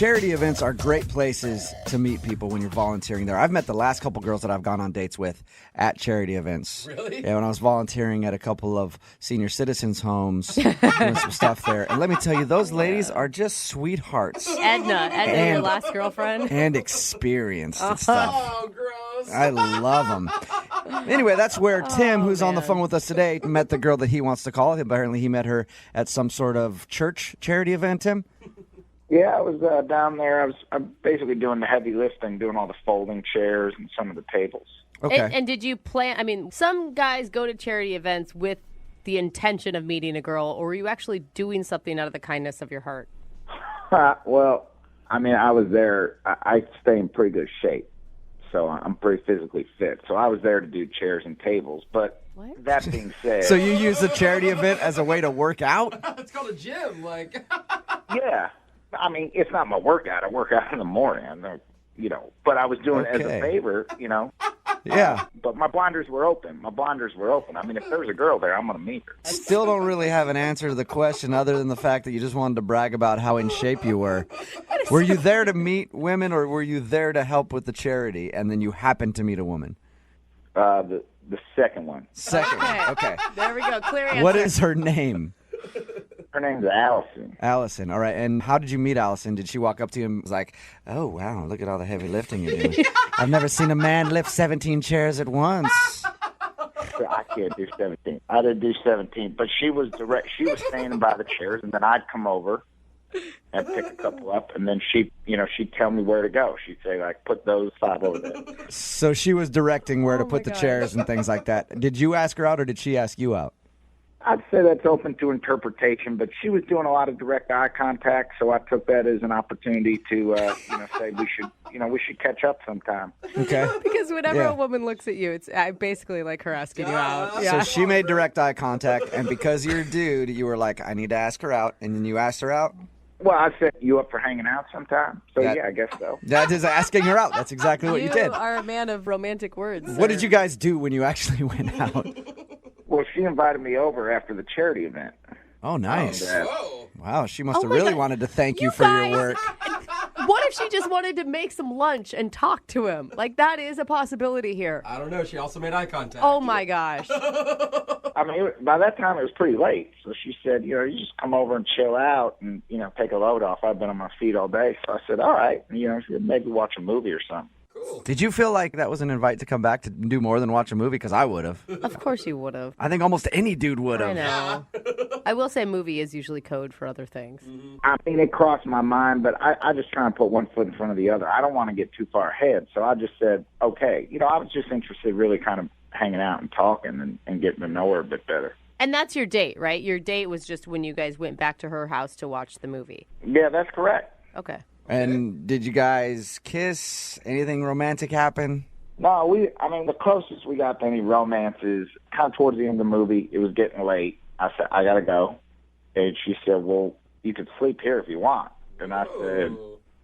Charity events are great places to meet people when you're volunteering there. I've met the last couple girls that I've gone on dates with at charity events. Really? Yeah, when I was volunteering at a couple of senior citizens' homes, doing some stuff there. And let me tell you, those ladies are just sweethearts. Edna, your last girlfriend. And experienced and stuff. Oh, gross. I love them. Anyway, that's where Tim, who's on the phone with us today, met the girl that he wants to call. Apparently, he met her at some sort of church charity event, Tim? Yeah, I was down there. I'm basically doing the heavy lifting, doing all the folding chairs and some of the tables. Okay. And did you plan? I mean, some guys go to charity events with the intention of meeting a girl, or were you actually doing something out of the kindness of your heart? Well, I mean, I was there. I stay in pretty good shape, so I'm pretty physically fit. So I was there to do chairs and tables. But that being said... So you use the charity event as a way to work out? It's called a gym, like... Yeah. I mean, it's not my workout. I work out in the morning, but I was doing it as a favor, Yeah. But my blinders were open. I mean, if there was a girl there, I'm going to meet her. Still don't really have an answer to the question other than the fact that you just wanted to brag about how in shape you were. Were you there to meet women, or were you there to help with the charity, and then you happened to meet a woman? The second one. Second. Okay. There we go. Clear answer. What is her name? Her name's Allison. Allison. All right. And how did you meet Allison? Did she walk up to you and was like, oh, wow, look at all the heavy lifting you're doing. I've never seen a man lift 17 chairs at once. I can't do 17. I didn't do 17. But she was direct. She was standing by the chairs, and then I'd come over and pick a couple up, and then she'd tell me where to go. She'd say, like, put those 5 over there. So she was directing where to put the chairs and things like that. Did you ask her out, or did she ask you out? I'd say that's open to interpretation, but she was doing a lot of direct eye contact, so I took that as an opportunity to, say we should catch up sometime. Okay. Because whenever a woman looks at you, it's basically like her asking you out. So she made direct eye contact, and because you're a dude, you were like, I need to ask her out, and then you asked her out? Well, I said, you up for hanging out sometime? So, yeah, I guess so. That is asking her out. That's exactly what you did. You are a man of romantic words. What did you guys do when you actually went out? Well, she invited me over after the charity event. Oh, nice. Whoa. Wow, she must have really wanted to thank you for your work. What if she just wanted to make some lunch and talk to him? Like, that is a possibility here. I don't know. She also made eye contact. Oh, my gosh. I mean, by that time, it was pretty late. So she said, you just come over and chill out and, take a load off. I've been on my feet all day. So I said, all right. She said, maybe watch a movie or something. Cool. Did you feel like that was an invite to come back to do more than watch a movie? Because I would have. Of course you would have. I think almost any dude would have. I know. I will say movie is usually code for other things. I mean, it crossed my mind, but I just try and put one foot in front of the other. I don't want to get too far ahead. So I just said, okay. I was just interested really kind of hanging out and talking and getting to know her a bit better. And that's your date, right? Your date was just when you guys went back to her house to watch the movie. Yeah, that's correct. Okay. And did you guys kiss? Anything romantic happen? No, the closest we got to any romance is kind of towards the end of the movie. It was getting late. I said, I got to go. And she said, well, you could sleep here if you want. And I said,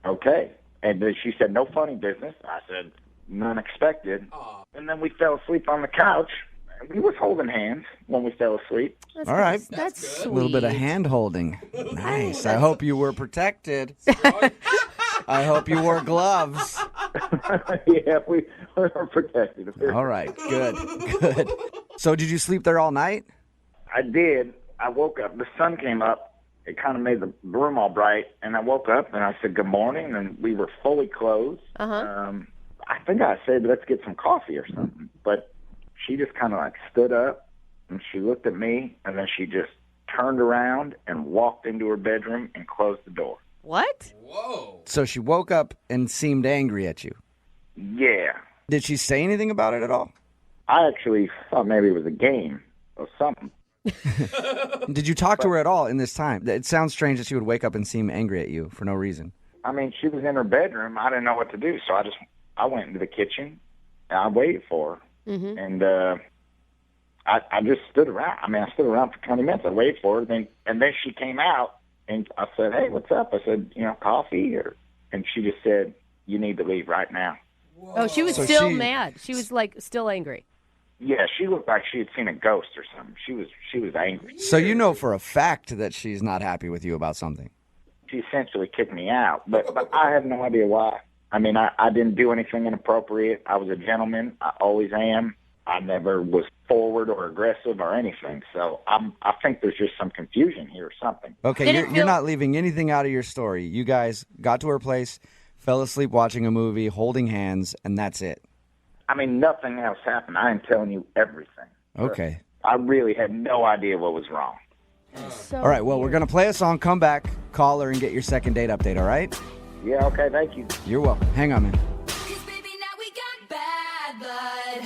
okay. And then she said, no funny business. I said, none expected. Aww. And then we fell asleep on the couch. We was holding hands when we fell asleep. That's all right. That's sweet. A little bit of hand holding. Nice. I hope you were protected. I hope you wore gloves. Yeah, we were protected. All right. Good. So did you sleep there all night? I did. I woke up. The sun came up. It kind of made the room all bright. And I woke up and I said, good morning. And we were fully clothed. Uh-huh. I think I said, let's get some coffee or something. But she just kind of stood up and she looked at me and then she just turned around and walked into her bedroom and closed the door. What? Whoa. So she woke up and seemed angry at you. Yeah. Did she say anything about it at all? I actually thought maybe it was a game or something. Did you talk to her at all in this time? It sounds strange that she would wake up and seem angry at you for no reason. I mean, she was in her bedroom. I didn't know what to do, so I went into the kitchen and I waited for her. Mm-hmm. And I just stood around. I mean, I stood around for 20 minutes. I waited for her. And then she came out, and I said, hey, what's up? I said, coffee? And she just said, you need to leave right now. Whoa. Oh, she was still mad. She was, still angry. Yeah, she looked like she had seen a ghost or something. She was angry. So you know for a fact that she's not happy with you about something. She essentially kicked me out, but I have no idea why. I mean, I didn't do anything inappropriate. I was a gentleman. I always am. I never was forward or aggressive or anything. So I think there's just some confusion here or something. Okay, you're not leaving anything out of your story. You guys got to her place, fell asleep watching a movie, holding hands, and that's it. I mean, nothing else happened. I am telling you everything. Okay. I really had no idea what was wrong. So All right, well, we're going to play a song, come back, call her, and get your second date update, all right? Yeah, okay, thank you. You're welcome. Hang on, man. Baby, now we got bad blood.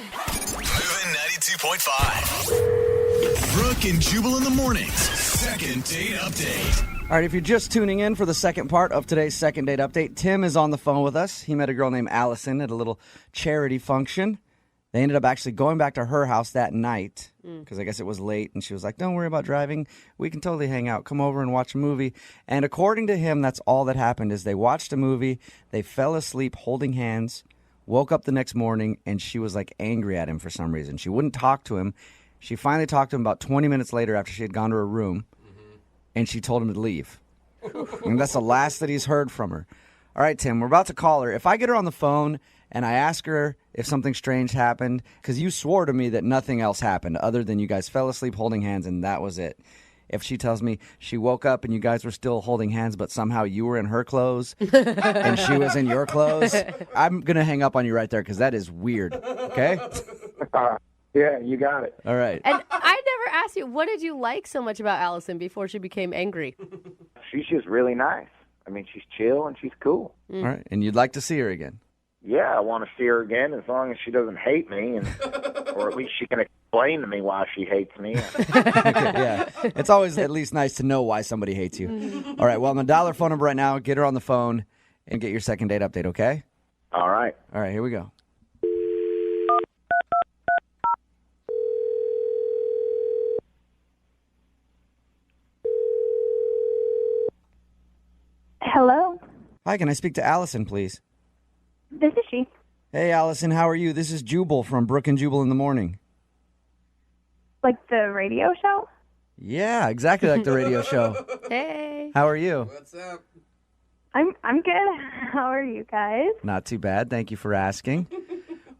Moving 92.5. Brooke and Jubal in the mornings. Second date update. All right, if you're just tuning in for the second part of today's second date update, Tim is on the phone with us. He met a girl named Allison at a little charity function. They ended up actually going back to her house that night because I guess it was late, and she was like, don't worry about driving. We can totally hang out. Come over and watch a movie. And according to him, that's all that happened is they watched a movie, they fell asleep holding hands, woke up the next morning, and she was like angry at him for some reason. She wouldn't talk to him. She finally talked to him about 20 minutes later after she had gone to her room, and she told him to leave. And that's the last that he's heard from her. All right, Tim, we're about to call her. If I get her on the phone and I ask her if something strange happened, because you swore to me that nothing else happened other than you guys fell asleep holding hands and that was it. If she tells me she woke up and you guys were still holding hands, but somehow you were in her clothes and she was in your clothes, I'm going to hang up on you right there because that is weird. Okay? Yeah, you got it. All right. And I never asked you, what did you like so much about Allison before she became angry? She's just really nice. I mean, she's chill and she's cool. All right. And you'd like to see her again? Yeah, I want to see her again as long as she doesn't hate me, or at least she can explain to me why she hates me. Yeah. It's always at least nice to know why somebody hates you. All right. Well, I'm going to dial her phone number right now, get her on the phone, and get your second date update, okay? All right. All right. Here we go. Hello, Hi, can I speak to Allison, please? this is she. Hey, Allison, how are you? This is Jubal from Brooke and Jubal in the morning. Like the radio show? Yeah, exactly like the radio show. Hey. How are you? What's up? I'm good. How are you guys? Not too bad. Thank you for asking.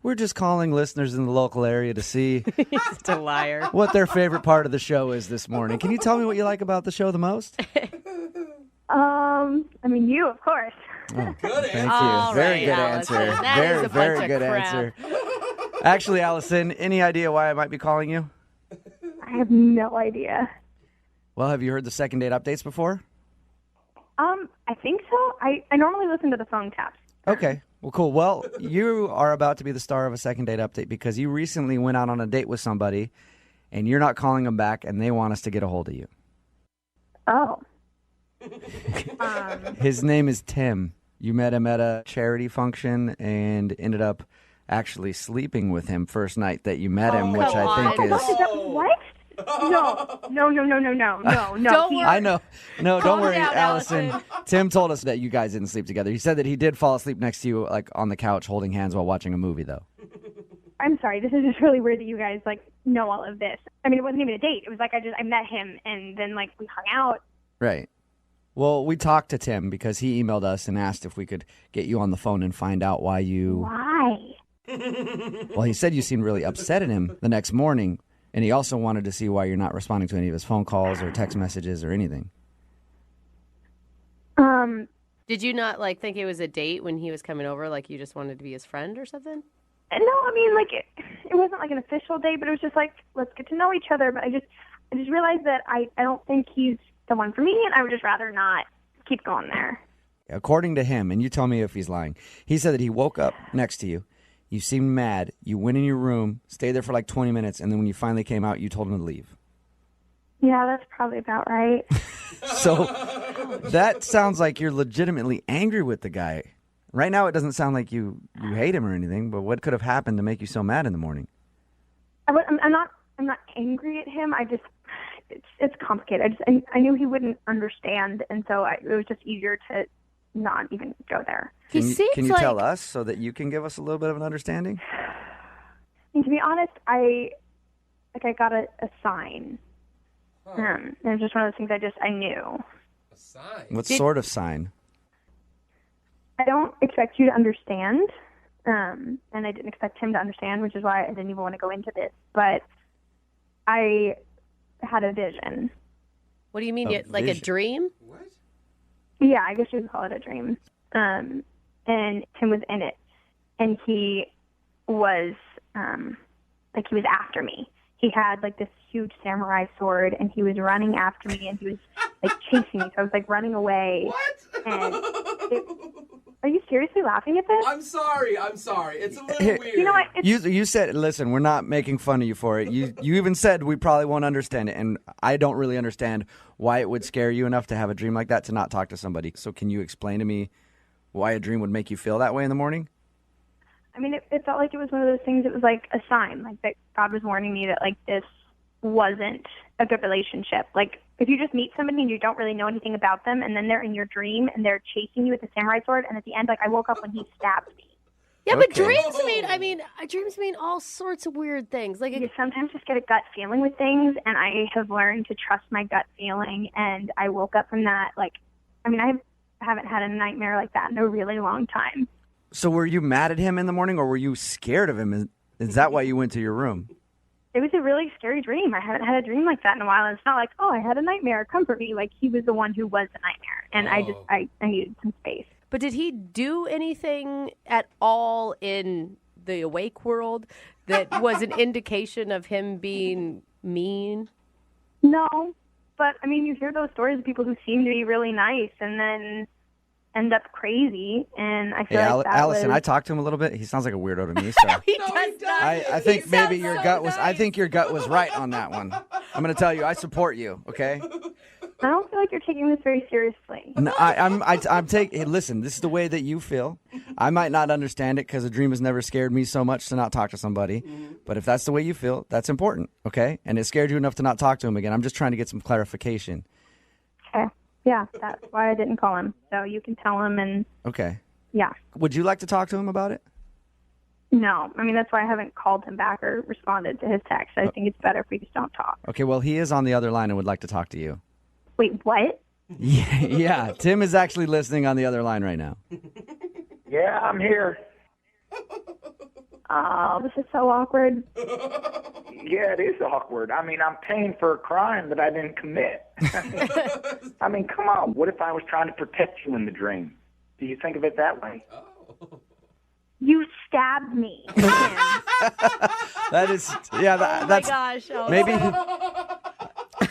We're just calling listeners in the local area to see Such a liar. what their favorite part of the show is this morning. Can you tell me what you like about the show the most? I mean, you, of course. Oh, Good thank you. All Very right, good Allison. answer. That very, is a very bunch of good crap. answer. Actually, Allison, any idea why I might be calling you? I have no idea. Well, have you heard the second date updates before? I think so. I normally listen to the phone taps. Okay. Well, cool. Well, you are about to be the star of a second date update because you recently went out on a date with somebody and you're not calling them back and they want us to get a hold of you. Oh. His name is Tim. You met him at a charity function and ended up actually sleeping with him first night that you met him, which come I think on. is... What? Is that, what? No. No. Don't worry. I know. No, don't Calm worry, down, Allison. Allison. Tim told us that you guys didn't sleep together. He said that he did fall asleep next to you, like on the couch, holding hands while watching a movie, though. I'm sorry. This is just really weird that you guys, know all of this. I mean, it wasn't even a date. It was like I met him, and then, we hung out. Right. Well, we talked to Tim because he emailed us and asked if we could get you on the phone and find out why you... Why? Well, he said you seemed really upset at him the next morning, and he also wanted to see why you're not responding to any of his phone calls or text messages or anything. Did you not think it was a date when he was coming over? Like you just wanted to be his friend or something? No, I mean, it wasn't like an official date, but it was just let's get to know each other. But I just realized that I don't think he's the one for me, and I would just rather not keep going there. According to him, and you tell me if he's lying, he said that he woke up next to you, you seemed mad, you went in your room, stayed there for 20 minutes, and then when you finally came out, you told him to leave. Yeah, that's probably about right. So that sounds like you're legitimately angry with the guy. Right now, it doesn't sound like you hate him or anything, but what could have happened to make you so mad in the morning? I'm not angry at him. It's complicated. I knew he wouldn't understand, and so it was just easier to not even go there. He seems Can you like... tell us so that you can give us a little bit of an understanding? And to be honest, I got a sign. It was just one of those things I knew. A sign. What sort of sign? I don't expect you to understand, and I didn't expect him to understand, which is why I didn't even want to go into this. But I had a vision. What do you mean? A Like a vision. dream? What? Yeah, I guess you could call it a dream. And Tim was in it, and he was he was after me. He had like this huge samurai sword, and he was running after me, and he was like chasing me. So I was like running away. What? And are you seriously laughing at this? I'm sorry. It's a little weird. You know what? You said, listen, we're not making fun of you for it. You even said we probably won't understand it, and I don't really understand why it would scare you enough to have a dream like that to not talk to somebody. So can you explain to me why a dream would make you feel that way in the morning? I mean, it felt like it was one of those things. It was like a sign, like that God was warning me that like this wasn't a good relationship. Like if you just meet somebody and you don't really know anything about them, and then they're in your dream and they're chasing you with a samurai sword, and at the end, like I woke up when he stabbed me. Yeah, but Okay. dreams mean all sorts of weird things. Like You sometimes just get a gut feeling with things, and I have learned to trust my gut feeling. And I woke up from that. Like, I mean, I haven't had a nightmare like that in a really long time. So were you mad at him in the morning, or were you scared of him? Is that why you went to your room? It was a really scary dream. I haven't had a dream like that in a while. And it's not like, oh, I had a nightmare. Comfort me. Like he was the one who was the nightmare, and I needed some space. But did he do anything at all in the awake world that was an indication of him being mean? No, but I mean, you hear those stories of people who seem to be really nice and then end up crazy, and I feel Hey, like that Allison, was... I talked to him a little bit. He sounds like a weirdo to me. So He No, does he not. I think maybe your so gut was. I nice. think your gut was right on that one. I'm going to tell you, I support you. Okay. I don't feel like you're taking this very seriously. No, I'm taking. Hey, listen, this is the way that you feel. I might not understand it because a dream has never scared me so much to not talk to somebody. But if that's the way you feel, that's important. Okay. And it scared you enough to not talk to him again. I'm just trying to get some clarification. Okay. Yeah, that's why I didn't call him. So you can tell him, and Okay. yeah. Would you like to talk to him about it? No, I mean, that's why I haven't called him back or responded to his text. I think it's better if we just don't talk. Okay. Well, he is on the other line and would like to talk to you. Wait, what? Yeah. Tim is actually listening on the other line right now. Yeah, I'm here. Oh, this is so awkward. Yeah, it is awkward. I mean, I'm paying for a crime that I didn't commit. I mean, come on. What if I was trying to protect you in the dream? Do you think of it that way? You stabbed me. That is, yeah. Oh my That's gosh. Oh, maybe.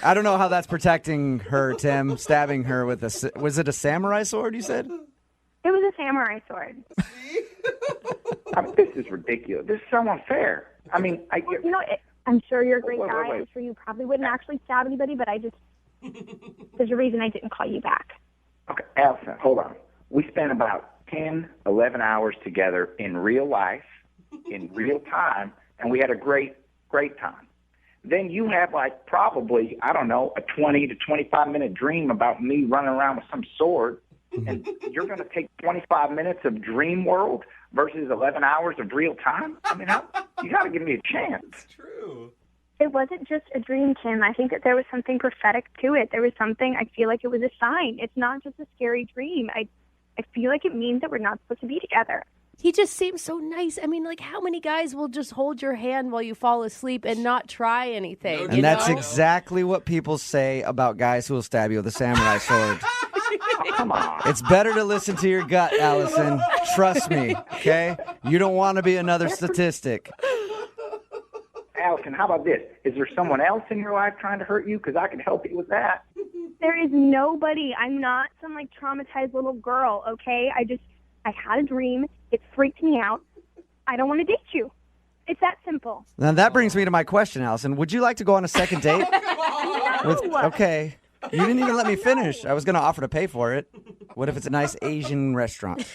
I don't know how that's protecting her, Tim. Stabbing her with was it a samurai sword? You said. It was a samurai sword. I mean, this is ridiculous. This is so unfair. I mean, You know, I'm sure you're a great Wait. guy. I'm sure you probably wouldn't actually stab anybody, but there's a reason I didn't call you back. Okay, Allison, hold on. We spent about 10, 11 hours together in real life, in real time, and we had a great time. Then you have like probably, I don't know, a 20 to 25-minute dream about me running around with some sword, and you're going to take 25 minutes of dream world versus 11 hours of real time? I mean, you got to give me a chance. True. It wasn't just a dream, Tim. I think that there was something prophetic to it. There was something, I feel like it was a sign. It's not just a scary dream. I feel like it means that we're not supposed to be together. He just seems so nice. I mean, like, how many guys will just hold your hand while you fall asleep and not try anything? No, you And that's know? exactly what people say about guys who will stab you with a samurai sword. Come on. It's better to listen to your gut, Allison. Trust me, okay? You don't want to be another statistic. Allison, how about this? Is there someone else in your life trying to hurt you? Because I can help you with that. There is nobody. I'm not some like traumatized little girl, okay? I had a dream. It freaked me out. I don't want to date you. It's that simple. Now that brings me to my question, Allison. Would you like to go on a second date? Okay. You didn't even let me finish. I was going to offer to pay for it. What if it's a nice Asian restaurant?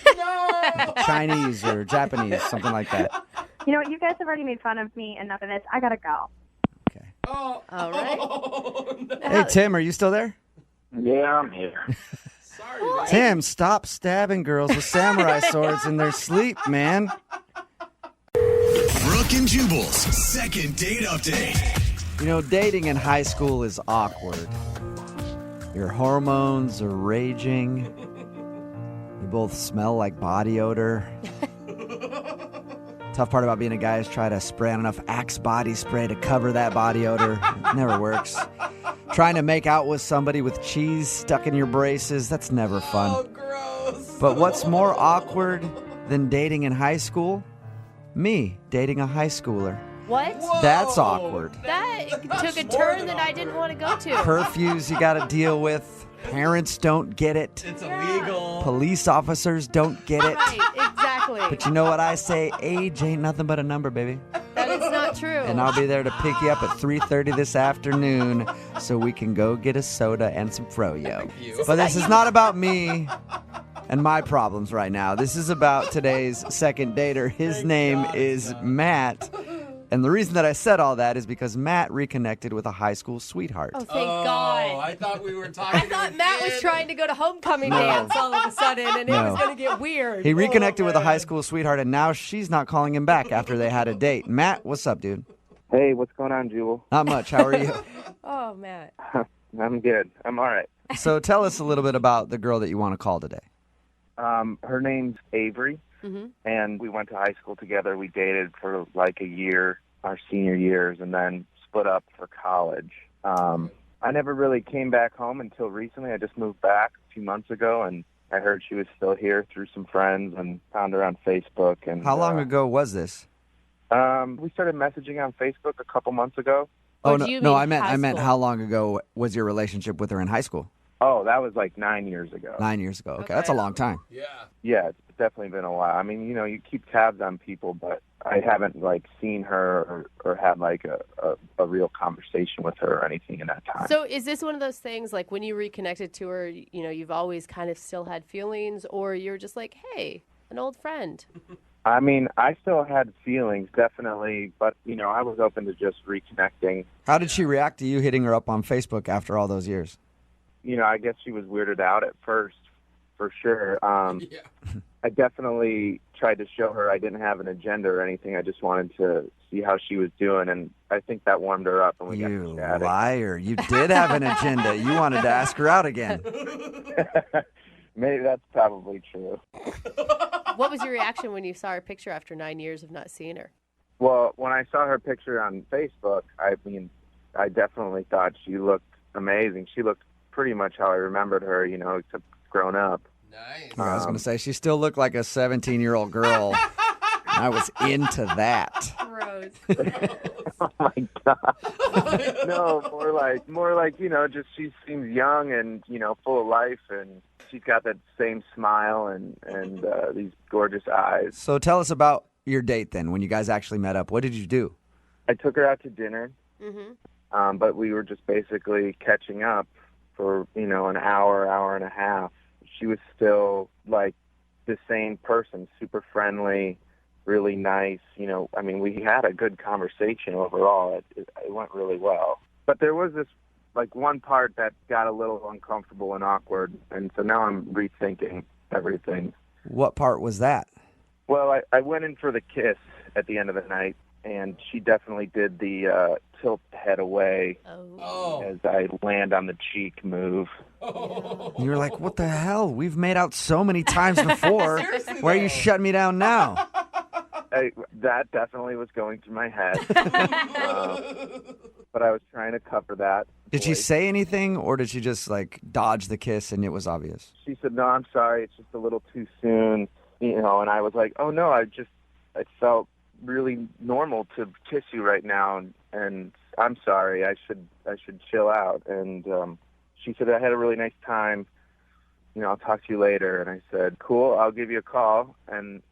Chinese or Japanese, something like that. You know what? You guys have already made fun of me. Enough of this. I gotta go. Okay. Oh, All right. oh, no. Hey, Tim, are you still there? Yeah, I'm here. Sorry, man. Tim, stop stabbing girls with samurai swords in their sleep, man. Brooke and Jubal's second date update. You know, dating in high school is awkward. Your hormones are raging. You both smell like body odor. Tough part about being a guy is try to spray on enough Axe body spray to cover that body odor. It never works. Trying to make out with somebody with cheese stuck in your braces, that's never fun. Oh, gross. But what's more awkward than dating in high school? Me dating a high schooler. What? Whoa. That's awkward. That took a more turn than that I didn't want to go to. Curfews you got to deal with. Parents don't get it. It's illegal. Police officers don't get it. Right, exactly. But you know what I say? Age ain't nothing but a number, baby. That is not true. And I'll be there to pick you up at 3:30 this afternoon so we can go get a soda and some froyo. you. But this is not about me and my problems right now. This is about today's second dater. His name is Matt. And the reason that I said all that is because Matt reconnected with a high school sweetheart. Oh, thank God. I thought we were talking I thought to Matt was kid. trying to go to homecoming No. dance all of a sudden, and it No. was going to get weird. He reconnected with a man. high school sweetheart, and now she's not calling him back after they had a date. Matt, what's up, dude? Hey, what's going on, Jubal? Not much. How are you? Oh, Matt. I'm good. I'm all right. So tell us a little bit about the girl that you want to call today. Her name's Avery, and we went to high school together. We dated for like a year, our senior years, and then split up for college. I never really came back home until recently. I just moved back a few months ago, and I heard she was still here through some friends and found her on Facebook. And How long ago was this? We started messaging on Facebook a couple months ago. Oh, Or no, do you no, mean I meant high school? how long ago was your relationship with her in high school? Oh, that was like 9 years ago. 9 years ago. Okay, that's a long time. Yeah. Yeah, it's definitely been a while. I mean, you keep tabs on people, but I haven't like seen her or had like a real conversation with her or anything in that time. So is this one of those things, like when you reconnected to her, you've always kind of still had feelings, or you're just like, hey, an old friend? I mean, I still had feelings, definitely, but I was open to just reconnecting. How did she react to you hitting her up on Facebook after all those years? I guess she was weirded out at first, for sure. Yeah. I definitely tried to show her I didn't have an agenda or anything. I just wanted to see how she was doing, and I think that warmed her up, and we got You to chatting. liar. You did have an agenda. You wanted to ask her out again. Maybe that's probably true. What was your reaction when you saw her picture after 9 years of not seeing her? Well, when I saw her picture on Facebook, I definitely thought she looked amazing. She looked pretty much how I remembered her, except grown up. Nice. I was going to say, she still looked like a 17-year-old girl. I was into that. Gross. Oh my God. No, more like, just she seems young and, full of life, and she's got that same smile and these gorgeous eyes. So tell us about your date then, when you guys actually met up. What did you do? I took her out to dinner, but we were just basically catching up for, an hour and a half. She was still like the same person, super friendly, really nice. We had a good conversation overall. It went really well. But there was this like one part that got a little uncomfortable and awkward, and so now I'm rethinking everything. What part was that? Well, I went in for the kiss at the end of the night, and she definitely did the tilt the head away Oh. as I land on the cheek move. You were like, what the hell? We've made out so many times before. Seriously, Why are you though. shutting me down now? That definitely was going through my head. But I was trying to cover that. Did she voice. say anything, or did she just like dodge the kiss and it was obvious? She said, "No, I'm sorry. It's just a little too soon." And I was like, "Oh no, it felt really normal to kiss you right now, and I'm sorry. I should chill out." And she said, "I had a really nice time. I'll talk to you later." And I said, "Cool. I'll give you a call." And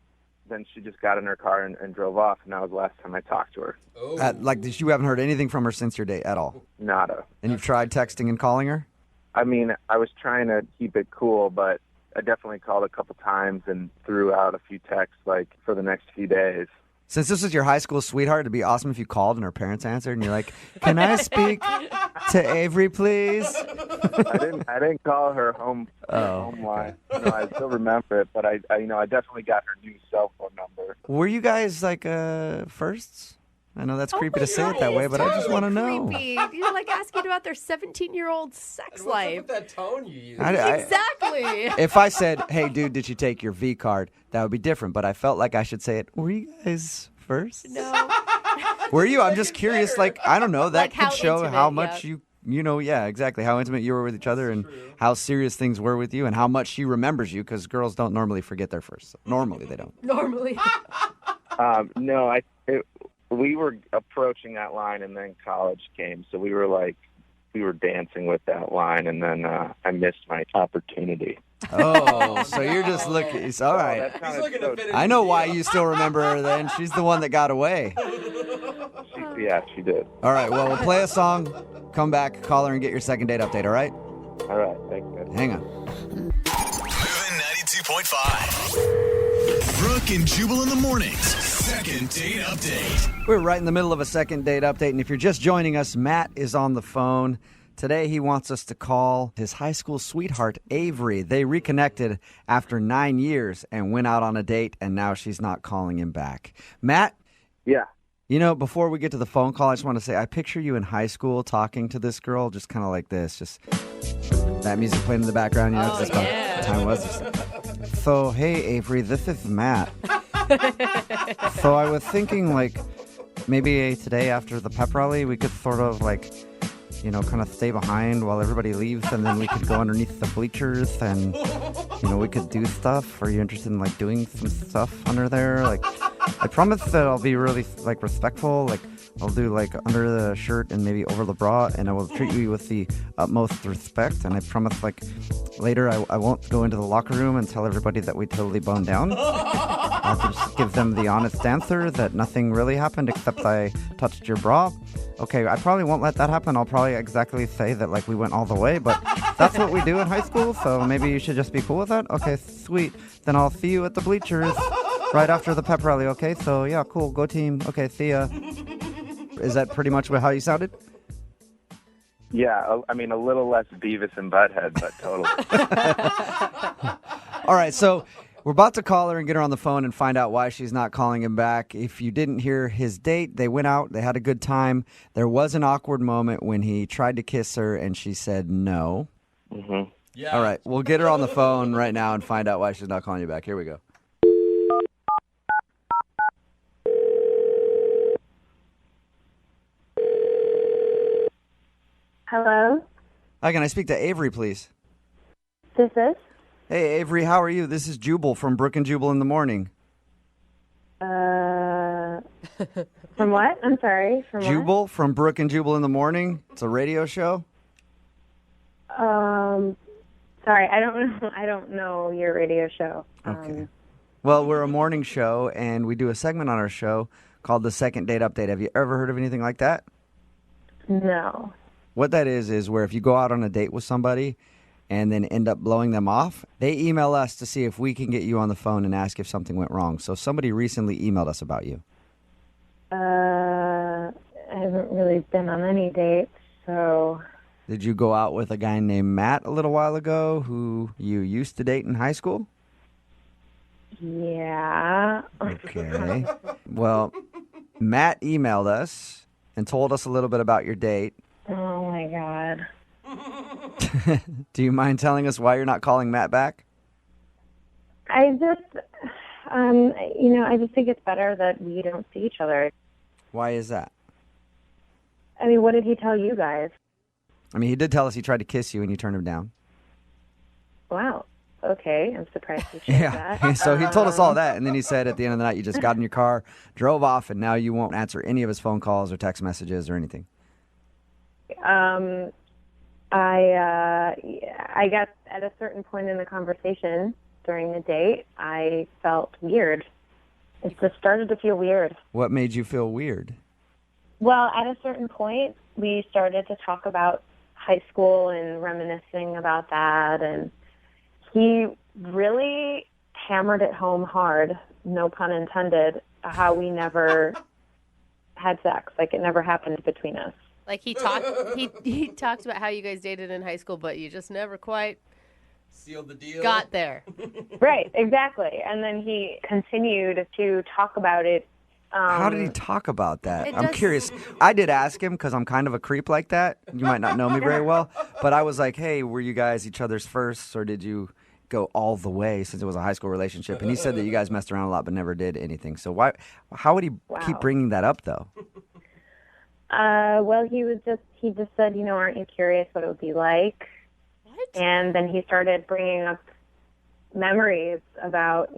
then she just got in her car and drove off, and that was the last time I talked to her. Oh. You haven't heard anything from her since your date at all? Nada. And you've tried texting and calling her? I mean, I was trying to keep it cool, but I definitely called a couple times and threw out a few texts, like, for the next few days. Since this was your high school sweetheart, it'd be awesome if you called and her parents answered and you're like, "Can I speak to Avery, please?" I didn't call her home line. I still remember it, but I definitely got her new cell phone number. Were you guys like firsts? I know that's Oh creepy my to say God, it that way, is but I just want to totally know. creepy. You're like asking about their 17-year-old sex And what's up life. with that tone you use? Exactly. If I said, "Hey, dude, did you take your V card?" That would be different. But I felt like I should say it. Were you guys first? No. Were you? I'm just curious. Like, I don't know. That Like could how show intimate, how much yeah. yeah, exactly. How intimate you were with each other and how serious things were with you and how much she remembers you because girls don't normally forget their first. Normally, they don't. Normally. No, we were approaching that line, and then college came, so we were dancing with that line, and then I missed my opportunity. Oh, so you're just looking. It's all right. That He's sounded looking so- to fit in I know the why deal. you still remember her then. She's the one that got away. Yeah, she did. All right, well, we'll play a song, come back, call her, and get your second date update, all right? All right, thanks, guys. Hang on. Moving 92.5. Brooke and Jubal in the mornings. Second date update. We're right in the middle of a second date update, and if you're just joining us, Matt is on the phone. Today, he wants us to call his high school sweetheart, Avery. They reconnected after 9 years and went out on a date, and now she's not calling him back. Matt, Yeah. you know, before we get to the phone call, I just want to say I picture you in high school talking to this girl, just kind of like this, just that music playing in the background, you know, 'cause that's what the time was. So, hey, Avery, this is Matt. So I was thinking, like, maybe today after the pep rally, we could sort of, like, you know, kind of stay behind while everybody leaves, and then we could go underneath the bleachers and, you know, we could do stuff. Are you interested in, like, doing some stuff under there? Like, I promise that I'll be really, like, respectful. Like, I'll do, like, under the shirt and maybe over the bra, and I will treat you with the utmost respect. And I promise, like, later I won't go into the locker room and tell everybody that we totally boned down. I'll just give them the honest answer that nothing really happened except I touched your bra. Okay, I probably won't let that happen. I'll probably exactly say that, like, we went all the way, but that's what we do in high school, so maybe you should just be cool with that? Okay, sweet. Then I'll see you at the bleachers right after the pep rally, okay? So, yeah, cool. Go team. Okay, see ya. Is that pretty much how you sounded? Yeah, I mean, a little less Beavis and Butthead, but totally. All right, so we're about to call her and get her on the phone and find out why she's not calling him back. If you didn't hear his date, they went out, they had a good time. There was an awkward moment when he tried to kiss her and she said no. Mm-hmm. Yeah. All right, we'll get her on the phone right now and find out why she's not calling you back. Here we go. Hello, Hi, can I speak to Avery, please? this is. Hey, Avery, how are you? This is Jubal from Brooke and Jubal in the morning. From what? I'm sorry. From Jubal from Brooke and Jubal in the morning. It's a radio show. what? Sorry, I don't know. I don't know your radio show. Okay. Well, we're a morning show, and we do a segment on our show called the Second Date Update. Have you ever heard of anything like that? No. What that is where if you go out on a date with somebody and then end up blowing them off, they email us to see if we can get you on the phone and ask if something went wrong. So somebody recently emailed us about you. I haven't really been on any dates, so Did you go out with a guy named Matt a little while ago who you used to date in high school? yeah. Okay. Well, Matt emailed us and told us a little bit about your date. Oh my God. Do you mind telling us why you're not calling Matt back? I just, I just think it's better that we don't see each other. Why is that? I mean, what did he tell you guys? I mean, he did tell us he tried to kiss you and you turned him down. Wow. Okay, I'm surprised you shared Yeah. that. So he told us all that, and then he said at the end of the night you just got in your car, drove off, and now you won't answer any of his phone calls or text messages or anything. I guess at a certain point in the conversation during the date, I felt weird. It just started to feel weird. What made you feel weird? Well, at a certain point, we started to talk about high school and reminiscing about that, and he really hammered it home hard, no pun intended, how we never had sex. Like, it never happened between us. Like he talked about how you guys dated in high school, but you just never quite Sealed the deal. got there. Right, exactly. And then he continued to talk about it How did he talk about that? It I'm does- curious. I did ask him because I'm kind of a creep like that. You might not know me very well, but I was like, hey, were you guys each other's firsts, or did you go all the way since it was a high school relationship? And he said that you guys messed around a lot but never did anything. So how would he keep bringing that up, though? Well, he just said, aren't you curious what it would be like? What? And then he started bringing up memories about,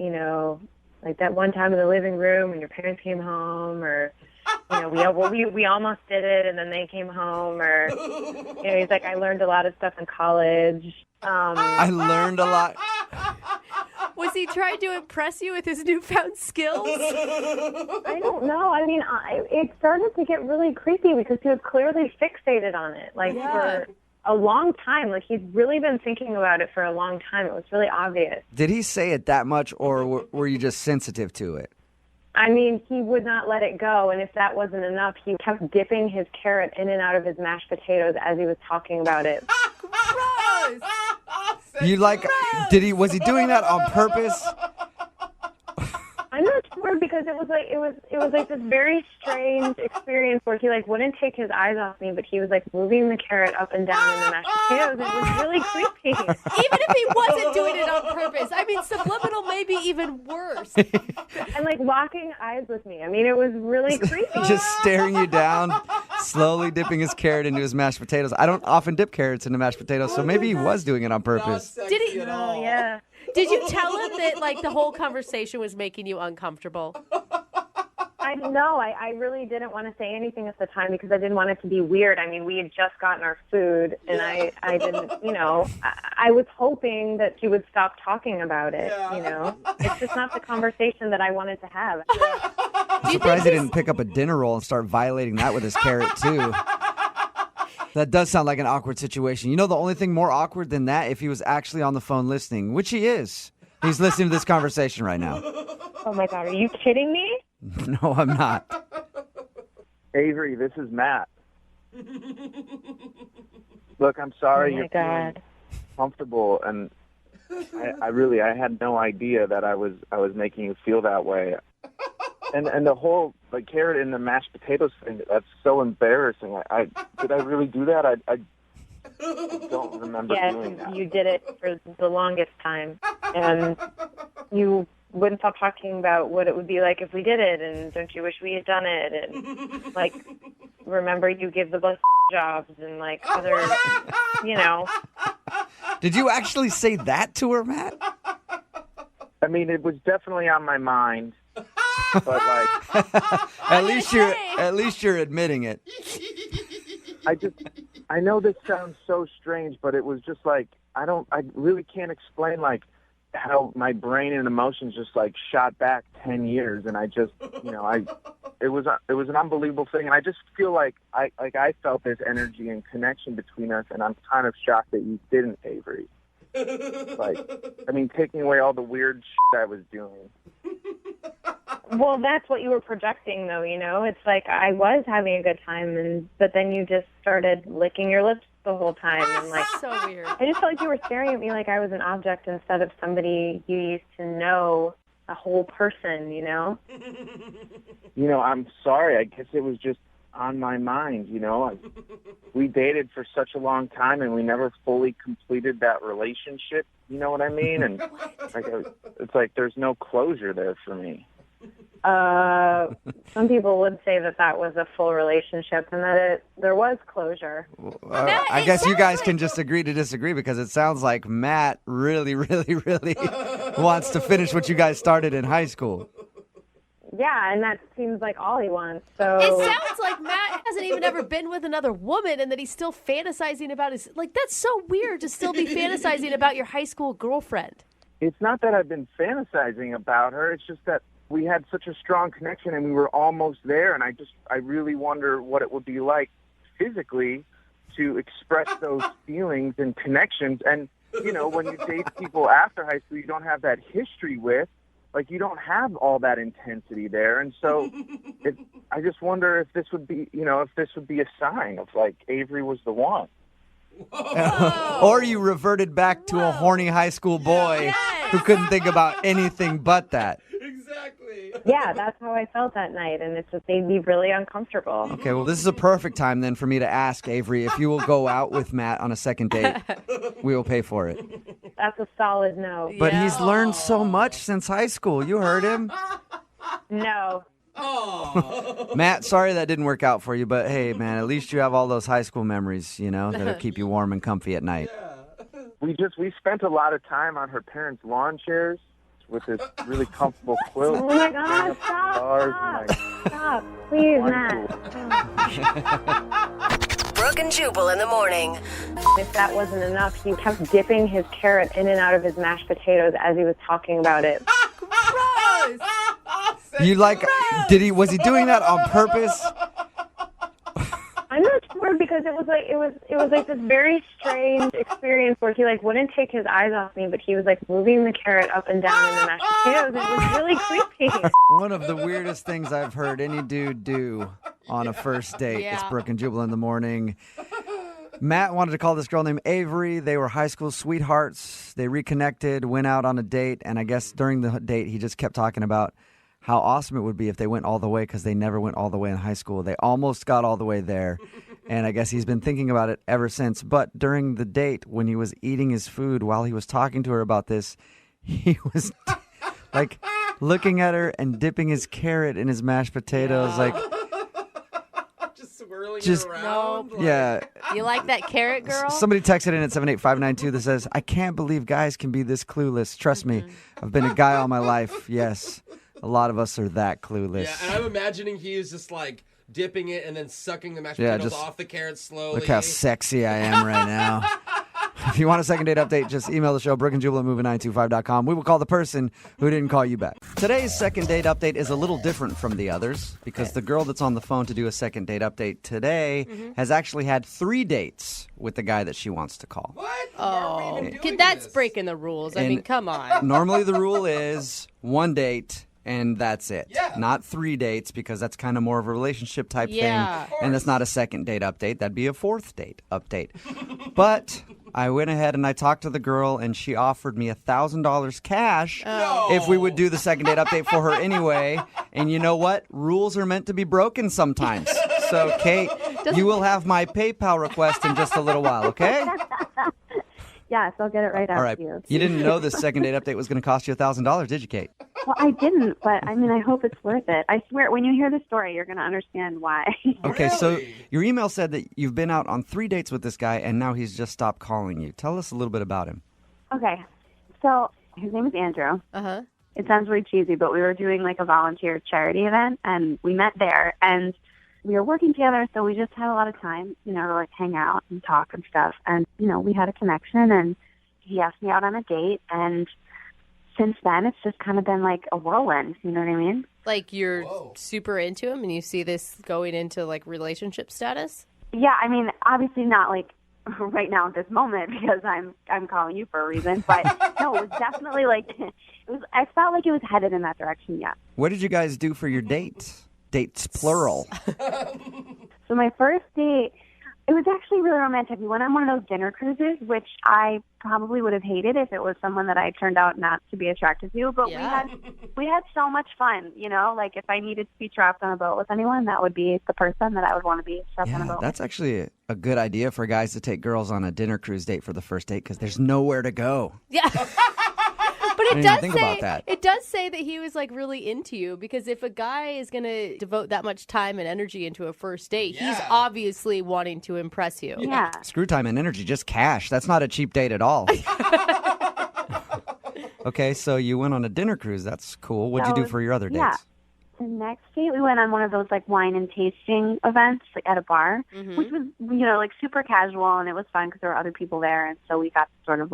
like that one time in the living room when your parents came home, or, we almost did it and then they came home, or, he's like, I learned a lot of stuff in college. I learned a lot. Was he trying to impress you with his newfound skills? I don't know. I mean, it started to get really creepy because he was clearly fixated on it, for a long time. Like, he'd really been thinking about it for a long time. It was really obvious. Did he say it that much, or were you just sensitive to it? I mean, he would not let it go, and if that wasn't enough, he kept dipping his carrot in and out of his mashed potatoes as he was talking about it. Gross! Was he doing that on purpose? I'm not sure because it was like this very strange experience where he wouldn't take his eyes off me, but he was moving the carrot up and down in the mashed potatoes. It was really creepy. Even if he wasn't doing it on purpose. I mean, subliminal may be even worse. And locking eyes with me. I mean, it was really creepy. Just staring you down, slowly dipping his carrot into his mashed potatoes. I don't often dip carrots into mashed potatoes, so maybe he was doing it on purpose. Did he? Oh, yeah. Did you tell him that the whole conversation was making you uncomfortable? I really didn't want to say anything at the time because I didn't want it to be weird. I mean, we had just gotten our food, and I didn't, I was hoping that he would stop talking about it, It's just not the conversation that I wanted to have. I'm surprised he didn't pick up a dinner roll and start violating that with his carrot, too. That does sound like an awkward situation. The only thing more awkward than that, if he was actually on the phone listening, which he is. He's listening to this conversation right now. Oh, my God. Are you kidding me? No, I'm not. Avery, this is Matt. Look, I'm sorry Oh, my you're God. feeling comfortable, and I had no idea that I was making you feel that way. And the whole carrot in the mashed potatoes thing, that's so embarrassing. Did I really do that? I don't remember doing that. Yes, you did it for the longest time. And you wouldn't stop talking about what it would be like if we did it, and don't you wish we had done it, and remember you give the bus jobs and other, Did you actually say that to her, Matt? I mean, it was definitely on my mind, but at least you're admitting it. I know this sounds so strange, but it was just I really can't explain how my brain and emotions just shot back 10 years, and I just, it was an unbelievable thing, and I just feel like I felt this energy and connection between us, and I'm kind of shocked that you didn't, Avery. Taking away all the weird shit I was doing. Well, that's what you were projecting, though, It's I was having a good time, but then you just started licking your lips the whole time. And, so weird. I just felt like you were staring at me like I was an object instead of somebody you used to know, a whole person, I'm sorry. I guess it was just on my mind, We dated for such a long time, and we never fully completed that relationship, you know what I mean? And it's there's no closure there for me. Some people would say that was a full relationship and that there was closure. I guess you guys can just agree to disagree because it sounds like Matt really, really, really wants to finish what you guys started in high school. Yeah, and that seems like all he wants. So it sounds like Matt hasn't even ever been with another woman and that he's still fantasizing about his... that's so weird to still be fantasizing about your high school girlfriend. It's not that I've been fantasizing about her. It's just that we had such a strong connection and we were almost there. And I really wonder what it would be like physically to express those feelings and connections. And, when you date people after high school, you don't have that history with. You don't have all that intensity there, and so I just wonder if this would be, a sign of Avery was the one. Or you reverted back to a horny high school boy who couldn't think about anything but that. Exactly. Exactly. Yeah, that's how I felt that night, and it just made me really uncomfortable. Okay, well, this is a perfect time then for me to ask Avery if you will go out with Matt on a second date. We will pay for it. That's a solid no. But he's learned so much since high school. You heard him. No. Matt, sorry that didn't work out for you, but hey, man, at least you have all those high school memories, that'll keep you warm and comfy at night. We spent a lot of time on her parents' lawn chairs with this really comfortable quilt. Oh my God, stop, please, Matt. Brooke and Jubal in the morning. If that wasn't enough, he kept dipping his carrot in and out of his mashed potatoes as he was talking about it. Gross! Was he doing that on purpose? I'm not sure because it was like this very strange experience where he wouldn't take his eyes off me, but he was moving the carrot up and down in the mashed potatoes. It was really creepy. One of the weirdest things I've heard any dude do on a first date. Yeah. It's Brooke and Jubal in the morning. Matt wanted to call this girl named Avery. They were high school sweethearts. They reconnected, went out on a date, and I guess during the date he just kept talking about how awesome it would be if they went all the way because they never went all the way in high school. They almost got all the way there, and I guess he's been thinking about it ever since. But during the date, when he was eating his food, while he was talking to her about this, he was looking at her and dipping his carrot in his mashed potatoes, Just swirling Just- it around. yeah. You like that carrot, girl? Somebody texted in at 78592 that says, I can't believe guys can be this clueless. Trust me, I've been a guy all my life. Yes, a lot of us are that clueless. Yeah, and I'm imagining he is just dipping it and then sucking the mashed Yeah, potatoes just off the carrot slowly. Look how sexy I am right now. If you want a second date update, just email the show, Brooke and Jubal at moving925.com. We will call the person who didn't call you back. Today's second date update is a little different from the others because the girl that's on the phone to do a second date update today has actually had 3 dates with the guy that she wants to call. What? Why are we even doing That's this? breaking the rules. I And mean, come on. Normally the rule is 1 date and that's it. Yeah. Not 3 dates because that's kind of more of a relationship type Yeah. thing. And that's not a second date update. That'd be a 4th date update. But I went ahead and I talked to the girl and she offered me $1,000 cash if we would do the second date update for her anyway. And you know what? Rules are meant to be broken sometimes. So, Kate, you will have my PayPal request in just a little while, okay? Yes, I'll get it right All right. after you. You didn't know this second date update was going to cost you $1,000, did you, Kate? Well, I didn't, but I hope it's worth it. I swear, when you hear the story, you're going to understand why. Okay, so Really? your email said that you've been out on 3 dates with this guy, and now he's just stopped calling you. Tell us a little bit about him. Okay, so his name is Andrew. Uh-huh. It sounds really cheesy, but we were doing a volunteer charity event, and we met there, and we were working together, so we just had a lot of time, to hang out and talk and stuff. And, we had a connection, and he asked me out on a date, and since then, it's just kind of been a whirlwind, you know what I mean? You're super into him and you see this going into relationship status? Yeah, obviously not right now at this moment because I'm calling you for a reason, but no, it was definitely I felt like it was headed in that direction, yeah. What did you guys do for your date? Dates, plural. So my first date, it was actually really romantic. We went on one of those dinner cruises, which I probably would have hated if it was someone that I turned out not to be attracted to. But Yeah. we had so much fun, if I needed to be trapped on a boat with anyone, that would be the person that I would want to be trapped on a Yeah, boat. that's actually a good idea for guys to take girls on a dinner cruise date for the first date because there's nowhere to go. Yeah. But I it didn't does even think about that. It does say that he was really into you because if a guy is going to devote that much time and energy into a first date, he's obviously wanting to impress you. Yeah. Screw time and energy, just cash. That's not a cheap date at all. Okay, so you went on a dinner cruise. That's cool. What'd you do for your other dates? Yeah. The next date, we went on one of those wine and tasting events at a bar, which was super casual, and it was fun because there were other people there, and so we got to sort of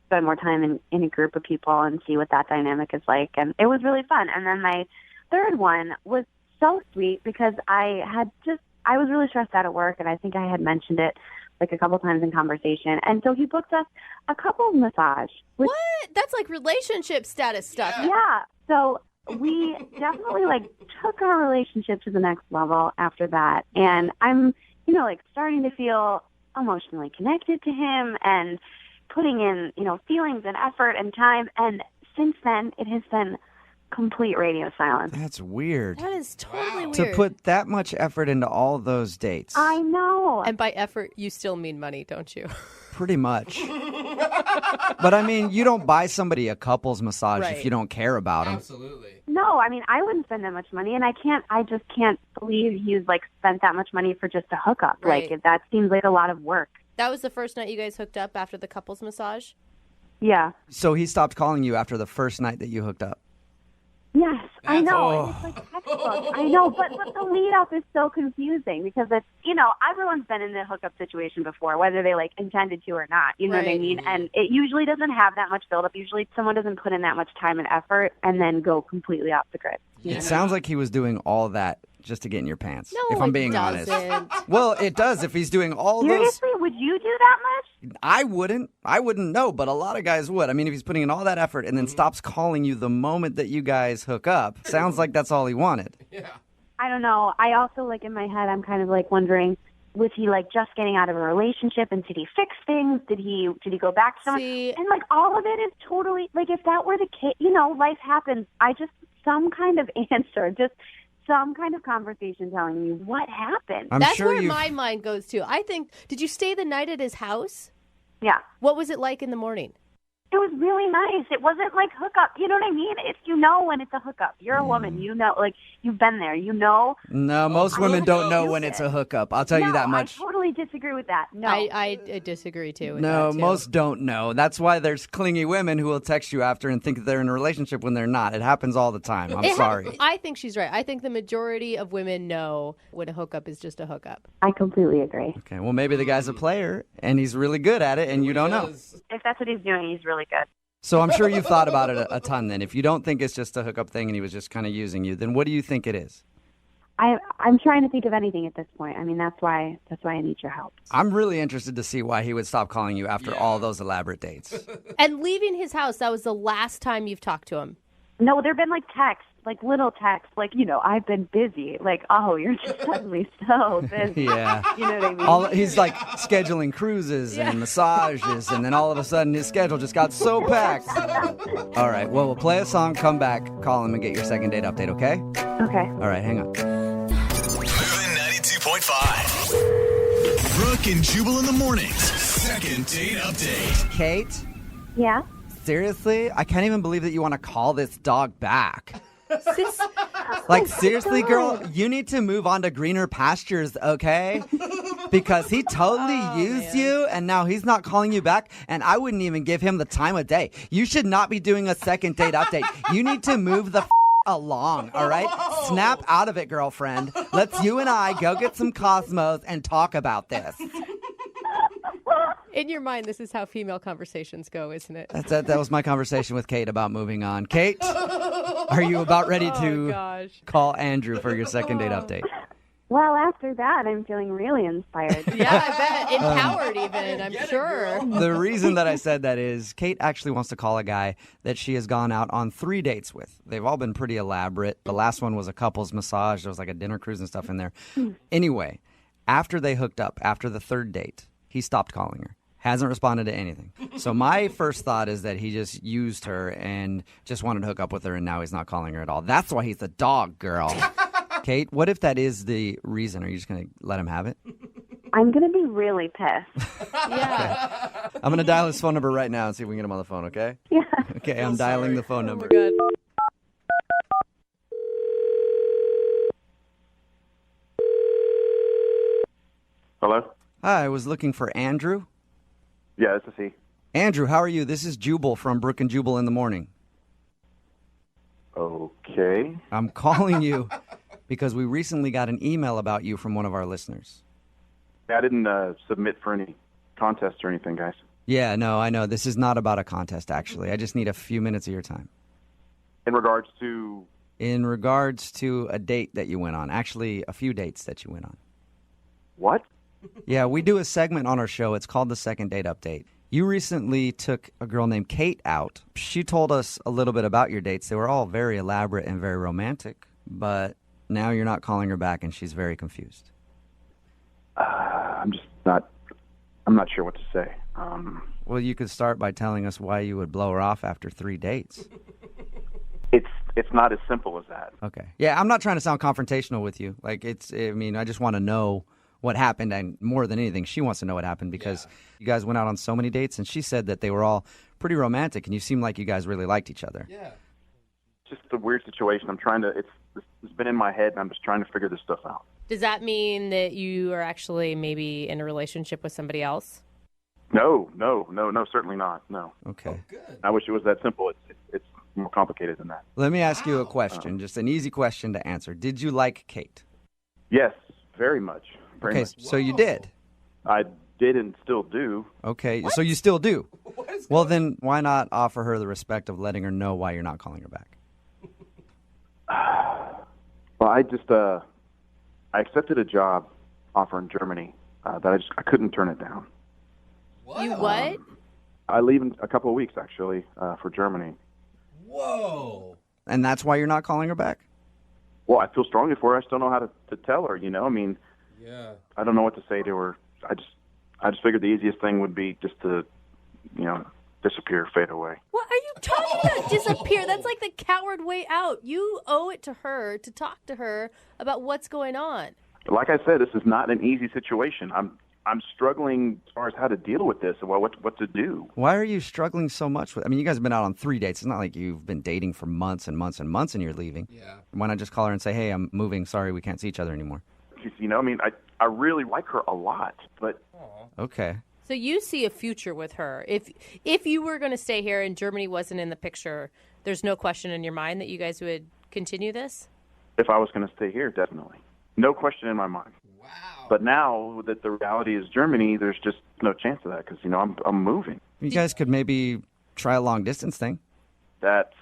spend more time in a group of people and see what that dynamic is like, and it was really fun. And then my third one was so sweet because I was really stressed out at work, and I think I had mentioned it a couple times in conversation, and so he booked us a couples massage. What? That's relationship status stuff. Yeah. So we definitely took our relationship to the next level after that. And I'm, starting to feel emotionally connected to him and putting in, feelings and effort and time. And since then, it has been complete radio silence. That's weird. That is totally To weird. put that much effort into all those dates. I know. And by effort, you still mean money, don't you? Pretty much. But I mean, you don't buy somebody a couples massage Right. if you don't care about them. Absolutely. No, I mean, I wouldn't spend that much money, and I just can't believe he's, like, spent that much money for just a hookup. Right. Like, that seems like a lot of work. That was the first night you guys hooked up after the couples massage? Yeah. So he stopped calling you after the first night that you hooked up. Yes, I know. Oh. And it's like textbook. I know, but the lead up is so confusing because it's, everyone's been in the hookup situation before, whether they like intended to or not. You know what I Right. mean? And it usually doesn't have that much build up. Usually someone doesn't put in that much time and effort and then go completely off the grid. It sounds like he was doing all that just to get in your pants, No, if I'm it being doesn't. honest. Well, it does if he's doing all those. Seriously, would you do that much? I wouldn't know, but a lot of guys would. I mean, if he's putting in all that effort and then stops calling you the moment that you guys hook up, sounds like that's all he wanted. Yeah. I don't know. I also, like, in my head, I'm kind of like wondering, was he like just getting out of a relationship and did he fix things? Did he go back to someone? See- And like all of it is totally like, if that were the case, life happens. Some kind of answer, just some kind of conversation telling me what happened. I'm That's sure where you. my mind goes to. I think, did you stay the night at his house? Yeah. What was it like in the morning? It was really nice. It wasn't like hookup. You know what I mean? It's, when it's a hookup. You're a woman. Like, you've been there. No, most women don't know when it's a hookup. I'll tell you that much. I totally disagree with that. No. I disagree too. With No, that, too. most don't know. That's why there's clingy women who will text you after and think that they're in a relationship when they're not. It happens all the time. I'm sorry. I think she's right. I think the majority of women know when a hookup is just a hookup. I completely agree. Okay, well, maybe the guy's a player and he's really good at it and you don't know. If that's what he's doing, he's really good. So I'm sure you've thought about it a ton then. If you don't think it's just a hookup thing and he was just kind of using you, then what do you think it is? I'm trying to think of anything at this point. I mean, that's why I need your help. I'm really interested to see why he would stop calling you after all those elaborate dates. And leaving his house, that was the last time you've talked to him. No, there've been like texts, like little texts, like, I've been busy. Like, oh, you're just suddenly so busy. Yeah. You know what I mean? He's like scheduling cruises and massages, and then all of a sudden his schedule just got so packed. All right, well, we'll play a song, come back, call him, and get your second date update, okay? Okay. All right, hang on. Moving 92.5. Brooke and Jubal in the mornings. Second date update. Kate, Yeah? seriously? I can't even believe that you want to call this dog back. Like, seriously, girl, you need to move on to greener pastures, okay? Because he totally used you, and now he's not calling you back, and I wouldn't even give him the time of day. You should not be doing a second date update. You need to move the along, all right? Snap out of it, girlfriend. Let's you and I go get some Cosmos and talk about this. In your mind, this is how female conversations go, isn't it? That was my conversation with Kate about moving on. Kate, are you about ready to gosh. call Andrew for your second date update? Well, after that, I'm feeling really inspired. Yeah, I bet. Empowered even, I'm sure. The reason that I said that is Kate actually wants to call a guy that she has gone out on 3 dates with. They've all been pretty elaborate. The last one was a couple's massage. There was like a dinner cruise and stuff in there. Anyway, after they hooked up, after the third date, he stopped calling her. Hasn't responded to anything. So my first thought is that he just used her and just wanted to hook up with her, and now he's not calling her at all. That's why he's a dog, girl. Kate, what if that is the reason? Are you just going to let him have it? I'm going to be really pissed. Yeah. I'm going to dial his phone number right now and see if we can get him on the phone, okay? Yeah. Okay, I'm dialing the phone number. Good. Hello? Hi, I was looking for Andrew. Yeah, this is he. Andrew, how are you? This is Jubal from Brooke and Jubal in the morning. Okay. I'm calling you because we recently got an email about you from one of our listeners. I didn't submit for any contest or anything, guys. Yeah, no, I know. This is not about a contest, actually. I just need a few minutes of your time. In regards to... In regards to a date that you went on. Actually, a few dates that you went on. What? Yeah, we do a segment on our show. It's called the Second Date Update. You recently took a girl named Kate out. She told us a little bit about your dates. They were all very elaborate and very romantic, but now you're not calling her back and she's very confused. I'm not sure what to say. Well, you could start by telling us why you would blow her off after 3 dates. It's it's not as simple as that. Okay. Yeah, I'm not trying to sound confrontational with you. Like, I just want to know what happened, and more than anything, she wants to know what happened because you guys went out on so many dates, and she said that they were all pretty romantic, and you seem like you guys really liked each other. Yeah. It's just a weird situation. It's been in my head, and I'm just trying to figure this stuff out. Does that mean that you are actually maybe in a relationship with somebody else? No, certainly not. No. Okay. Oh, good. I wish it was that simple. It's more complicated than that. Let me ask you a question, just an easy question to answer. Did you like Kate? Yes, very much. Very Okay, much. so you did. I did and still do. Okay, so you still do. Well, then why not offer her the respect of letting her know why you're not calling her back? Well, I accepted a job offer in Germany that I couldn't turn it down. What? You what? I leave in a couple of weeks, actually, for Germany. Whoa. And that's why you're not calling her back? Well, I feel strongly for her. I just don't know how to tell her, I mean, Yeah. I don't know what to say to her. I just figured the easiest thing would be just to, disappear, fade away. What are you talking about? Disappear. That's like the coward way out. You owe it to her to talk to her about what's going on. Like I said, this is not an easy situation. I'm struggling as far as how to deal with this and what to do. Why are you struggling so much with? I mean, you guys have been out on 3 dates. It's not like you've been dating for months and months and months and you're leaving. Yeah. Why not just call her and say, hey, I'm moving. Sorry, we can't see each other anymore. I really like her a lot, but Okay. So you see a future with her. If you were going to stay here and Germany wasn't in the picture, there's no question in your mind that you guys would continue this? if I was going to stay here, definitely. No question in my mind. Wow. But now that the reality is Germany, there's just no chance of that because, I'm moving. You guys could maybe try a long distance thing. That's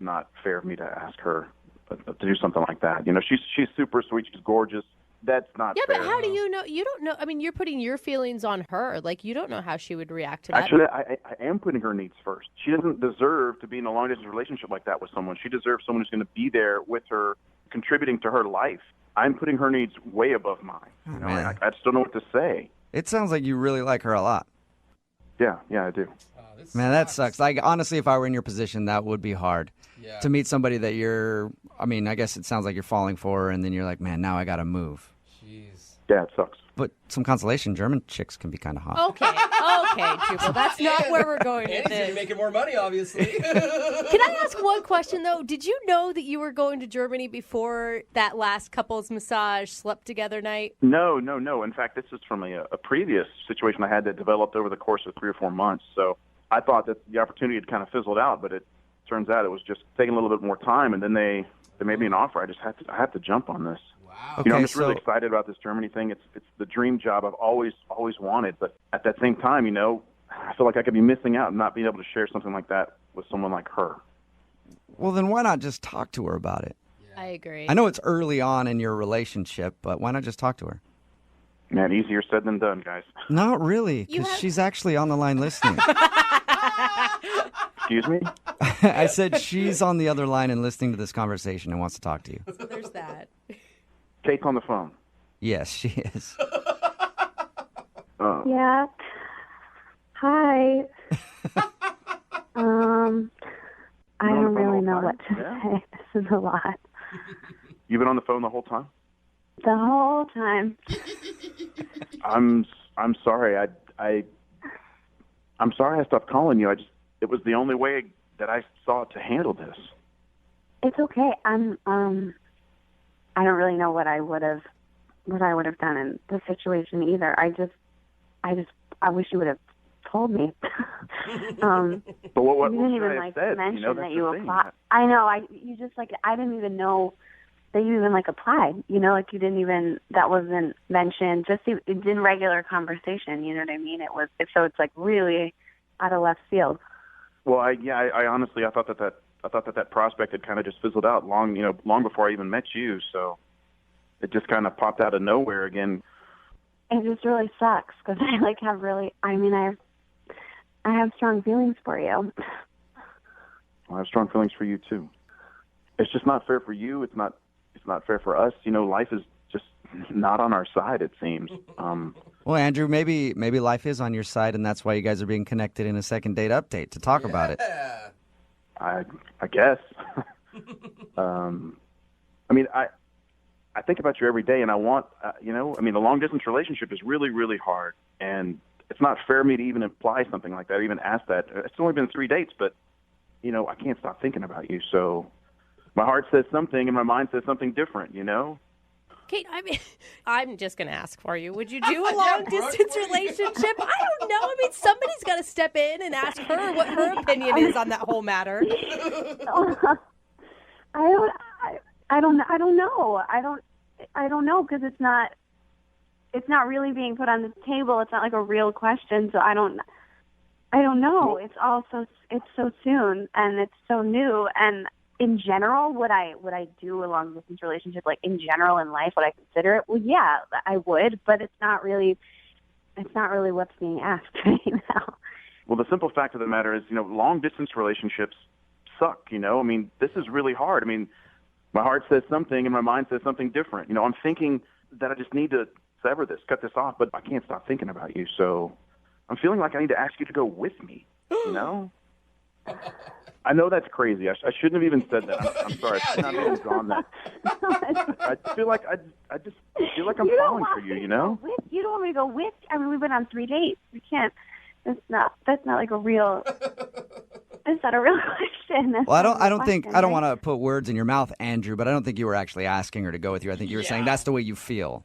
not fair of me to ask her to do something like that. She's super sweet. She's gorgeous. That's not fair. Yeah, but how do you know? You don't know. I mean, you're putting your feelings on her. Like, you don't know how she would react to that. Actually, I am putting her needs first. She doesn't deserve to be in a long-distance relationship like that with someone. She deserves someone who's going to be there with her, contributing to her life. I'm putting her needs way above mine. I just don't know what to say. It sounds like you really like her a lot. Yeah, I do. Man, that sucks. Like, honestly, if I were in your position, that would be hard. Yeah. To meet somebody that I guess it sounds like you're falling for, and then you're like, man, now I got to move. Jeez. Yeah, it sucks. But some consolation, German chicks can be kind of hot. Okay, Jubal, that's not where we're going with And he's this. making more money, obviously. Can I ask one question, though? Did you know that you were going to Germany before that last couple's massage slept together night? No. In fact, this is from a previous situation I had that developed over the course of 3 or 4 months. So I thought that the opportunity had kind of fizzled out, but it turns out it was just taking a little bit more time, and then they made me an offer. I had to jump on this. Wow. Okay, I'm just really excited about this Germany thing. It's the dream job I've always wanted, but at that same time, I feel like I could be missing out and not being able to share something like that with someone like her. Well, then why not just talk to her about it? I agree. I know it's early on in your relationship, but why not just talk to her? Man, easier said than done, guys. Not really, because she's actually on the line listening. Excuse me? I said she's on the other line and listening to this conversation and wants to talk to you. So there's that. Kate's on the phone. Yes, she is. Yeah. Hi. I don't really know what to say. This is a lot. You've been on the phone the whole time? The whole time. I'm sorry. I'm sorry I stopped calling you. It was the only way that I saw to handle this. It's okay. I don't really know what I would have done in this situation either. I wish you would have told me. But what you didn't should even I have said? mention That's that the you thing. applied. I know. I didn't even know that you even applied. You didn't even, that wasn't mentioned. Just in regular conversation. You know what I mean? So it's really out of left field. Well, I honestly I thought that prospect had kind of just fizzled out long before I even met you. So it just kind of popped out of nowhere again. It just really sucks because I have strong feelings for you. I have strong feelings for you too. It's just not fair for you. It's not fair for us. Life is just not on our side, it seems. Well, Andrew, maybe life is on your side, and that's why you guys are being connected in a second date update to talk about it. I guess. I mean, I think about you every day, and I want, you know, I mean, a long-distance relationship is really, really hard, and it's not fair of me to even imply something like that, even ask that. It's only been 3 dates, but, you know, I can't stop thinking about you, so my heart says something, and my mind says something different, you know? Kate, I mean, I'm just going to ask for you. Would you do a long-distance relationship? I don't know. I mean, somebody's got to step in and ask her what her opinion is on that whole matter. I don't know. I don't know because it's not really being put on the table. It's not like a real question, so I don't know. It's so soon and it's so new. And in general, would I do a long distance relationship? Like in general in life, would I consider it? Well, yeah, I would, but it's not really what's being asked right now. Well, the simple fact of the matter is, you know, long distance relationships suck. You know, I mean, this is really hard. I mean, my heart says something and my mind says something different. You know, I'm thinking that I just need to sever this, cut this off, but I can't stop thinking about you. So I'm feeling like I need to ask you to go with me, you know? I know that's crazy. I shouldn't have even said that. I'm sorry. I should not have even gone that. I feel like I just feel like I'm falling for you, you know? You don't want me to go with? I mean, we've been on 3 dates. We can't. That's not like a real. That's not a real question. Well, I don't want to put words in your mouth, Andrew, but I don't think you were actually asking her to go with you. I think you were saying that's the way you feel.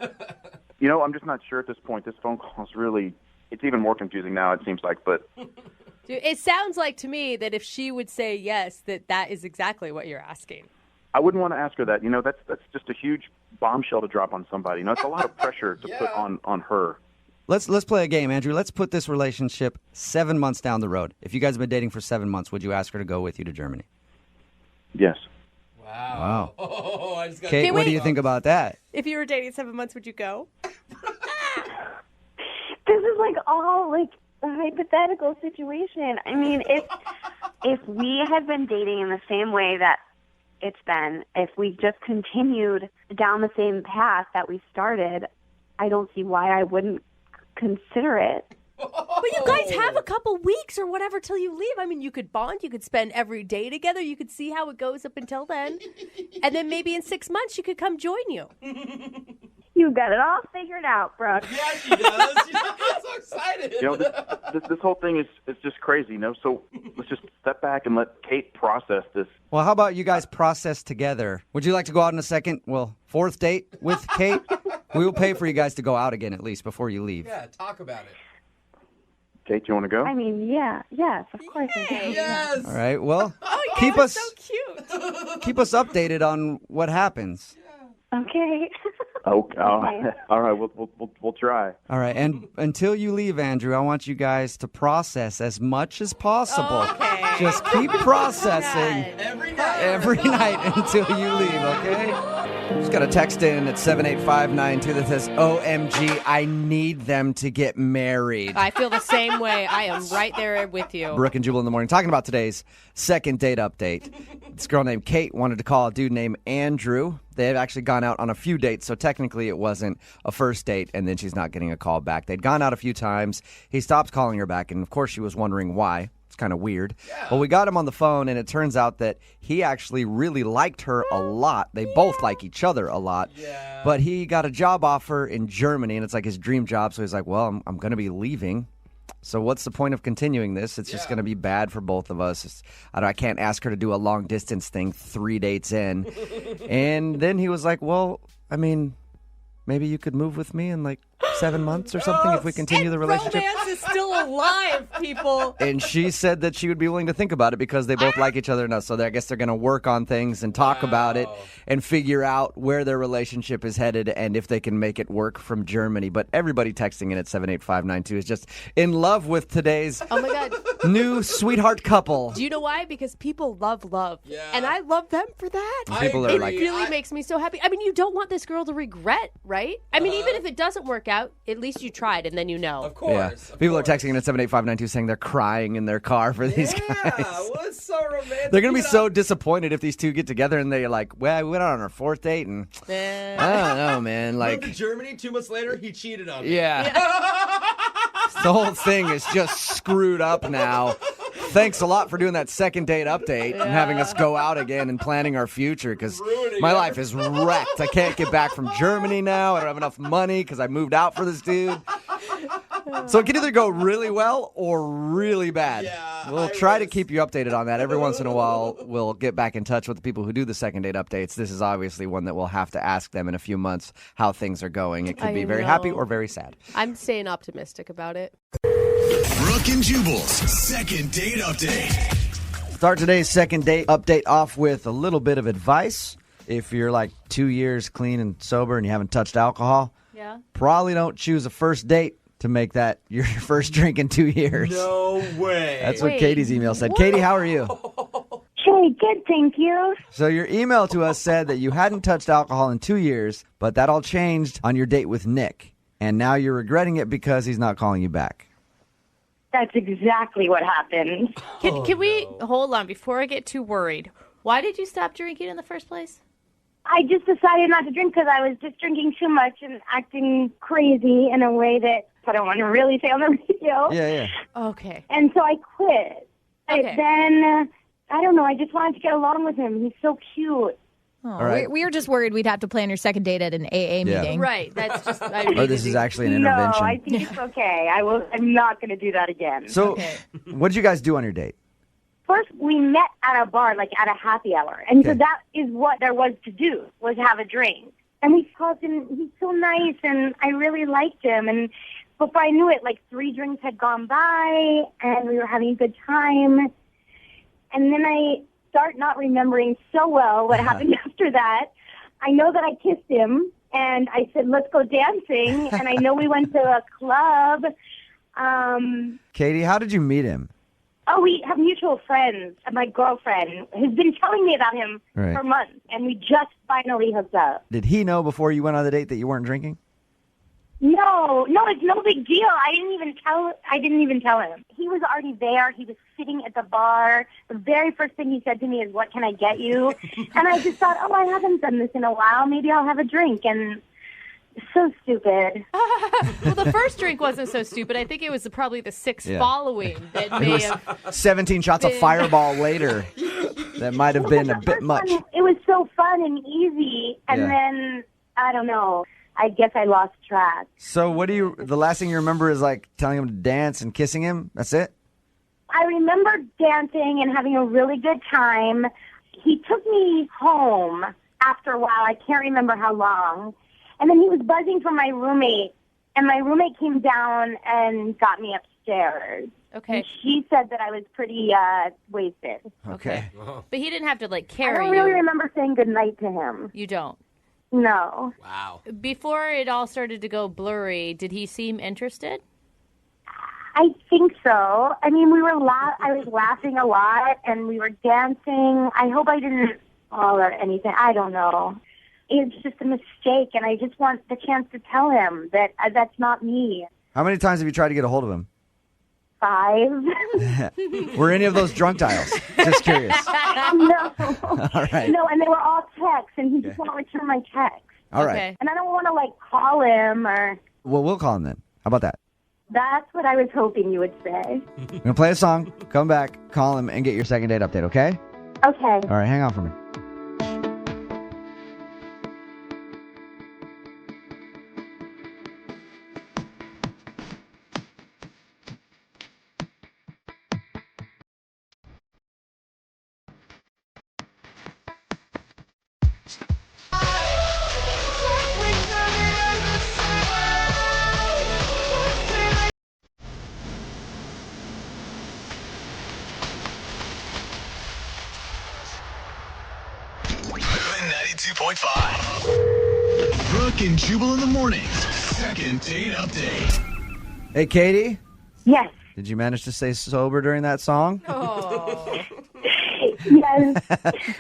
You know, I'm just not sure at this point. This phone call is really, it's even more confusing now, it seems like, but. Dude, it sounds like to me that if she would say yes, that is exactly what you're asking. I wouldn't want to ask her that. You know, that's just a huge bombshell to drop on somebody. You know, it's a lot of pressure to put on her. Let's play a game, Andrew. Let's put this relationship 7 months down the road. If you guys have been dating for 7 months, would you ask her to go with you to Germany? Yes. Wow. Oh, I just got Kate, what do you think about that? If you were dating 7 months, would you go? This is like all like a hypothetical situation. I mean, if we had been dating in the same way that it's been, if we just continued down the same path that we started, I don't see why I wouldn't consider it. But you guys have a couple weeks or whatever till you leave. I mean, you could bond. You could spend every day together. You could see how it goes up until then. And then maybe in 6 months, she could come join you. You got it all figured out, Brooke. Yeah, she does. She's so excited. You know, this whole thing is just crazy, you know? So let's just step back and let Kate process this. Well, how about you guys process together? Would you like to go out on a fourth date with Kate? We will pay for you guys to go out again at least before you leave. Yeah, talk about it. Kate, you want to go? I mean, yes, of course. Yes. All right. Well, keep us so cute. Keep us updated on what happens. Okay. Okay. All right. We'll try. All right. And until you leave, Andrew, I want you guys to process as much as possible. Okay. Just keep processing every night until you leave. Okay. Just got a text in at 78592 that says, OMG, I need them to get married. I feel the same way. I am right there with you. Brooke and Jubal in the morning, talking about today's second date update. This girl named Kate wanted to call a dude named Andrew. They had actually gone out on a few dates, so technically it wasn't a first date, and then she's not getting a call back. They'd gone out a few times. He stopped calling her back, and of course she was wondering why. It's kind of weird. Yeah. Well, we got him on the phone, and it turns out that he actually really liked her a lot. They both like each other a lot. Yeah. But he got a job offer in Germany, and it's like his dream job, so he's like, well, I'm going to be leaving. So what's the point of continuing this? It's just going to be bad for both of us. I can't ask her to do a long-distance thing 3 dates in. And then he was like, well, I mean, maybe you could move with me in like 7 months or something if we continue the relationship. Romance is still alive, people. And she said that she would be willing to think about it because they both like each other enough. So I guess they're going to work on things and talk about it and figure out where their relationship is headed and if they can make it work from Germany. But everybody texting in at 78592 is just in love with today's new sweetheart couple. Do you know why? Because people love love. Yeah. And I love them for that. People are like, it really makes me so happy. I mean, you don't want this girl to regret, right? I mean, even if it doesn't work out, at least you tried and then you know. Of course. Yeah. People are texting in at 78592 saying they're crying in their car for these guys. Yeah, well, it's so romantic. They're going to be so disappointed if these two get together and they're like, well, we went out on our fourth date and I don't know, man. Like, moved to Germany 2 months later, he cheated on me. Yeah. The whole thing is just screwed up now. thanks a lot for doing that second date update and having us go out again and planning our future because my life is wrecked. I can't get back from Germany now. I don't have enough money because I moved out for this dude. So it can either go really well or really bad. We'll try to keep you updated on that. Every once in a while, we'll get back in touch with the people who do the second date updates. This is obviously one that we'll have to ask them in a few months how things are going. It could be very happy or very sad. I'm staying optimistic about it. Brooke and Jubal's second date update. Start today's second date update off with a little bit of advice. If you're like 2 years clean and sober and you haven't touched alcohol, probably don't choose a first date to make that your first drink in 2 years. No way. That's what Katie's email said. Katie, how are you? Hey, good, thank you. So your email to us said that you hadn't touched alcohol in 2 years, but that all changed on your date with Nick. And now you're regretting it because he's not calling you back. That's exactly what happened. Can we hold on before I get too worried? Why did you stop drinking in the first place? I just decided not to drink because I was just drinking too much and acting crazy in a way that I don't want to really say on the radio. Yeah. Okay. And so I quit. Okay. But then, I don't know, I just wanted to get along with him. He's so cute. Oh, All right. we were just worried we'd have to plan your second date at an AA meeting. Right. That's just. Or this is actually an intervention. No, I think it's okay. I'm not going to do that again. So what did you guys do on your date? First, we met at a bar, like at a happy hour. And so that is what there was to do, was have a drink. And we talked, and he's so nice, and I really liked him. And before I knew it, like 3 drinks had gone by, and we were having a good time. And then I start not remembering so well what happened after that. I know that I kissed him, and I said, let's go dancing. And I know we went to a club. Katie, how did you meet him? Oh, we have mutual friends. My girlfriend has been telling me about him Right. for months, and we just finally hooked up. Did he know before you went on the date that you weren't drinking? No, it's no big deal. I didn't even tell him. He was already there. He was sitting at the bar. The very first thing he said to me is, "What can I get you?" And I just thought, "Oh, I haven't done this in a while. Maybe I'll have a drink." And so stupid. Well, the first drink wasn't so stupid. I think it was probably the 6 following that may have 17 shots of Fireball later. That might have been a bit much. It was so fun and easy, and then I don't know. I guess I lost track. So the last thing you remember is like telling him to dance and kissing him? That's it? I remember dancing and having a really good time. He took me home after a while. I can't remember how long. And then he was buzzing for my roommate, and my roommate came down and got me upstairs. Okay. And she said that I was pretty wasted. Okay. But he didn't have to, like, I carry don't really you. remember saying goodnight to him. You don't? No. Wow. Before it all started to go blurry, did he seem interested? I think so. I mean, I was laughing a lot, and we were dancing. I hope I didn't fall or anything. I don't know. It's just a mistake, and I just want the chance to tell him that that's not me. How many times have you tried to get a hold of him? 5. Were any of those drunk dials? Just curious. No. All right. No, and they were all texts, and he just won't return my texts. All right. And I don't want to, like, call him or... Well, we'll call him then. How about that? That's what I was hoping you would say. We're going to play a song, come back, call him, and get your second date update, okay? Okay. All right, hang on for me. Moving 92.5. Brooke and Jubal in the mornings. Second date update. Hey, Katie? Yes. Did you manage to stay sober during that song? Yes.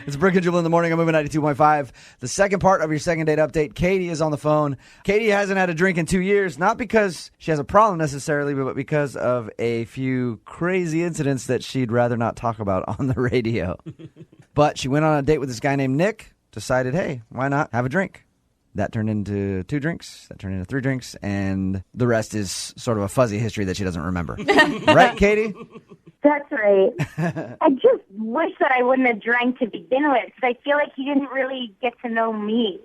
It's Brooke and Jubal in the morning. I'm moving 92.5. The second part of your second date update. Katie is on the phone. Katie hasn't had a drink in 2 years, not because she has a problem necessarily, but because of a few crazy incidents that she'd rather not talk about on the radio. But she went on a date with this guy named Nick, decided, hey, why not have a drink? That turned into 2 drinks, that turned into 3 drinks, and the rest is sort of a fuzzy history that she doesn't remember. Right, Katie? That's right. I just wish that I wouldn't have drank to begin with, because I feel like he didn't really get to know me.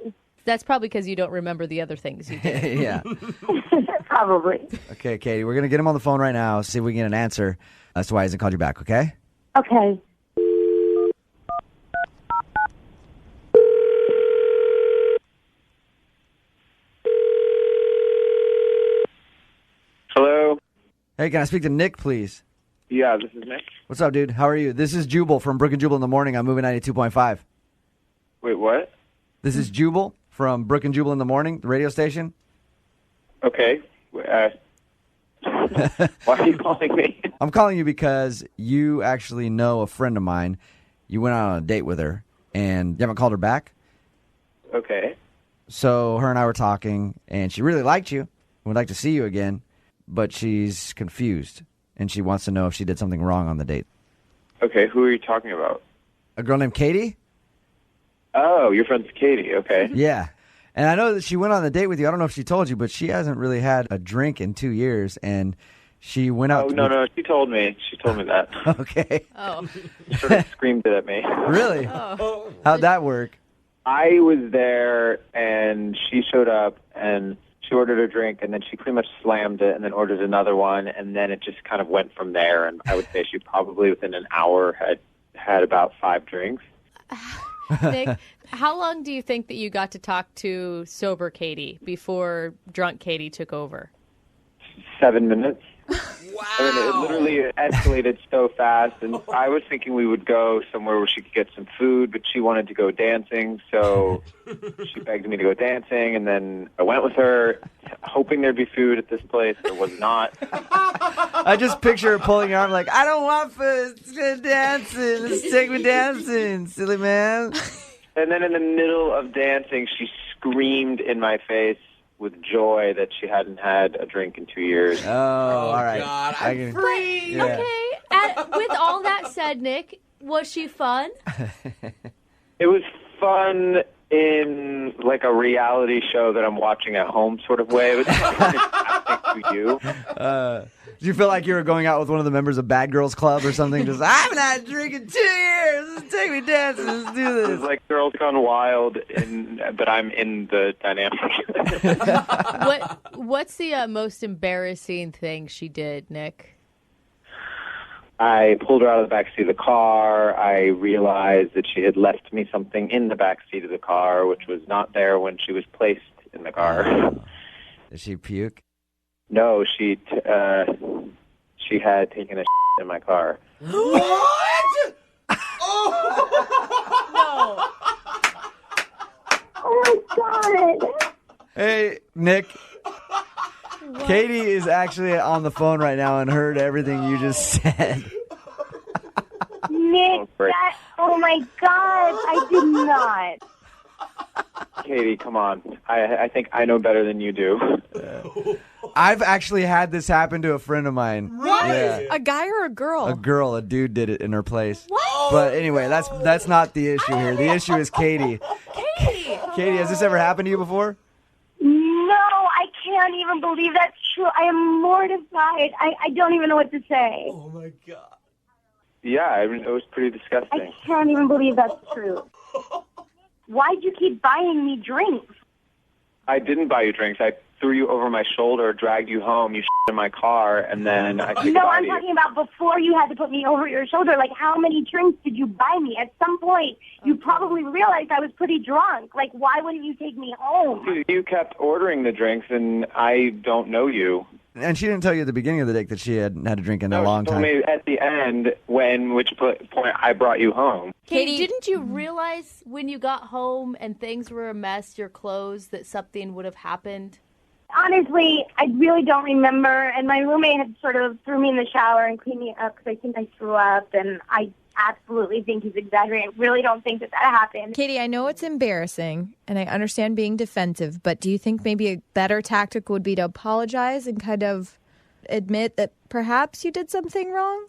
That's probably because you don't remember the other things you did. Yeah. Probably. Okay, Katie, we're going to get him on the phone right now, see if we can get an answer as to why he hasn't called you back, okay? Okay. Hello? Hey, can I speak to Nick, please? Yeah, this is Nick. What's up, dude? How are you? This is Jubal from Brooke and Jubal in the Morning. I'm moving 92.5. Wait, what? This is Jubal from Brooke and Jubal in the Morning, the radio station. Okay. Why are you calling me? I'm calling you because you actually know a friend of mine. You went out on a date with her, and you haven't called her back. Okay. So her and I were talking, and she really liked you and would like to see you again, but she's confused, and she wants to know if she did something wrong on the date. Okay, who are you talking about? A girl named Katie? Oh, your friend's Katie, okay. Yeah. And I know that she went on the date with you. I don't know if she told you, but she hasn't really had a drink in 2 years, and she went out. Oh, no, she told me. She told me that. Okay. Oh. She sort of screamed it at me. Really? Oh. How'd that work? I was there, and she showed up, and she ordered a drink, and then she pretty much slammed it, and then ordered another one, and then it just kind of went from there. And I would say she probably within an hour had about 5 drinks. Nick, how long do you think that you got to talk to sober Katie before drunk Katie took over? 7 minutes. Wow. I mean, it literally escalated so fast, and I was thinking we would go somewhere where she could get some food, but she wanted to go dancing, so she begged me to go dancing, and then I went with her, hoping there'd be food at this place. There was not. I just picture her pulling your arm like, I don't want food. Let's go dancing. Let's take me dancing, silly man. And then in the middle of dancing, she screamed in my face with joy that she hadn't had a drink in 2 years. Oh, all right. God, I'm free. Yeah. Okay. With all that said, Nick, was she fun? It was fun in like a reality show that I'm watching at home sort of way. It was happening to you. Do you feel like you were going out with one of the members of Bad Girls Club or something? Just, I haven't had a drink in 2 years. Let's take me dancing. Let's do It was this. like Girls Gone Wild, but I'm in the dynamic. What's the most embarrassing thing she did, Nick? I pulled her out of the back seat of the car. I realized that she had left me something in the back seat of the car, which was not there when she was placed in the car. Did she puke? No, she had taken a in my car. What? No. Oh, my God. Hey, Nick. Katie is actually on the phone right now and heard everything you just said. Nick, oh, my God. I did not. Katie, come on. I think I know better than you do. I've actually had this happen to a friend of mine. What? Yeah. A guy or a girl? A dude did it in her place. What? But anyway, that's not the issue here. The issue is Katie. Katie! Katie, has this ever happened to you before? No, I can't even believe that's true. I am mortified. I don't even know what to say. Oh my God. Yeah, I mean, it was pretty disgusting. I can't even believe that's true. Why'd you keep buying me drinks? I didn't buy you drinks. I threw you over my shoulder, dragged you home, you in my car, and then I said No, goodbye I'm to you. talking about before you had to put me over your shoulder. Like, how many drinks did you buy me? At some point, you probably realized I was pretty drunk. Like, why wouldn't you take me home? You kept ordering the drinks, and I don't know you. And she didn't tell you at the beginning of the date that she had had a drink in a long She told time. me at the end, which point I brought you home. Katie, didn't you realize when you got home and things were a mess, your clothes, that something would have happened? Honestly, I really don't remember. And my roommate had sort of threw me in the shower and cleaned me up because I think I threw up. And I absolutely think he's exaggerating. I really don't think that happened. Katie, I know it's embarrassing, and I understand being defensive, but do you think maybe a better tactic would be to apologize and kind of admit that perhaps you did something wrong?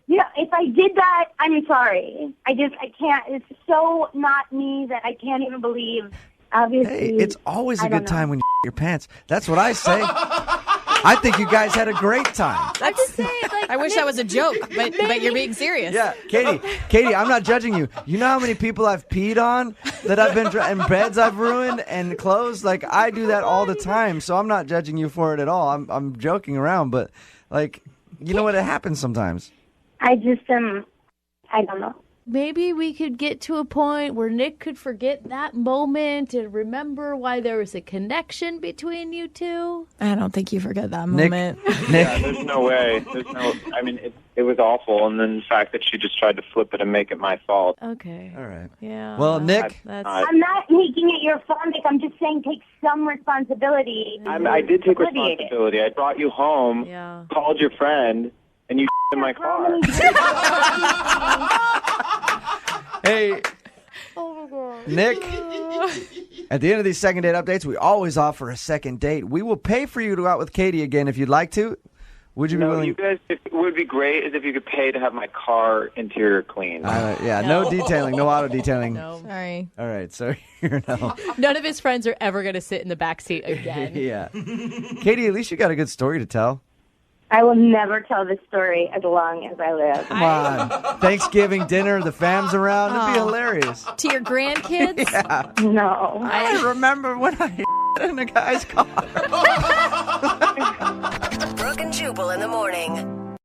Yeah, if I did that, I'm sorry. I can't. It's so not me that I can't even believe. Obviously, Hey, it's always a good time when you your pants. That's what I say. I think you guys had a great time. I'm just saying, like, I wish that was a joke, but you're being serious. Yeah, Katie, I'm not judging you. You know how many people I've peed on that I've been and beds I've ruined and clothes? Like, I do that all the time, so I'm not judging you for it at all. I'm joking around, but like, you know what? It happens sometimes. I just I don't know. Maybe we could get to a point where Nick could forget that moment and remember why there was a connection between you two. I don't think you forget that Nick, moment. Yeah, there's no way. I mean, it was awful, and then the fact that she just tried to flip it and make it my fault. Okay. All right. Yeah. Well, Nick. I'm not making it your fault, Nick. I'm just saying take some responsibility. I did take responsibility. I brought you home, called your friend, and you in my car. Hey, Oh, my God. Nick. At the end of these second date updates, we always offer a second date. We will pay for you to go out with Katie again if you'd like to. Would you be willing? You guys, it would be great is if you could pay to have my car interior cleaned. No detailing, no auto detailing. No. Sorry. All right, so here now. None of his friends are ever going to sit in the back seat again. Yeah. Katie, at least you got a good story to tell. I will never tell this story as long as I live. Come on. Thanksgiving dinner, the fam's around. It'd be hilarious. To your grandkids? Yeah. No. I remember when I in a guy's car. Brooke and Jubal in the morning.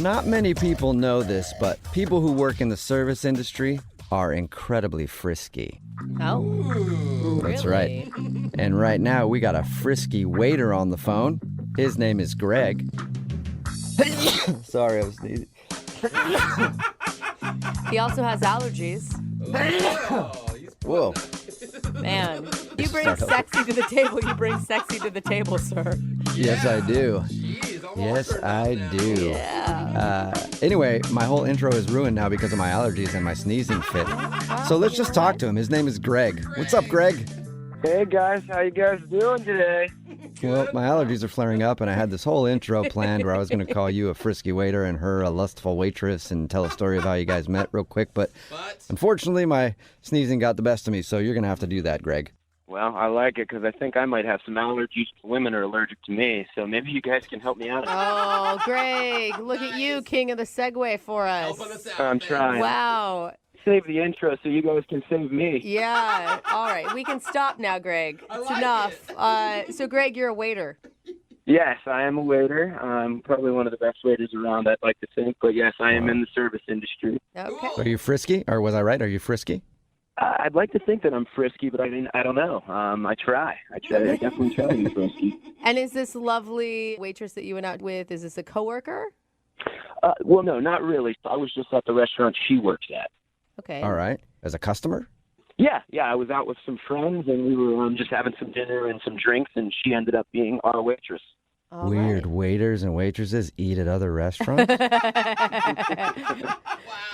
Not many people know this, but people who work in the service industry are incredibly frisky. Oh, That's really? right. And right now, we got a frisky waiter on the phone. His name is Greg. Sorry, I was sneezing. He also has allergies. Whoa. Man, you bring Start over. sexy to the table. You bring sexy to the table, sir. Yes, I do. Yes, I do. Yeah. Anyway, my whole intro is ruined now because of my allergies and my sneezing fit. So let's just talk to him. His name is Greg. What's up, Greg? Hey guys, how you guys doing today? Well, my allergies are flaring up, and I had this whole intro planned where I was going to call you a frisky waiter and her a lustful waitress and tell a story of how you guys met real quick. But unfortunately, my sneezing got the best of me, so you're going to have to do that, Greg. Well, I like it because I think I might have some allergies. Women are allergic to me, so maybe you guys can help me out. Oh, Greg, look at you, king of the Segway for us. I'm trying. Wow. Save the intro so you guys can save me. Yeah. All right. We can stop now, Greg. It's enough. So, Greg, you're a waiter. Yes, I am a waiter. I'm probably one of the best waiters around, I'd like to think. But yes, I am in the service industry. Okay. Are you frisky? Or was I right? Are you frisky? I'd like to think that I'm frisky, but I don't know. I try. I definitely try to be frisky. And is this lovely waitress that you went out with, is this a coworker? Well, no, not really. I was just at the restaurant she works at. Okay. All right. As a customer? Yeah. I was out with some friends, and we were just having some dinner and some drinks, and she ended up being our waitress. All Weird right. waiters and waitresses eat at other restaurants?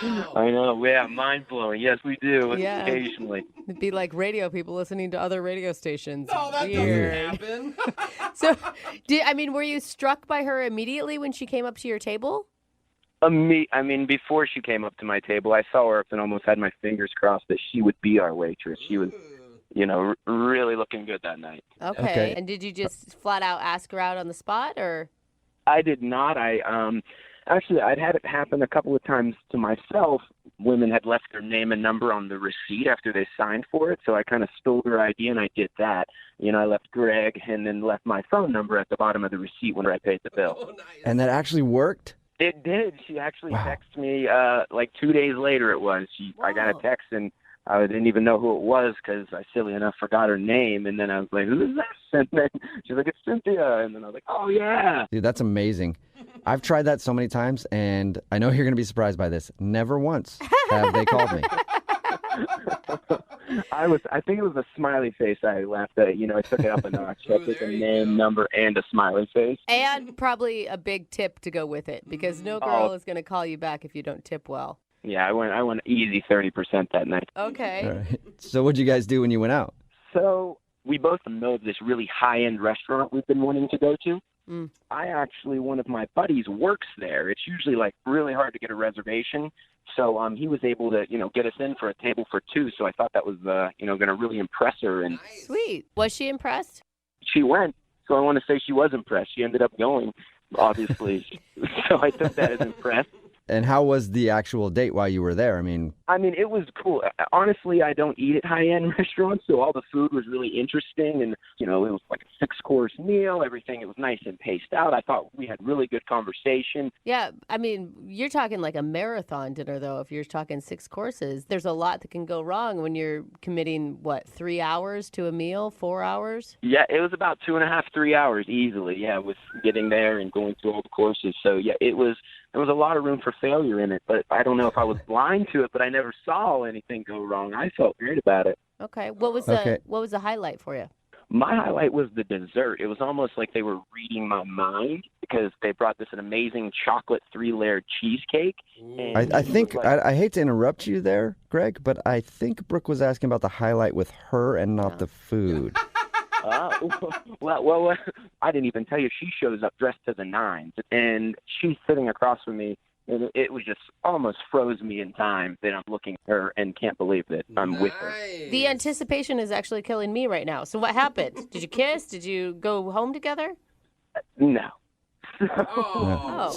I know. Yeah, mind-blowing. Yes, we do occasionally. It'd be like radio people listening to other radio stations. Oh, that Weird. doesn't happen. So, were you struck by her immediately when she came up to your table? I mean, before she came up to my table, I saw her and almost had my fingers crossed that she would be our waitress. She was, really looking good that night. Okay. And did you just flat out ask her out on the spot, or? I did not. Actually, I'd had it happen a couple of times to myself. Women had left their name and number on the receipt after they signed for it, so I kind of stole her ID and I did that. I left Greg and then left my phone number at the bottom of the receipt when I paid the bill. Oh, nice. And that actually worked? It did. She actually texted me like 2 days later it was. I got a text and I didn't even know who it was because I, silly enough, forgot her name. And then I was like, who's this? And then she's like, it's Cynthia. And then I was like, oh, yeah. Dude, that's amazing. I've tried that so many times, and I know you're going to be surprised by this. Never once have they called me. I think it was a smiley face I left. I took it up a notch. I took a name, number, and a smiley face. And probably a big tip to go with it, because no girl is going to call you back if you don't tip well. Yeah, I went easy 30% that night. Okay. All right. So what'd you guys do when you went out? So we both know of this really high-end restaurant we've been wanting to go to. One of my buddies works there. It's usually really hard to get a reservation. So he was able to, get us in for a table for two. So I thought that was, going to really impress her. And Sweet. Was she impressed? she went. So I want to say she was impressed. She ended up going, obviously. So I took that as impressed. And how was the actual date while you were there? I mean, it was cool. Honestly, I don't eat at high-end restaurants, so all the food was really interesting. And, it was like a 6-course meal, everything. It was nice and paced out. I thought we had really good conversation. Yeah, you're talking like a marathon dinner, though. If you're talking 6 courses, there's a lot that can go wrong when you're committing, 3 hours to a meal, 4 hours? Yeah, it was about 2.5, 3 hours easily, with getting there and going through all the courses. So, there was a lot of room for failure in it, but I don't know if I was blind to it, but I never saw anything go wrong. I felt great about it. Okay. What was the highlight for you? My highlight was the dessert. It was almost like they were reading my mind because they brought this amazing chocolate 3-layered cheesecake. And I think, I hate to interrupt you there, Greg, but I think Brooke was asking about the highlight with her and not the food. Well, I didn't even tell you. She shows up dressed to the nines, and she's sitting across from me, and it was just almost froze me in time that I'm looking at her and can't believe that I'm with her. The anticipation is actually killing me right now. So what happened? Did you kiss? Did you go home together? No. Oh.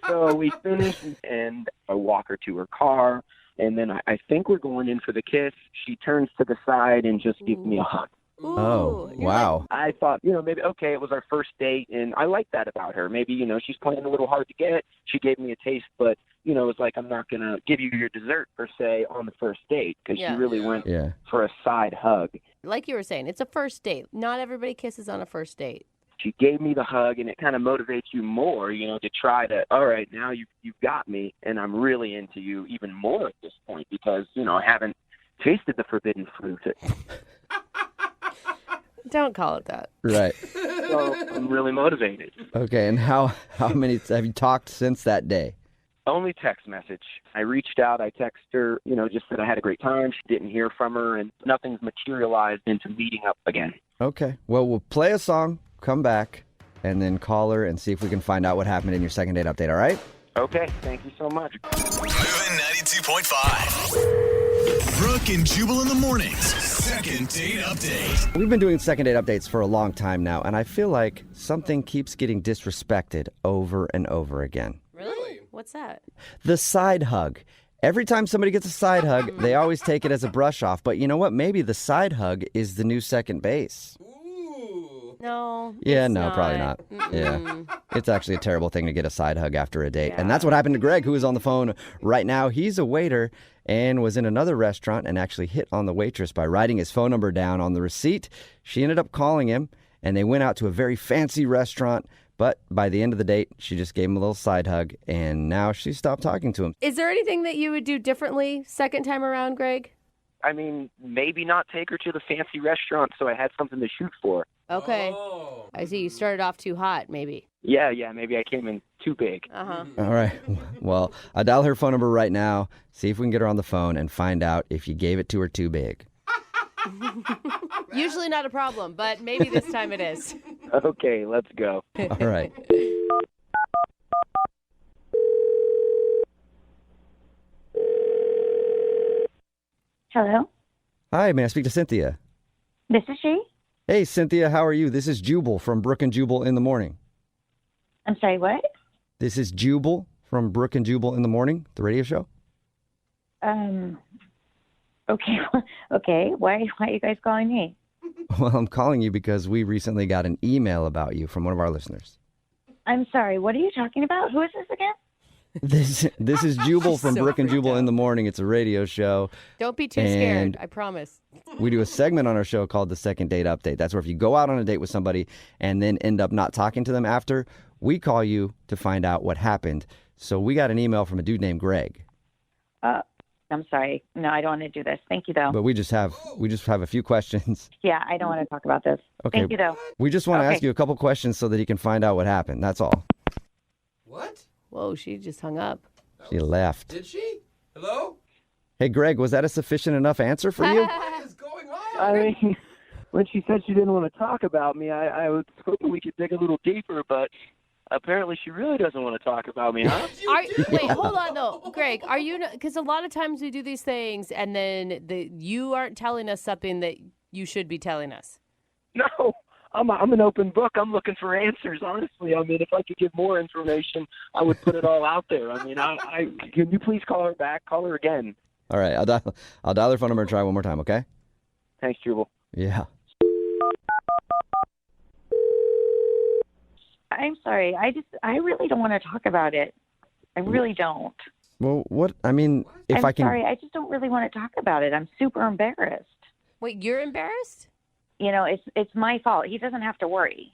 So we finished, and I walk her to her car, and then I think we're going in for the kiss. She turns to the side and just gives me a hug. Ooh, oh, wow. I thought, maybe, okay, it was our first date, and I like that about her. Maybe, she's playing a little hard to get. She gave me a taste, but, it's like I'm not going to give you your dessert, per se, on the first date, because she really went for a side hug. Like you were saying, it's a first date. Not everybody kisses on a first date. She gave me the hug, and it kind of motivates you more, to try to, all right, now you've got me, and I'm really into you even more at this point because, I haven't tasted the forbidden fruit. Don't call it that. Right. So I'm really motivated. Okay, and how many have you talked since that day? Only text message. I reached out, I texted her, just said I had a great time. She didn't hear from her, and nothing's materialized into meeting up again. Okay. Well, we'll play a song, come back, and then call her and see if we can find out what happened in your second date update, all right? Okay, thank you so much. Moving 92.5. Brooke and Jubal in the mornings. Second date update. We've been doing second date updates for a long time now, and I feel like something keeps getting disrespected over and over again. Really? What's that? The side hug. Every time somebody gets a side hug, they always take it as a brush off. But you know what? Maybe the side hug is the new second base. No. Yeah, no, probably not. Yeah. It's actually a terrible thing to get a side hug after a date. And that's what happened to Greg, who is on the phone right now. He's a waiter and was in another restaurant and actually hit on the waitress by writing his phone number down on the receipt. She ended up calling him, and they went out to a very fancy restaurant. But by the end of the date, she just gave him a little side hug, and now she stopped talking to him. Is there anything that you would do differently second time around, Greg? Maybe not take her to the fancy restaurant so I had something to shoot for. Okay. I see. You started off too hot, maybe. Yeah, maybe I came in too big. Uh-huh. All right. Well, I'll dial her phone number right now, see if we can get her on the phone, and find out if you gave it to her too big. Usually not a problem, but maybe this time it is. Okay, let's go. All right. Hello? Hi, may I speak to Cynthia? This is she? Hey, Cynthia, how are you? This is Jubal from Brooke and Jubal in the Morning. I'm sorry, what? This is Jubal from Brooke and Jubal in the Morning, the radio show. Okay. Okay. Why are you guys calling me? Well, I'm calling you because we recently got an email about you from one of our listeners. I'm sorry, what are you talking about? Who is this again? This is Jubal from So Brooke and freaked Jubal out. in the Morning. It's a radio show. Don't be too And scared, I promise. We do a segment on our show called the Second Date Update. That's where if you go out on a date with somebody and then end up not talking to them after, we call you to find out what happened. So we got an email from a dude named Greg. I'm sorry. No, I don't want to do this. Thank you, though. But we just have a few questions. Yeah, I don't want to talk about this. Okay. Thank you, though. We just want to Okay. ask you a couple questions so that he can find out what happened. That's all. What? Whoa, she just hung up. She left. Did she? Hello? Hey, Greg, was that a sufficient enough answer for you? What is going on? I mean, when she said she didn't want to talk about me, I was hoping we could dig a little deeper, but apparently she really doesn't want to talk about me, huh? Wait, hold on, though. Greg, are you... Because a lot of times we do these things, and then you aren't telling us something that you should be telling us. No, I'm an open book. I'm looking for answers, honestly. I mean, if I could give more information, I would put it all out there. I mean, can you please call her back? Call her again. All right, I'll dial her phone number and try one more time, okay? Thanks, Jubal. Yeah. I'm sorry. I really don't want to talk about it. I really don't. Well, what? I mean, if I'm I can... sorry. I just don't really want to talk about it. I'm super embarrassed. Wait, you're embarrassed? You know, it's my fault. He doesn't have to worry.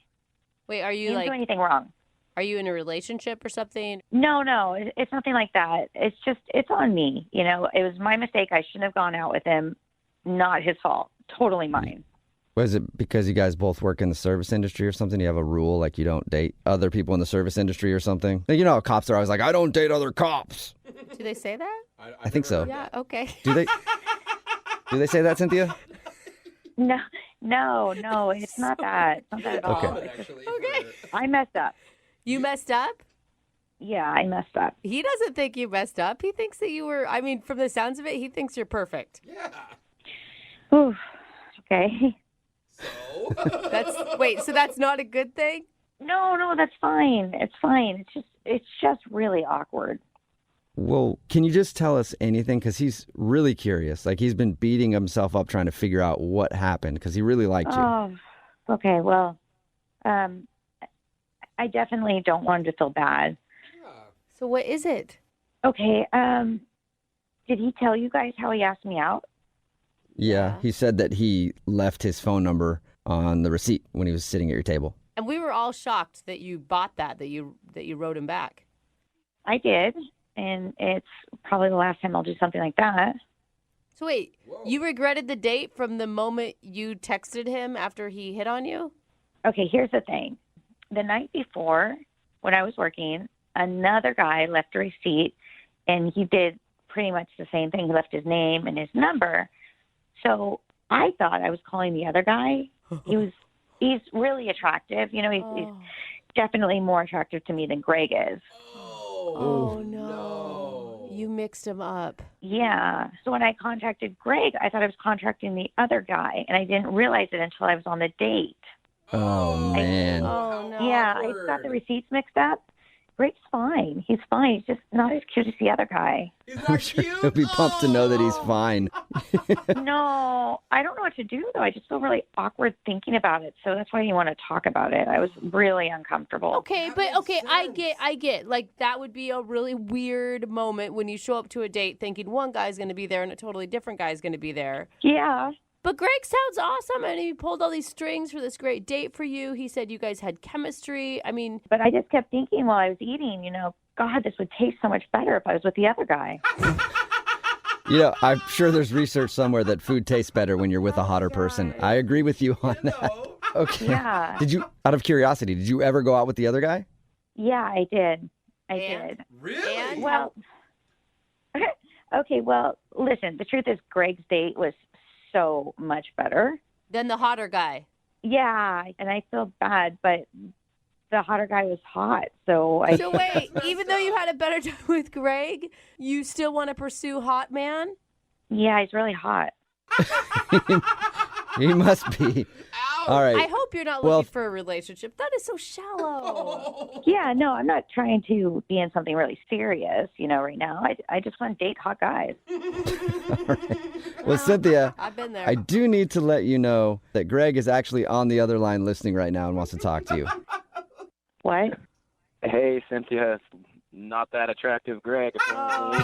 Wait, are He you didn't like... do anything wrong. Are you in a relationship or something? No, it's nothing like that. It's just, it's on me. You know, it was my mistake. I shouldn't have gone out with him. Not his fault. Totally mine. Was it because you guys both work in the service industry or something? You have a rule like you don't date other people in the service industry or something? You know how cops are always like, I don't date other cops. Do they say that? I think so. Yeah, okay. Do they say that, Cynthia? No, it's not that. It's not that at all. Okay. It's just, I messed up. You messed up? Yeah, I messed up. He doesn't think you messed up. He thinks that you were, I mean, from the sounds of it, he thinks you're perfect. Yeah. Ooh, okay. So that's not a good thing? No, that's fine. It's fine. It's just really awkward. Well, can you just tell us anything? Because he's really curious. Like, he's been beating himself up trying to figure out what happened because he really liked you. Oh, okay. Well, I definitely don't want him to feel bad. So what is it? Okay. Did he tell you guys how he asked me out? Yeah, he said that he left his phone number on the receipt when he was sitting at your table. And we were all shocked that you bought that you wrote him back. I did, and it's probably the last time I'll do something like that. So wait, you regretted the date from the moment you texted him after he hit on you? Okay, here's the thing. The night before, when I was working, another guy left a receipt, and he did pretty much the same thing. He left his name and his number. So I thought I was calling the other guy. He's really attractive. You know, he's definitely more attractive to me than Greg is. Oh, no. You mixed him up. Yeah. So when I contacted Greg, I thought I was contacting the other guy, and I didn't realize it until I was on the date. Oh, man. Oh, no. Yeah, I got the receipts mixed up. Greg's fine. He's fine. He's just not as cute as the other guy. I'm sure he'll be pumped to know that he's fine. No, I don't know what to do, though. I just feel really awkward thinking about it. So that's why you want to talk about it. I was really uncomfortable. Okay, I get. Like, that would be a really weird moment when you show up to a date thinking one guy's going to be there and a totally different guy's going to be there. Yeah. But Greg sounds awesome, and he pulled all these strings for this great date for you. He said you guys had chemistry. I mean... But I just kept thinking while I was eating, you know, God, this would taste so much better if I was with the other guy. You know, I'm sure there's research somewhere that food tastes better when you're with a hotter person. I agree with you on that. Okay. Yeah. Did you, out of curiosity, did you ever go out with the other guy? Yeah, I did. I did. Really? And, well, okay, well, listen, the truth is Greg's date was so much better than the hotter guy. Yeah, and I feel bad, but the hotter guy was hot, so So wait, even though you had a better time with Greg, you still want to pursue hot man? Yeah, he's really hot. He must be. All right. I hope you're not looking for a relationship. That is so shallow. Yeah, no, I'm not trying to be in something really serious, you know, right now. I just want to date hot guys. Well, Cynthia, I've been there. I do need to let you know that Greg is actually on the other line listening right now and wants to talk to you. What? Hey, Cynthia, it's not that attractive Greg, apparently.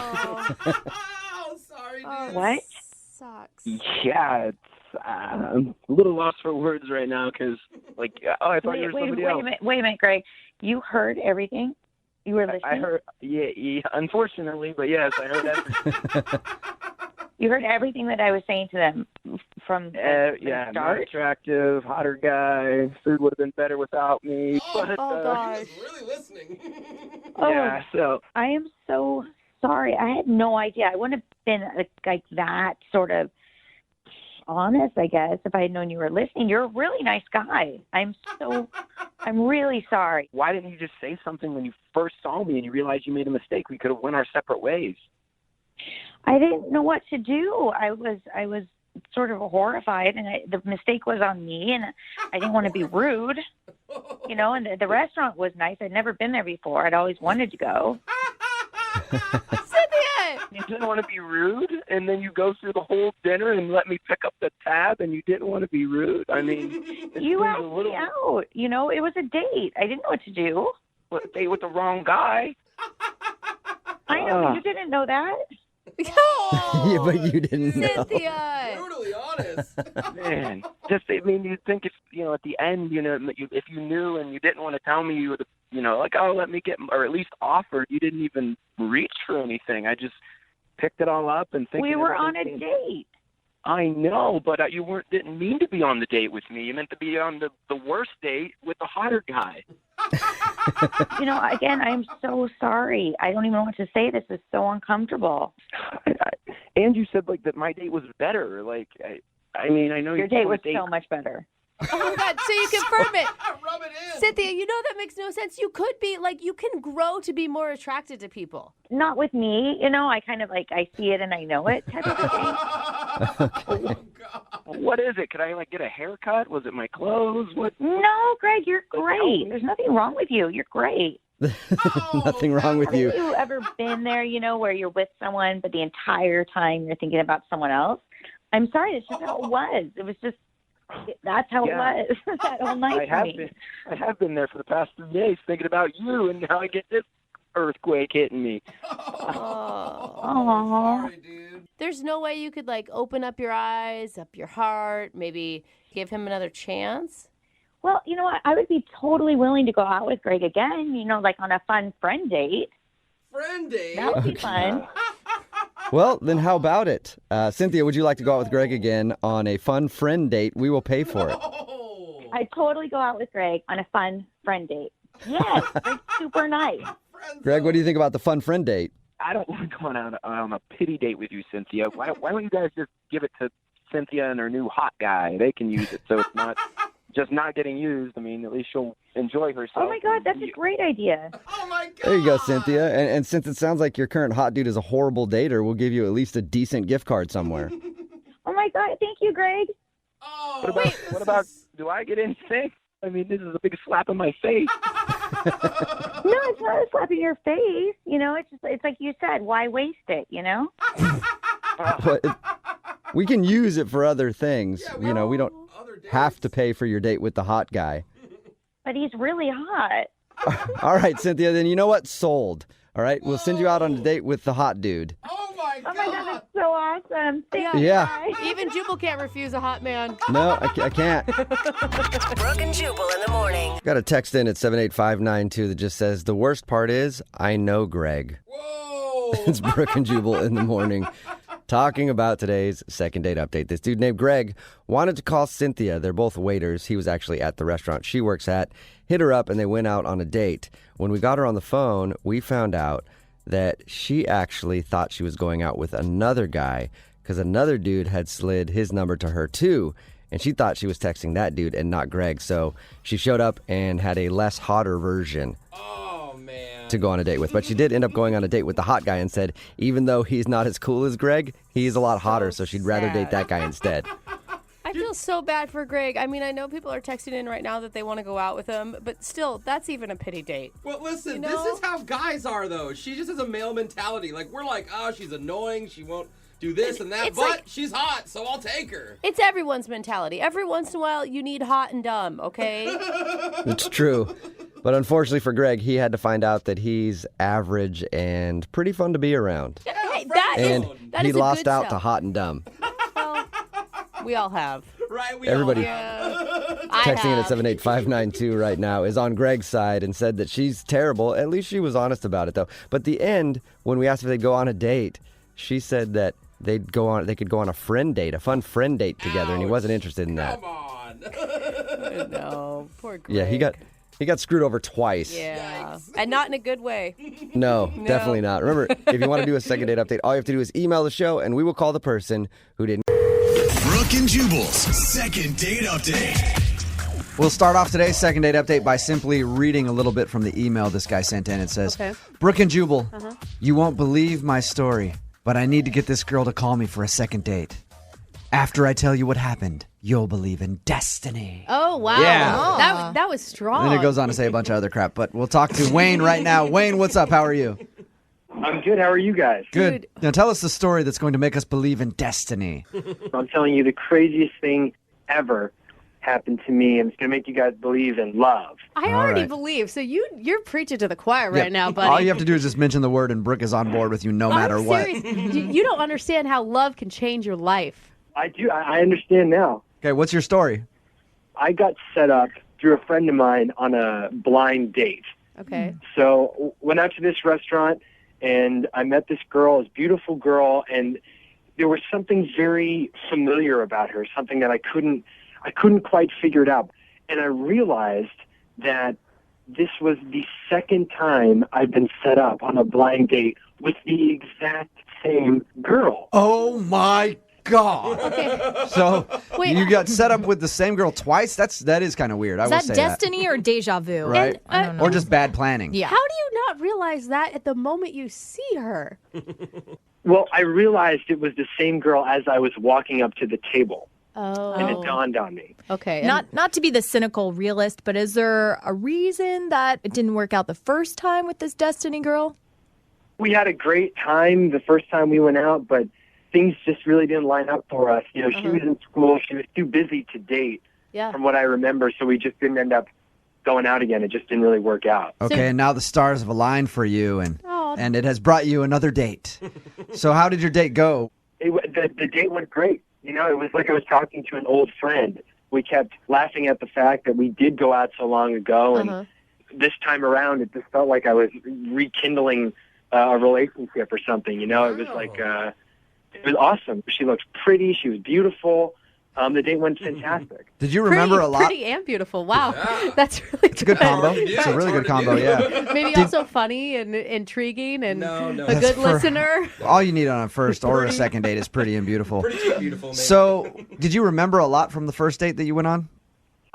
Sorry, dude. What? Sucks. Yeah, it's, I'm a little lost for words right now because, like, I thought you were somebody else. Wait a minute, Greg. You heard everything? You were listening? I heard, yeah, unfortunately, but yes, I heard everything. You heard everything that I was saying to them from the yeah, start? more attractive, hotter guy. Food would have been better without me. But, gosh. Really listening. Yeah, so. I am so sorry. I had no idea. I wouldn't have been like that sort of honest, I guess, if I had known you were listening. You're a really nice guy. I'm really sorry. Why didn't you just say something when you first saw me and you realized you made a mistake? We could have went our separate ways. I didn't know what to do. I was sort of horrified, and the mistake was on me, and I didn't want to be rude, and the restaurant was nice. I'd never been there before. I'd always wanted to go. Cynthia! You didn't want to be rude, and then you go through the whole dinner and let me pick up the tab, and you didn't want to be rude. I mean, You asked me out. It was a date. I didn't know what to do. What, a date with the wrong guy? I know, but you didn't know that. Yeah, but you didn't know. Cynthia! Brutally honest. Man, you'd think if, at the end, if you knew and you didn't want to tell me, you would have, let me get, or at least offered. You didn't even reach for anything. I just picked it all up and thinking. We were on a date. I know, but you didn't mean to be on the date with me. You meant to be on the worst date with the hotter guy. Again, I'm so sorry. I don't even know what to say. This is so uncomfortable. And you said that my date was better. I know Your date was so much better. Oh my God! So you confirm it, Rub it in. Cynthia. That makes no sense. You could be you can grow to be more attracted to people. Not with me. I kind of I see it and I know it type of thing. What is it? Could I get a haircut? Was it my clothes? What? No, Greg, you're great. There's nothing wrong with you. You're great. Nothing wrong with you. Have you ever been there, where you're with someone, but the entire time you're thinking about someone else? I'm sorry, that's just how it was. It was just, that's how it was that whole night for me. I have been there for the past 3 days thinking about you, and now I get this earthquake hitting me. Oh. Sorry, dude. There's no way you could open up your eyes, up your heart, maybe give him another chance. Well, you know what? I would be totally willing to go out with Greg again, on a fun friend date. Friend date? That would be fun. Well, then how about it? Cynthia, would you like to go out with Greg again on a fun friend date? We will pay for it. I'd totally go out with Greg on a fun friend date. Yes, Greg's super nice. Greg, what do you think about the fun friend date? I don't want to go on a pity date with you, Cynthia. Why don't you guys just give it to Cynthia and her new hot guy? They can use it, so it's not just not getting used. I mean, at least she'll enjoy herself. Oh, my God, that's a great idea. Oh, my God. There you go, Cynthia. And since it sounds like your current hot dude is a horrible dater, we'll give you at least a decent gift card somewhere. Oh, my God, thank you, Greg. Oh, what about, do I get anything? I mean, this is a big slap in my face. No, it's not a slap in your face. It's like you said, why waste it, But we can use it for other things. We don't have to pay for your date with the hot guy. But he's really hot. All right, Cynthia, then you know what? Sold. All right, we'll send you out on a date with the hot dude. Oh, my God. Oh, my God, that's so awesome. Thank you, Yeah. guys. Even Jubal can't refuse a hot man. No, I can't. Brooke and Jubal in the morning. Got a text in at 78592 that just says, the worst part is, I know Greg. Whoa. It's Brooke and Jubal in the morning. Talking about today's second date update. This dude named Greg wanted to call Cynthia. They're both waiters. He was actually at the restaurant she works at. Hit her up and they went out on a date. When we got her on the phone, we found out that she actually thought she was going out with another guy because another dude had slid his number to her too. And she thought she was texting that dude and not Greg. So she showed up and had a less hotter version to go on a date with. But she did end up going on a date with the hot guy and said, even though he's not as cool as Greg, he's a lot hotter, so she'd rather date that guy instead. I feel so bad for Greg. I mean, I know people are texting in right now that they want to go out with him, but still, that's even a pity date. Well, listen, this is how guys are, though. She just has a male mentality. We're like, oh, she's annoying. She won't do this and that, but she's hot, so I'll take her. It's everyone's mentality. Every once in a while, you need hot and dumb, okay? It's true. But unfortunately for Greg, he had to find out that he's average and pretty fun to be around. Hey, that he is lost good out stuff. to hot and dumb. Well, we all have. Right, Everybody I texting in have. at 78592 right now is on Greg's side and said that she's terrible. At least she was honest about it, though. But the end, when we asked if they'd go on a date, she said that they could go on a friend date, a fun friend date together, and he wasn't interested in that. Come on. No, poor Greg. Yeah, he got screwed over twice. Yeah, and not in a good way. No, definitely not. Remember, if you want to do a second date update, all you have to do is email the show, and we will call the person who didn't. Brooke and Jubal's second date update. We'll start off today's second date update by simply reading a little bit from the email this guy sent in. It says, Brooke and Jubal, you won't believe my story, but I need to get this girl to call me for a second date. After I tell you what happened, you'll believe in destiny. Oh, wow. Yeah. That was strong. And then it goes on to say a bunch of other crap. But we'll talk to Wayne right now. Wayne, what's up? How are you? I'm good. How are you guys? Good. Now tell us the story that's going to make us believe in destiny. I'm telling you the craziest thing ever happened to me, and it's going to make you guys believe in love. I already believe. So you're preaching to the choir Yeah. right now, buddy. All you have to do is just mention the word, and Brooke is on board with you no matter I'm what. serious. You don't understand how love can change your life. I do. I understand now. Okay, what's your story? I got set up through a friend of mine on a blind date. Okay. So went out to this restaurant, and I met this girl, this beautiful girl, and there was something very familiar about her, something that I couldn't quite figure it out. And I realized that this was the second time I've been set up on a blind date with the exact same girl. Oh my God. Okay. So Wait. you got set up with the same girl twice? That is kind of weird. I Is will that say destiny or deja vu? that. Right? I don't know. Or just bad planning. Yeah. How do you not realize that at the moment you see her? Well, I realized it was the same girl as I was walking up to the table. Oh. And it dawned on me. Okay. Not to be the cynical realist, but is there a reason that it didn't work out the first time with this destiny girl? We had a great time the first time we went out, but things just really didn't line up for us. You know, she was in school. She was too busy to date, from what I remember, so we just didn't end up going out again. It just didn't really work out. Okay, and now the stars have aligned for you, and it has brought you another date. So how did your date go? The date went great. You know, it was like I was talking to an old friend. We kept laughing at the fact that we did go out so long ago, and this time around, it just felt like I was rekindling a relationship or something. You know, it was like it was awesome. She looked pretty. She was beautiful. The date went fantastic. Did you remember a lot? Pretty and beautiful. Wow. That's really It's a good combo. It's a really good combo, yeah. Maybe also funny and intriguing and a That's good for- listener. All you need on a first or a second date is pretty and beautiful. Pretty beautiful, man. So, did you remember a lot from the first date that you went on?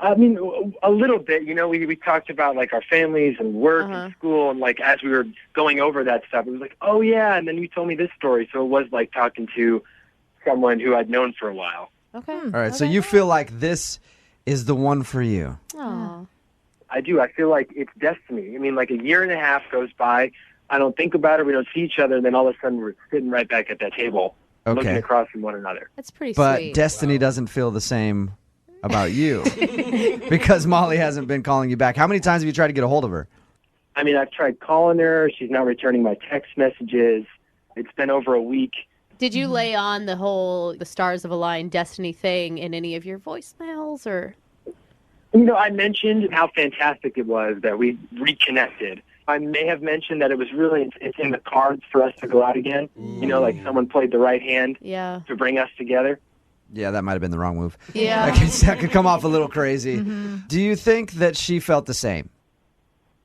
I mean, a little bit. You know, we talked about, like, our families and work and school, and, like, as we were going over that stuff, it was like, oh, yeah, and then you told me this story. So it was like talking to someone who I'd known for a while. Okay. All right, so you feel like this is the one for you. Aw. I do. I feel like it's destiny. I mean, like, a year and a half goes by. I don't think about it. We don't see each other. And then all of a sudden, we're sitting right back at that table, looking Okay. across from one another. That's pretty But sweet. destiny doesn't feel the same about you because Molly hasn't been calling you back. How many times have you tried to get a hold of her? I mean, I've tried calling her. She's not returning my text messages. It's been over a week. Did you lay on the stars have aligned destiny thing in any of your voicemails or? You know, I mentioned how fantastic it was that we reconnected. I may have mentioned that it was really, it's in the cards for us to go out again. You know, like someone played the right hand to bring us together. Yeah, that might have been the wrong move. Yeah. That could come off a little crazy. Do you think that she felt the same?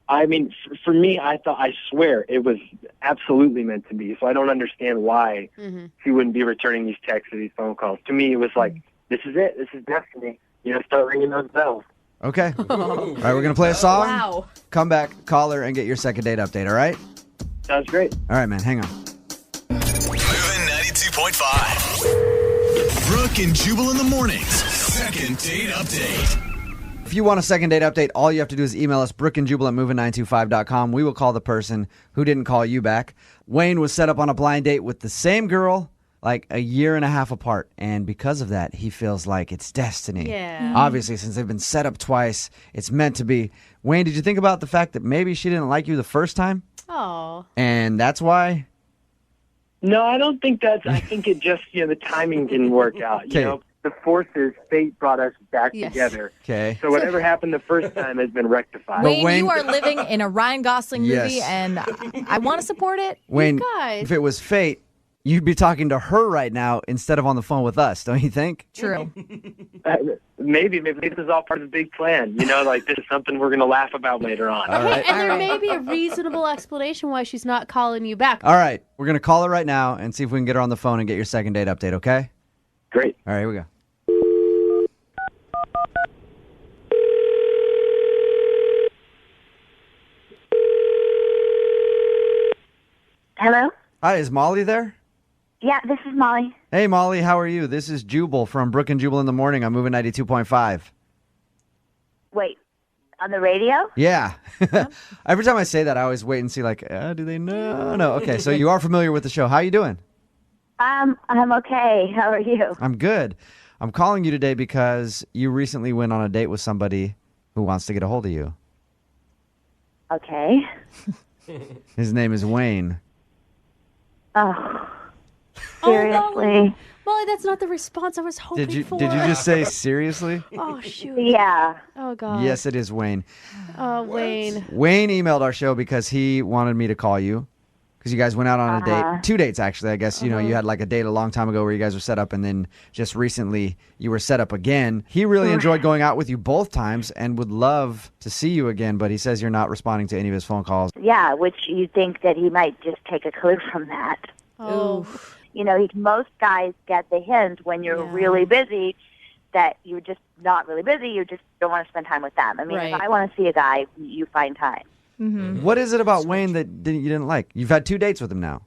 I mean, for me, I swear it was absolutely meant to be. So I don't understand why she wouldn't be returning these texts or these phone calls. To me, it was like, this is it. This is destiny. You know, start ringing those bells. Okay. All right, we're going to play a song. Wow. Come back, call her, and get your second date update, all right? Sounds great. All right, man, hang on. Moving 92.5. Brooke and Jubal in the mornings. Second date update. If you want a second date update, all you have to do is email us, brookeandjubal@moving925.com. We will call the person who didn't call you back. Wayne was set up on a blind date with the same girl like a year and a half apart, and because of that, he feels like it's destiny. Yeah. Obviously, since they've been set up twice, it's meant to be. Wayne, did you think about the fact that maybe she didn't like you the first time, Oh. and that's why? No, I don't think that's, I think it just, you know, the timing didn't work out. You Okay. know, the forces, fate brought us back together. Okay. So whatever happened the first time has been rectified. Wayne, you are living in a Ryan Gosling movie, Yes. and I want to support it. Wayne, guys. if it was fate, you'd be talking to her right now instead of on the phone with us, don't you think? True. Maybe this is all part of the big plan. You know, like this is something we're going to laugh about later on. All right. And there may be a reasonable explanation why she's not calling you back. All right, we're going to call her right now and see if we can get her on the phone and get your second date update, okay? Great. All right, here we go. Hello? Hi, is Molly there? Yeah, this is Molly. Hey, Molly, how are you? This is Jubal from Brooke and Jubal in the Morning. I'm moving 92.5. Wait, on the radio? Yeah. Every time I say that, I always wait and see, like, do they know? No. Okay, so you are familiar with the show. How are you doing? I'm okay. How are you? I'm good. I'm calling you today because you recently went on a date with somebody who wants to get a hold of you. Okay. His name is Wayne. Oh, seriously? Molly, that's not the response I was hoping for. Did you just say seriously? Oh, shoot. Yeah. Oh, God. Yes, it is Wayne. Oh, Wayne. Wayne emailed our show because he wanted me to call you because you guys went out on a date. 2 dates, actually. I guess, you know, you had like a date a long time ago where you guys were set up, and then just recently you were set up again. He really enjoyed going out with you both times and would love to see you again, but he says you're not responding to any of his phone calls. Yeah, which you think that he might just take a clue from that. Oh. You know, most guys get the hint when you're really busy that you're just not really busy. You just don't want to spend time with them. I mean, if I want to see a guy, you find time. Mm-hmm. What is it about Wayne that you didn't like? You've had 2 dates with him now.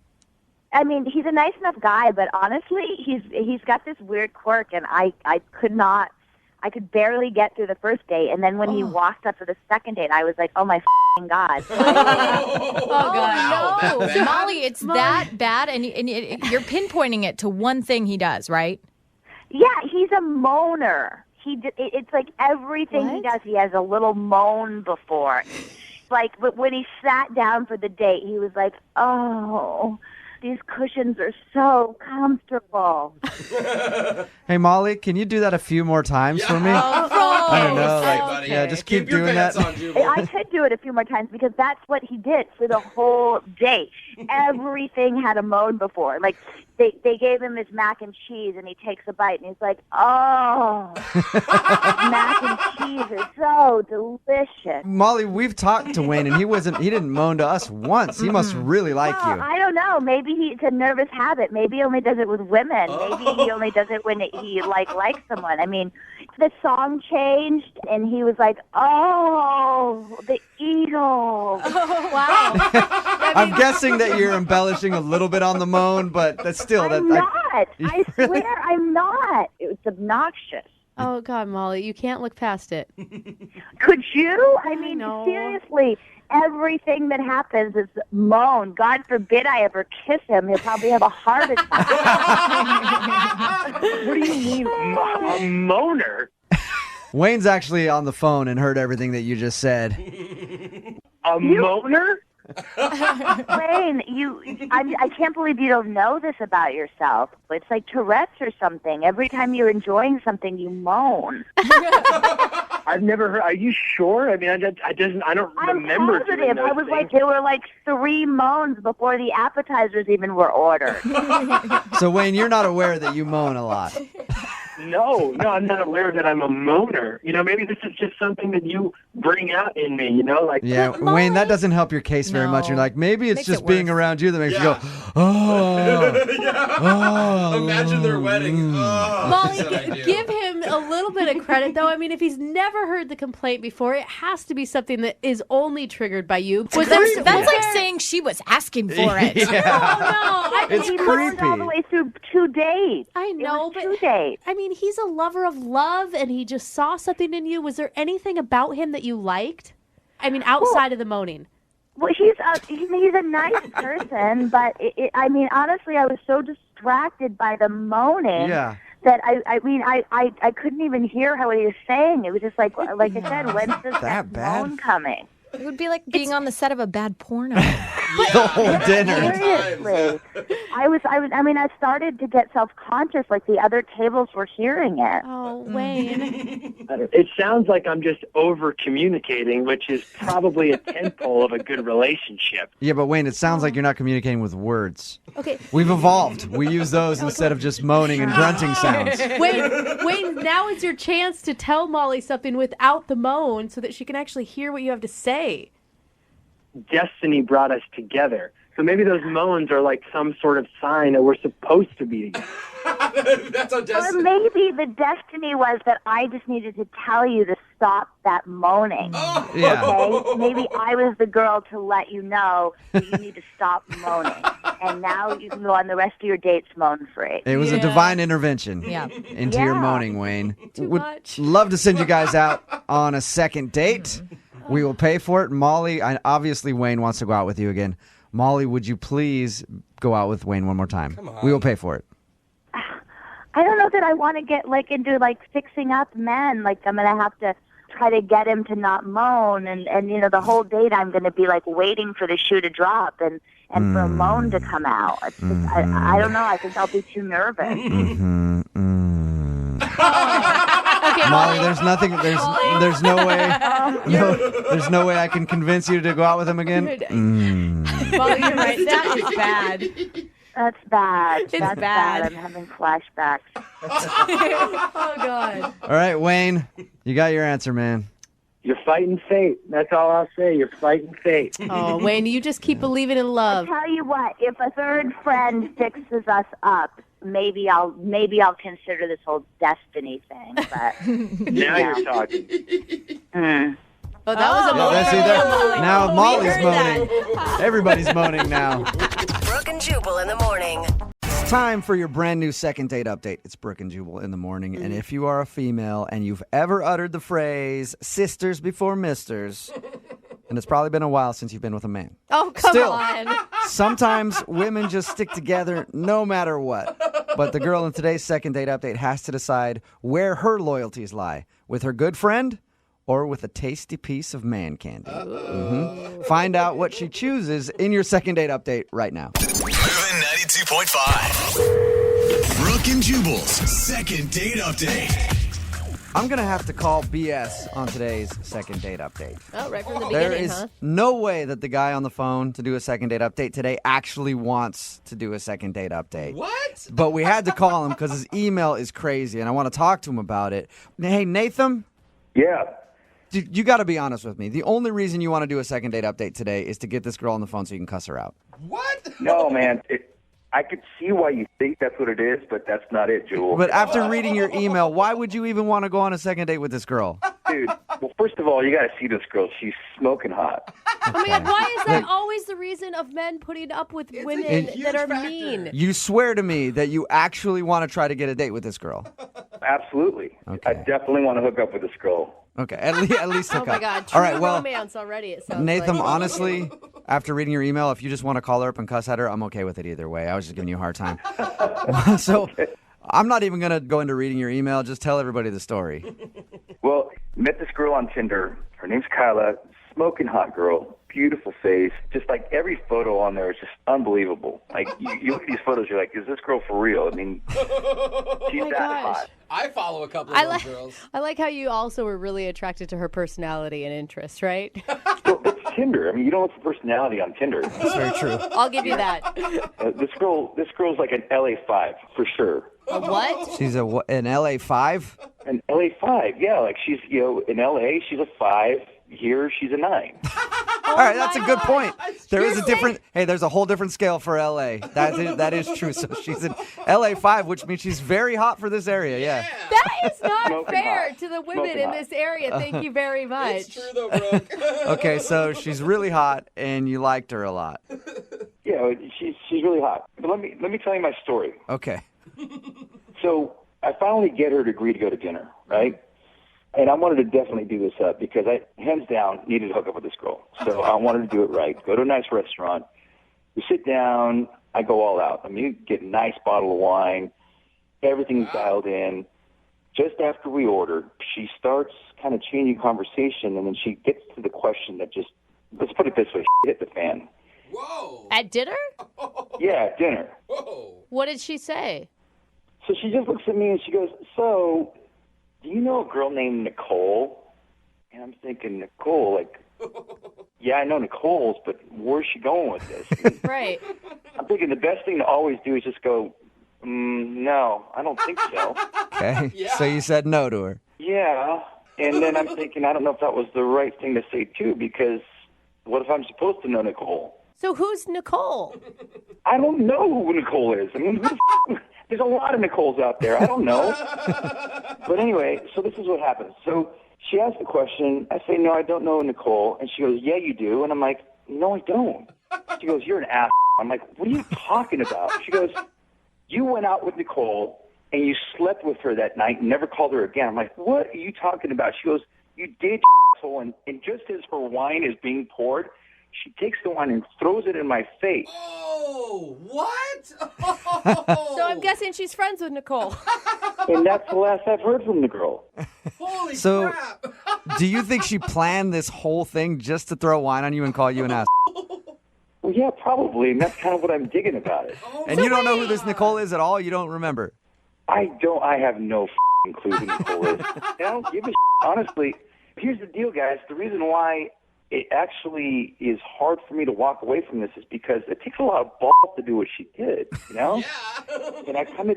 I mean, he's a nice enough guy, but honestly, he's got this weird quirk, and I could barely get through the first date, and then when he walked up for the second date, I was like, oh my f***ing God. Oh, God. Wow, No. Molly, it's that bad, and you're pinpointing it to one thing he does, right? Yeah, he's a moaner. It's like everything he does, he has a little moan before. Like, but when he sat down for the date, he was like, oh, these cushions are so comfortable. Hey, Molly, can you do that a few more times for me? I don't know. Like, yeah, just keep doing that. I could do it a few more times because that's what he did for the whole date. Everything had a moan before. Like, they gave him his mac and cheese, and he takes a bite, and he's like, oh, mac and cheese is so delicious. Molly, we've talked to Wayne, and he didn't moan to us once. He must really like you. I don't know. Maybe it's a nervous habit. Maybe he only does it with women. Maybe he only does it when he likes someone. I mean, the song changed, and he was like, oh, the Eagles. Oh, wow. I'm guessing that you're embellishing a little bit on the moan, but that's still... I'm not. I swear I'm not. It's obnoxious. Oh, God, Molly, you can't look past it. Could you? I mean, seriously, everything that happens is moan. God forbid I ever kiss him. He'll probably have a heart attack. What do you mean, a moaner? Wayne's actually on the phone and heard everything that you just said. A moaner? Wayne, I can't believe you don't know this about yourself. It's like Tourette's or something. Every time you're enjoying something, you moan. I've never heard. Are you sure? I mean, I don't remember. I'm positive. I was like, there were like 3 moans before the appetizers even were ordered. So, Wayne, you're not aware that you moan a lot. No, I'm not aware that I'm a moaner. You know, maybe this is just something that you bring out in me, you know? Like, yeah, Wayne, that doesn't help your case very much. You're like, maybe it's just being around you that makes you go, oh. Oh. Imagine their wedding. Oh, Molly, give him a little bit of credit, though. I mean, if he's never heard the complaint before, it has to be something that is only triggered by you. That's like saying she was asking for it. Yeah. Oh, no. It's he creepy. all the way through 2 days. I know, but 2 days. I mean, he's a lover of love, and he just saw something in you. Was there anything about him that you liked? I mean, outside of the moaning. Well, he's a nice person, but I mean, honestly, I was so distracted by the moaning that I couldn't even hear how he was saying. It was just like I said, when's this moan coming? It would be like being on the set of a bad porno. The whole dinner. Seriously. I started to get self-conscious, like the other tables were hearing it. Oh, Wayne. It sounds like I'm just over-communicating, which is probably a tentpole of a good relationship. Yeah, but Wayne, it sounds like you're not communicating with words. Okay. We've evolved. We use those instead of just moaning and grunting sounds. Wayne, now is your chance to tell Molly something without the moan so that she can actually hear what you have to say. Destiny brought us together. So maybe those moans are like some sort of sign that we're supposed to be together. That's how destiny. Or maybe the destiny was that I just needed to tell you to stop that moaning. Oh. Yeah. Okay? Maybe I was the girl to let you know that you need to stop moaning. and now you can go on the rest of your dates moan free. It was a divine intervention into your moaning, Wayne. Would love to send you guys out on a second date. We will pay for it. Molly, obviously Wayne wants to go out with you again. Molly, would you please go out with Wayne one more time? Come on. We will pay for it. I don't know that I want to get into fixing up men. Like I'm gonna have to try to get him to not moan, and the whole date I'm gonna be waiting for the shoe to drop and for a moan to come out. It's just, I don't know. I think I'll be too nervous. Okay, Molly, there's nothing. There's no way. There's no way I can convince you to go out with him again. Molly, you're right. That is bad. That's bad. That's bad. I'm having flashbacks. Oh, God. All right, Wayne, you got your answer, man. You're fighting fate. That's all I'll say. You're fighting fate. Oh, Wayne, you just keep believing in love. I'll tell you what. If a third friend fixes us up, maybe I'll consider this whole destiny thing. But now you're talking. Oh, that was a moan. Now Molly's moaning. Everybody's moaning now. Brooke and Jubal in the morning. It's time for your brand new second date update. It's Brooke and Jubal in the morning. And if you are a female and you've ever uttered the phrase sisters before misters, and it's probably been a while since you've been with a man. Oh, come on. Sometimes women just stick together no matter what. But the girl in today's second date update has to decide where her loyalties lie. With her good friend or with a tasty piece of man candy. Find out what she chooses in your second date update right now. Moving 92.5. Brooke and Jubal's second date update. I'm going to have to call BS on today's second date update. Oh, right from the There beginning, is no way that the guy on the phone to do a second date update today actually wants to do a second date update. What? But we had to call him because his email is crazy, and I want to talk to him about it. Hey, Nathan? Yeah. Dude, you got to be honest with me. The only reason you want to do a second date update today is to get this girl on the phone so you can cuss her out. What? No, man. I could see why you think that's what it is, but that's not it, Jewel. But after reading your email, why would you even want to go on a second date with this girl? Dude, well, first of all, you got to see this girl. She's smoking hot. Oh, my God. Why is that always the reason of men putting up with women that are mean? You swear to me that you actually want to try to get a date with this girl. Absolutely. Okay. I definitely want to hook up with this girl. Okay, at least hook up. Oh, my God. All right, well, romance already, it sounds Nathan, like. honestly, after reading your email, if you just want to call her up and cuss at her, I'm okay with it either way. I was just giving you a hard time. So I'm not even going to go into reading your email. Just tell everybody the story. Well, met this girl on Tinder. Her name's Kyla. Smoking hot girl. Beautiful face. Just like every photo on there is just unbelievable. Like you look at these photos, you're like, is this girl for real? I mean, she's that hot. I follow a couple of those girls. I like how you also were really attracted to her personality and interests, right? Well, it's Tinder. I mean, you don't look for personality on Tinder. That's very true. I'll give you that. This girl's like an LA5 for sure. A what? She's an LA5? An LA5, yeah. Like she's, in LA, she's a 5. Here, she's a 9. All right, that's a good point. There's a whole different scale for LA. That is true. So she's an LA5, which means she's very hot for this area, yeah. That is not fair to the women in this area. Thank you very much. It's true, though, Brooke. Okay, so she's really hot, and you liked her a lot. Yeah, she's really hot. But let me tell you my story. Okay. So I finally get her to agree to go to dinner, right? And I wanted to definitely do this up because I, hands down, needed to hook up with this girl. So I wanted to do it right. Go to a nice restaurant. We sit down. I go all out. I mean, you get a nice bottle of wine. Everything's dialed in. Just after we order, she starts kind of changing conversation, and then she gets to the question that just, let's put it this way, hit the fan. Whoa. At dinner? Yeah, at dinner. Whoa. What did she say? So she just looks at me and she goes, so, do you know a girl named Nicole? And I'm thinking, Nicole, like, yeah, I know Nicole's, but where's she going with this? And right. I'm thinking the best thing to always do is just go, no, I don't think so. Okay, so you said no to her. Yeah, and then I'm thinking, I don't know if that was the right thing to say, too, because what if I'm supposed to know Nicole? So who's Nicole? I don't know who Nicole is. I mean, there's a lot of Nicoles out there. I don't know. But anyway, so this is what happens. So she asks the question. I say, no, I don't know Nicole. And she goes, yeah, you do. And I'm like, no, I don't. She goes, you're an ass. I'm like, what are you talking about? She goes, you went out with Nicole and you slept with her that night and never called her again. I'm like, what are you talking about? She goes, you did, asshole. And just as her wine is being poured, she takes the wine and throws it in my face. Oh, what? So I'm guessing she's friends with Nicole. And that's the last I've heard from the girl. Holy So, crap. do you think she planned this whole thing just to throw wine on you and call you an ass? Well, yeah, probably, and that's kind of what I'm digging about it. And you don't know who this Nicole is at all? You don't remember? I have no clue who Nicole is. I don't give a honestly. Here's the deal, guys. The reason why it actually is hard for me to walk away from this is because it takes a lot of balls to do what she did, you know? Yeah. And I kind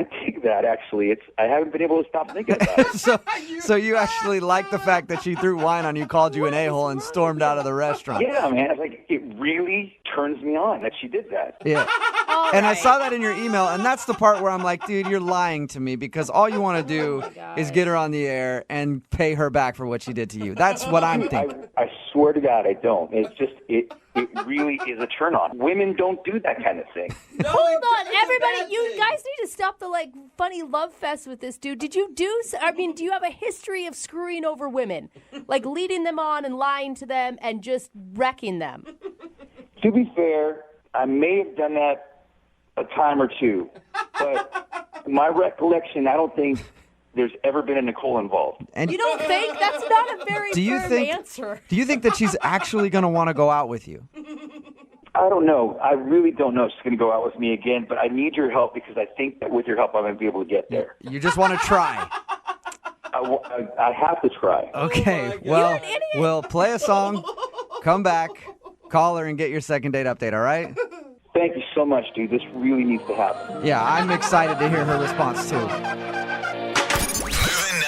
of dig that, actually. I haven't been able to stop thinking about it. So you actually like the fact that she threw wine on you, called you an a-hole, and stormed out of the restaurant. Yeah, man. It's like, it really turns me on that she did that. Yeah. And I saw that in your email, and that's the part where I'm like, dude, you're lying to me because all you want to do is get her on the air and pay her back for what she did to you. That's what I'm thinking. I swear to God, I don't. It's just, it really is a turn on. Women don't do that kind of thing. Hold on, everybody. You guys need to stop the funny love fest with this dude. Do you have a history of screwing over women? Like leading them on and lying to them and just wrecking them? To be fair, I may have done that a time or two, but my recollection, I don't think there's ever been a Nicole involved. And you don't think? That's not a very firm answer. Do you think that she's actually going to want to go out with you? I don't know. I really don't know if she's going to go out with me again, but I need your help because I think that with your help, I'm going to be able to get there. You just want to try. I have to try. Okay, well, we'll play a song, come back, call her, and get your second date update, all right? Thank you so much, dude. This really needs to happen. Yeah, I'm excited to hear her response, too. Moving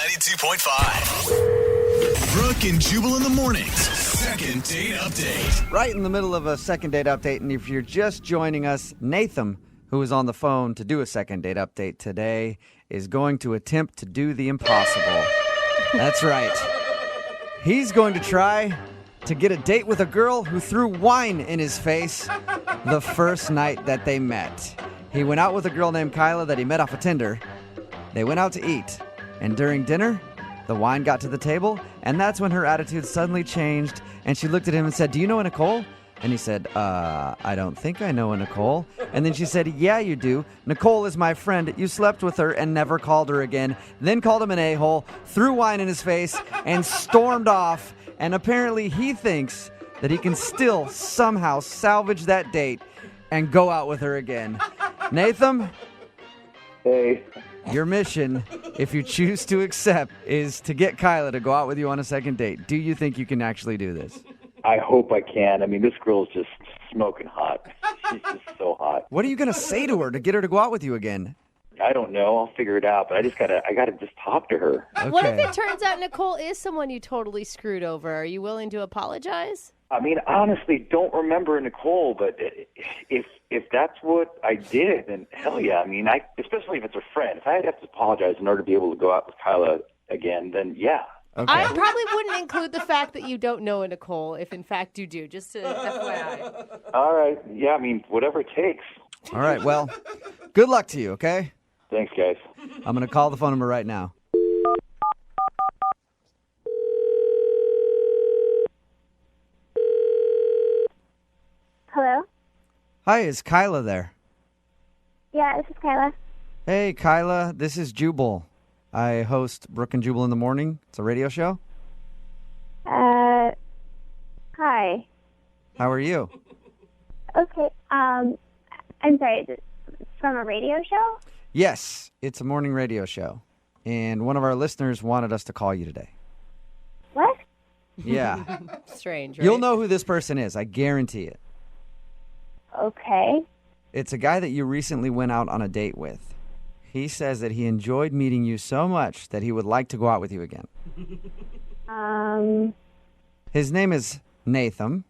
92.5. Brooke and Jubal in the mornings. Second date update. Right in the middle of a second date update, and if you're just joining us, Nathan, who is on the phone to do a second date update today, is going to attempt to do the impossible. That's right. He's going to try to get a date with a girl who threw wine in his face the first night that they met. He went out with a girl named Kyla that he met off of Tinder. They went out to eat, and during dinner, the wine got to the table, and that's when her attitude suddenly changed, and she looked at him and said, "Do you know a Nicole?" And he said, I don't think I know a Nicole. And then she said, "Yeah, you do. Nicole is my friend. You slept with her and never called her again." Then called him an a-hole, threw wine in his face, and stormed off. And apparently he thinks that he can still somehow salvage that date and go out with her again. Nathan? Hey. Your mission, if you choose to accept, is to get Kyla to go out with you on a second date. Do you think you can actually do this? I hope I can. I mean, this girl's just smoking hot. She's just so hot. What are you going to say to her to get her to go out with you again? I don't know. I'll figure it out, but I gotta just talk to her. Okay. What if it turns out Nicole is someone you totally screwed over? Are you willing to apologize? I mean, honestly, don't remember Nicole, but if that's what I did, then hell yeah. I mean, especially if it's a friend. If I have to apologize in order to be able to go out with Kyla again, then yeah. Okay. I probably wouldn't include the fact that you don't know a Nicole if in fact you do, just to FYI. All right. Yeah, I mean, whatever it takes. All right, well, good luck to you, okay? Thanks, guys. I'm going to call the phone number right now. Hello? Hi, is Kyla there? Yeah, this is Kyla. Hey, Kyla, this is Jubal. I host Brooke and Jubal in the morning. It's a radio show. Hi. How are you? Okay, I'm sorry, from a radio show? Yes, it's a morning radio show. And one of our listeners wanted us to call you today. What? Yeah. Strange, right? You'll know who this person is. I guarantee it. Okay. It's a guy that you recently went out on a date with. He says that he enjoyed meeting you so much that he would like to go out with you again. His name is Nathan.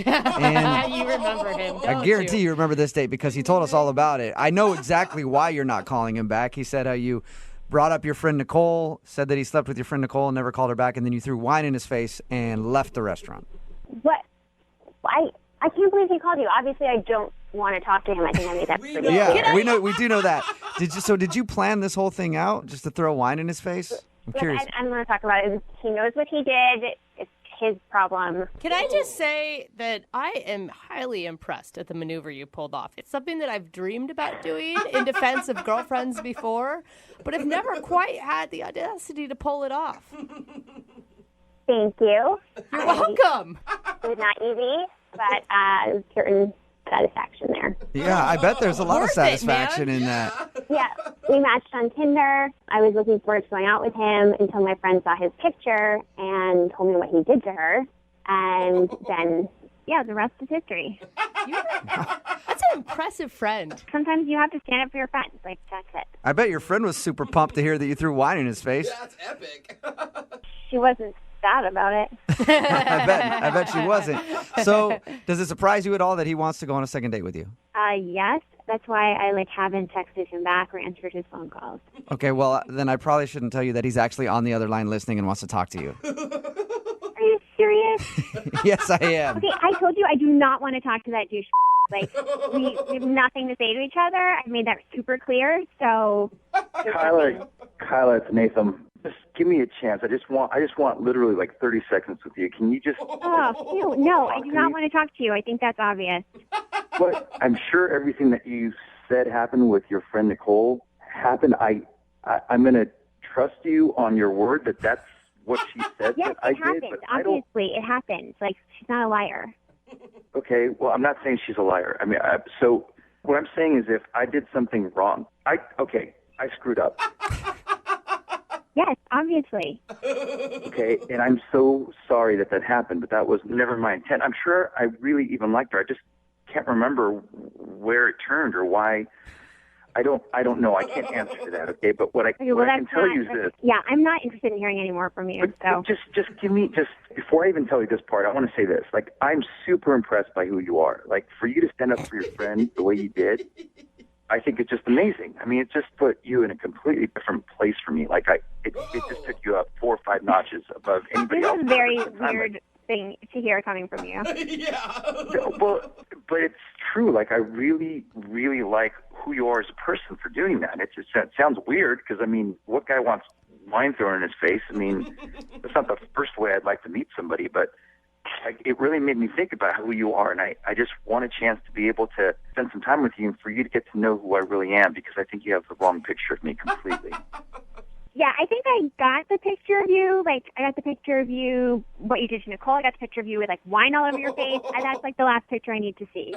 And you remember him, don't I guarantee you remember this date because he told us all about it. I know exactly why you're not calling him back. He said how you brought up your friend Nicole, said that he slept with your friend Nicole and never called her back, and then you threw wine in his face and left the restaurant. What? I can't believe he called you. Obviously, I don't want to talk to him. I think I made that pretty Yeah, clear. we do know that. Did you plan this whole thing out just to throw wine in his face? I'm Look, curious. I'm going to talk about it. He knows what he did. It's his problem. Can I just say that I am highly impressed at the maneuver you pulled off. It's something that I've dreamed about doing in defense of girlfriends before, but I've never quite had the audacity to pull it off. Thank you. You're welcome. It was not easy, but certain satisfaction there. Yeah, I bet there's a lot of Worth it, satisfaction in that. Yeah, we matched on Tinder. I was looking forward to going out with him until my friend saw his picture and told me what he did to her. And then, yeah, the rest is history. That's an impressive friend. Sometimes you have to stand up for your friends. Like, that's it. I bet your friend was super pumped to hear that you threw wine in his face. That's epic. She wasn't sad about it. I bet she wasn't. So, does it surprise you at all that he wants to go on a second date with you? Yes. That's why I haven't texted him back or answered his phone calls. Okay, well, then I probably shouldn't tell you that he's actually on the other line listening and wants to talk to you. Are you serious? Yes, I am. Okay, I told you I do not want to talk to that douche. We have nothing to say to each other. I've made that super clear. So, Kyla, it's Nathan. Just give me a chance. I just want literally 30 seconds with you. Can you just? Oh, no, I do not want to talk to you. I think that's obvious. But I'm sure everything that you said happened with your friend Nicole happened. I'm going to trust you on your word that that's what she said. Yes, that I it happened. did, but I don't. Obviously, it happened. She's not a liar. Okay, well, I'm not saying she's a liar. I mean, so what I'm saying is if I did something wrong, I screwed up. Yes, obviously. Okay, and I'm so sorry that happened, but that was never my intent. I'm sure I really even liked her. I just can't remember where it turned or why. I don't know. I can't answer to that, okay? But what I can tell you is this. Yeah, I'm not interested in hearing any more from you. So Just give me, before I even tell you this part, I want to say this. I'm super impressed by who you are. For you to stand up for your friend the way you did, I think it's just amazing. I mean, it just put you in a completely different place for me. It just took you up 4 or 5 notches above anybody else. this is a very weird thing to hear coming from you. Yeah. Well, but it's true. I really, really like who you are as a person for doing that. It sounds weird because, I mean, what guy wants wine thrown in his face? I mean, that's not the first way I'd like to meet somebody, but it really made me think about who you are, and I just want a chance to be able to spend some time with you and for you to get to know who I really am, because I think you have the wrong picture of me completely. Yeah, I think I got the picture of you. I got the picture of you, what you did to Nicole. I got the picture of you with, wine all over your face. And that's, the last picture I need to see.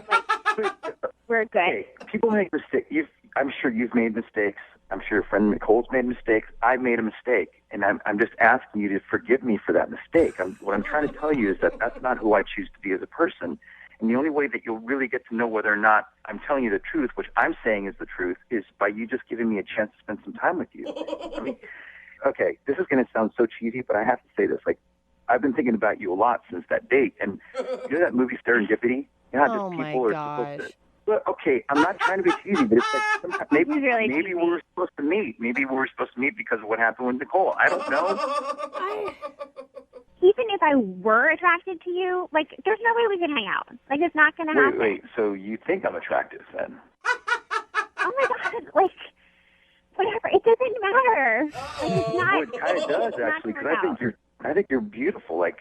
We're good. Hey, people make mistakes. I'm sure you've made mistakes. I'm sure your friend Nicole's made mistakes. I've made a mistake, and I'm just asking you to forgive me for that mistake. What I'm trying to tell you is that that's not who I choose to be as a person. And the only way that you'll really get to know whether or not I'm telling you the truth, which I'm saying is the truth, is by you just giving me a chance to spend some time with you. I mean, okay, this is going to sound so cheesy, but I have to say this. I've been thinking about you a lot since that date. And you know that movie Serendipity? You know how just people are supposed to... Well, okay, I'm not trying to be cheesy, but it's sometimes maybe we were supposed to meet. Maybe we were supposed to meet because of what happened with Nicole. I don't know. Even if I were attracted to you, there's no way we can hang out. It's not going to happen. Wait, so you think I'm attractive then? Oh my God, whatever. It doesn't matter. It's not. It kind of does, actually, because I think you're beautiful. It's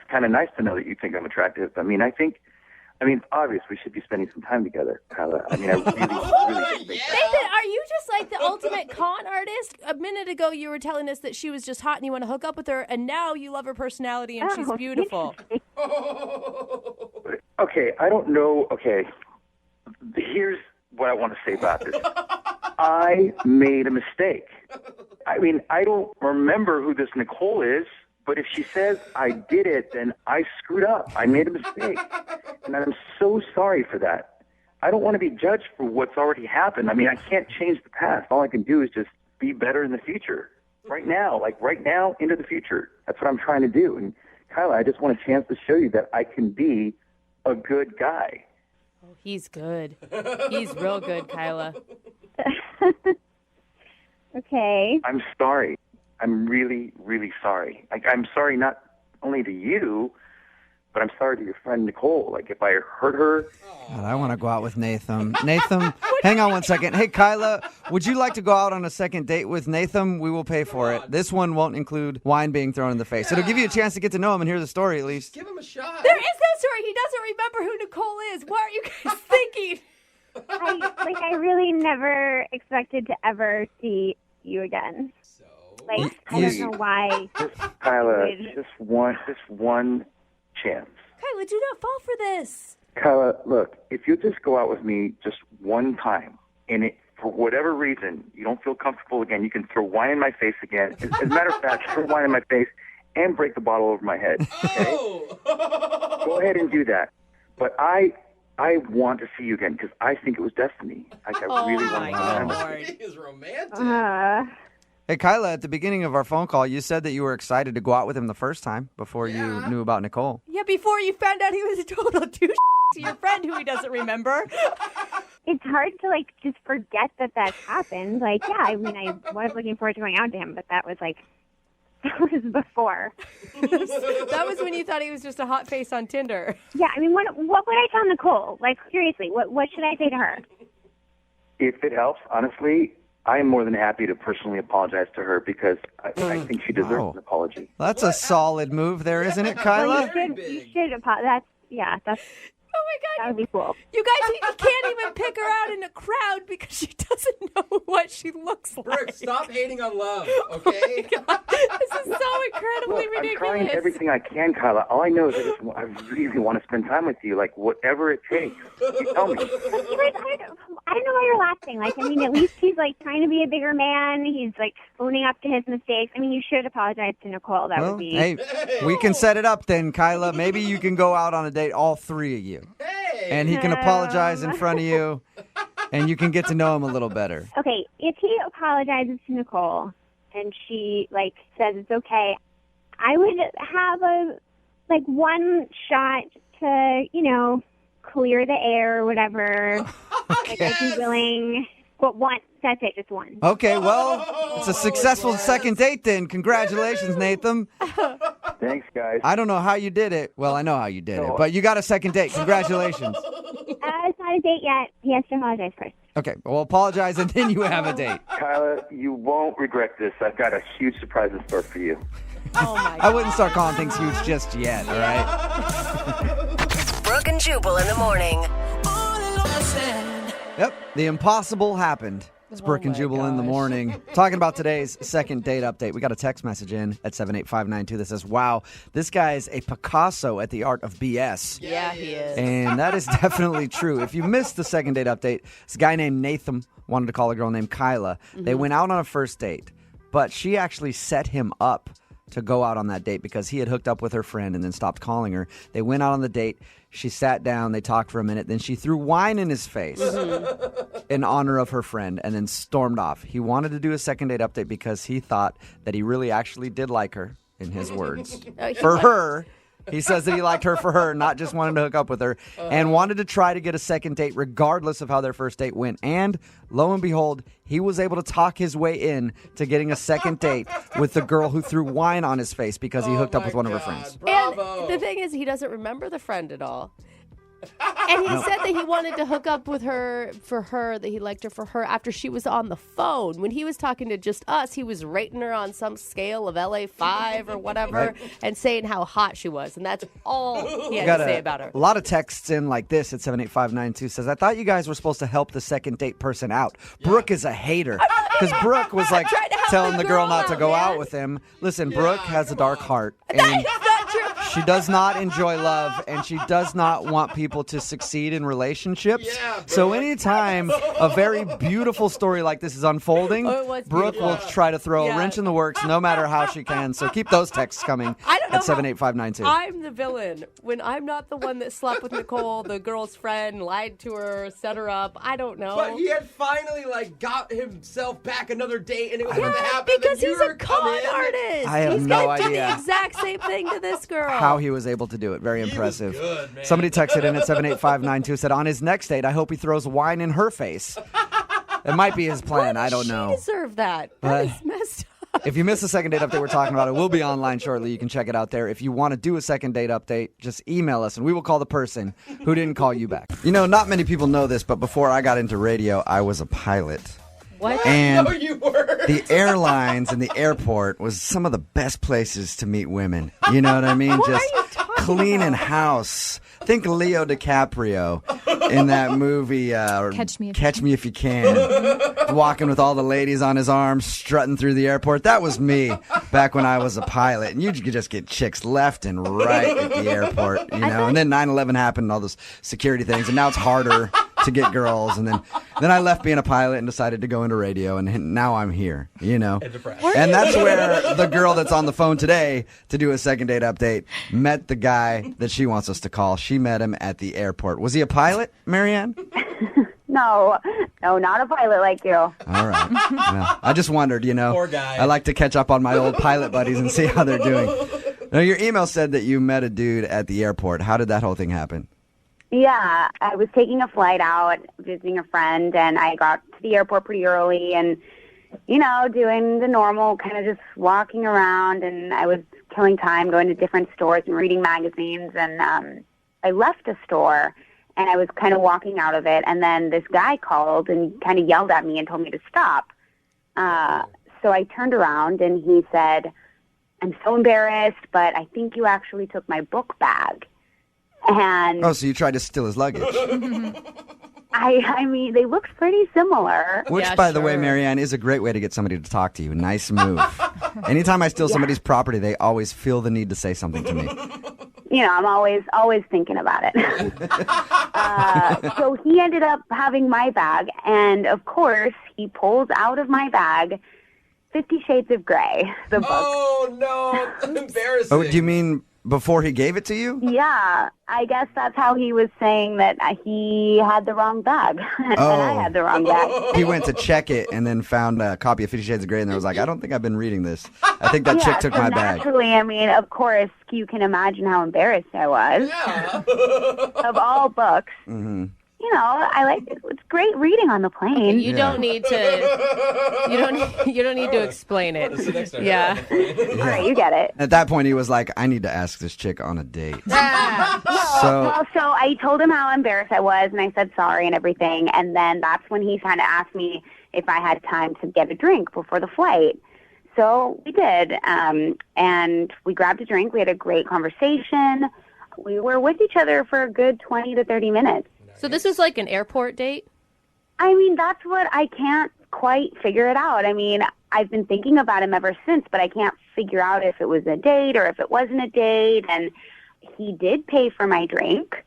kind of nice to know that you think I'm attractive. I mean, obviously, we should be spending some time together, Kyla. I mean, I really think that. Nathan, are you just the ultimate con artist? A minute ago, you were telling us that she was just hot and you want to hook up with her, and now you love her personality and she's beautiful. Okay, I don't know. Okay, here's what I want to say about this. I made a mistake. I mean, I don't remember who this Nicole is. But if she says I did it, then I screwed up. I made a mistake. And I'm so sorry for that. I don't want to be judged for what's already happened. I mean, I can't change the past. All I can do is just be better in the future. Right now, into the future. That's what I'm trying to do. And Kyla, I just want a chance to show you that I can be a good guy. Oh, he's good. He's real good, Kyla. Okay. I'm sorry. I'm really, really sorry. I'm sorry not only to you, but I'm sorry to your friend Nicole. Like, if I hurt her. God, I want to go out with Nathan. Nathan, hang on one second. Hey, Kyla, would you like to go out on a second date with Nathan? We will pay for it. This one won't include wine being thrown in the face. It'll give you a chance to get to know him and hear the story at least. Give him a shot. There is no story. He doesn't remember who Nicole is. What are you guys thinking? I really never expected to ever see you again. Like, I don't know why. Kyla, just one chance. Kyla, do not fall for this. Kyla, look, if you just go out with me just one time, and for whatever reason you don't feel comfortable again, you can throw wine in my face again. As a matter of fact, throw wine in my face and break the bottle over my head. Okay? Go ahead and do that. But I want to see you again because I think it was destiny. Like, I really want to see you. He is romantic. Hey, Kyla, at the beginning of our phone call, you said that you were excited to go out with him the first time before you knew about Nicole. Yeah, before you found out he was a total douche to your friend who he doesn't remember. It's hard to, like, just forget that happened. Like, yeah, I mean, I was looking forward to going out to him, but that was before. That was when you thought he was just a hot face on Tinder. Yeah, I mean, what would I tell Nicole? Like, seriously, what should I say to her? If it helps, honestly, I am more than happy to personally apologize to her because I think she deserves an apology. That's a solid move there, isn't it, Kyla? Well, you should apologize. That's Oh my God. That would be cool. You guys, he can't even pick her out in a crowd because she doesn't know what she looks like. Brooke, stop hating on love, okay? Oh my God. This is so incredibly ridiculous. I'm trying everything I can, Kyla. All I know is I really want to spend time with you, like whatever it takes. You tell me. I don't know why you're laughing. Like, I mean, at least he's like trying to be a bigger man. He's like owning up to his mistakes. I mean, you should apologize to Nicole. That would be. Hey, we can set it up then, Kyla. Maybe you can go out on a date, all three of you. And he can apologize in front of you, and you can get to know him a little better. Okay, if he apologizes to Nicole and she like says it's okay, I would have one shot to clear the air or whatever. Okay. Like, I'd be willing. But one. That's it. Just one. Okay, well, it's a successful second date then. Congratulations, Nathan. Thanks, guys. I don't know how you did it. Well, I know how you did it, but you got a second date. Congratulations. It's not a date yet. He has to apologize first. Okay, well, apologize, and then you have a date. Kyla, you won't regret this. I've got a huge surprise in store for you. Oh, my God. I wouldn't start calling things huge just yet, all right? Brooke and Jubal in the morning. Yep, the impossible happened. It's Brooke and Jubal in the morning. Talking about today's second date update. We got a text message in at 78592 that says, wow, this guy is a Picasso at the art of BS. Yeah, he is. And that is definitely true. If you missed the second date update, this guy named Nathan wanted to call a girl named Kyla. They went out on a first date, but she actually set him up to go out on that date because he had hooked up with her friend and then stopped calling her. They went out on the date. She sat down. They talked for a minute. Then she threw wine in his face in honor of her friend and then stormed off. He wanted to do a second date update because he thought that he really actually did like her, in his words. For her. He says that he liked her for her, not just wanted to hook up with her, and wanted to try to get a second date regardless of how their first date went. And lo and behold, he was able to talk his way in to getting a second date with the girl who threw wine on his face because he hooked up with one of her friends. And the thing is, he doesn't remember the friend at all. And he said that he wanted to hook up with her for her, that he liked her for her after she was on the phone. When he was talking to just us, he was rating her on some scale of LA 5 or whatever and saying how hot she was. And that's all he had to say about her. A lot of texts in like this at 78592 says, I thought you guys were supposed to help the second date person out. Brooke is a hater. Because Brooke was like telling the girl not to go out with him. Listen, Brooke has a dark heart. And she does not enjoy love, and she does not want people to succeed in relationships. So anytime a very beautiful story like this is unfolding, Brooke will try to throw a wrench in the works no matter how she can. So keep those texts coming at 78592. I'm the villain when I'm not the one that slept with Nicole, the girl's friend, lied to her, set her up. I don't know. But he had finally got himself back another date, and it was going to happen. Because he's a con artist. I have he's no gonna do idea the exact same thing to this girl. How he was able to do it. Very impressive. Good, man. Somebody texted in at 78592 said on his next date, I hope he throws wine in her face. It might be his plan. I don't know. She deserved that. That is messed up. If you missed the second date update we're talking about, it will be online shortly. You can check it out there. If you want to do a second date update, just email us, and we will call the person who didn't call you back. You know, not many people know this, but before I got into radio, I was a pilot. What? And No, you were. the airlines and the airport was some of the best places to meet women. You know what I mean? Just cleaning house. Think Leo DiCaprio in that movie, Catch Me If You Can. Walking with all the ladies on his arms, strutting through the airport. That was me back when I was a pilot. And you could just get chicks left and right at the airport, you know. And then 9/11 happened and all those security things. And now it's harder to get girls. And then I left being a pilot and decided to go into radio. And now I'm here, you know. And that's where the girl that's on the phone today to do a second date update met the guy that she wants us to call. She met him at the airport. Was he a pilot, Marianne? No, not a pilot like you. All right. Well, I just wondered, you know. Poor guy. I like to catch up on my old pilot buddies and see how they're doing. Now, your email said that you met a dude at the airport. How did that whole thing happen? Yeah, I was taking a flight out, visiting a friend, and I got to the airport pretty early and, you know, doing the normal, kind of just walking around, and I was killing time going to different stores and reading magazines, and I left a store, and I was kind of walking out of it, and then this guy called and kind of yelled at me and told me to stop. So I turned around, and he said, "I'm so embarrassed, but I think you actually took my book bag." And Oh, so you tried to steal his luggage. I mean, they looked pretty similar. Which, by the way, Marianne, is a great way to get somebody to talk to you. Nice move. Anytime I steal somebody's property, they always feel the need to say something to me. You know, I'm always thinking about it. So he ended up having my bag, and of course, he pulls out of my bag 50 Shades of Grey, the book. Oh, no. Embarrassing. Oh, do you mean before he gave it to you? Yeah, I guess that's how he was saying that he had the wrong bag, and I had the wrong bag. He went to check it and then found a copy of 50 Shades of Grey and there was like, I don't think I've been reading this. I think that chick took so my bag. Naturally, I mean, of course, you can imagine how embarrassed I was. Yeah. Of all books. Mm-hmm. You know, I like it. It's great reading on the plane. You don't need to. You don't need to explain it. Yeah. All right, you get it. At that point, he was like, I need to ask this chick on a date. So So I told him how embarrassed I was, and I said sorry and everything. And then that's when he kind of asked me if I had time to get a drink before the flight. So we did, and we grabbed a drink. We had a great conversation. We were with each other for a good 20 to 30 minutes. So this is like an airport date? I mean, that's what I can't quite figure it out. I mean, I've been thinking about him ever since, but I can't figure out if it was a date or if it wasn't a date. And he did pay for my drink.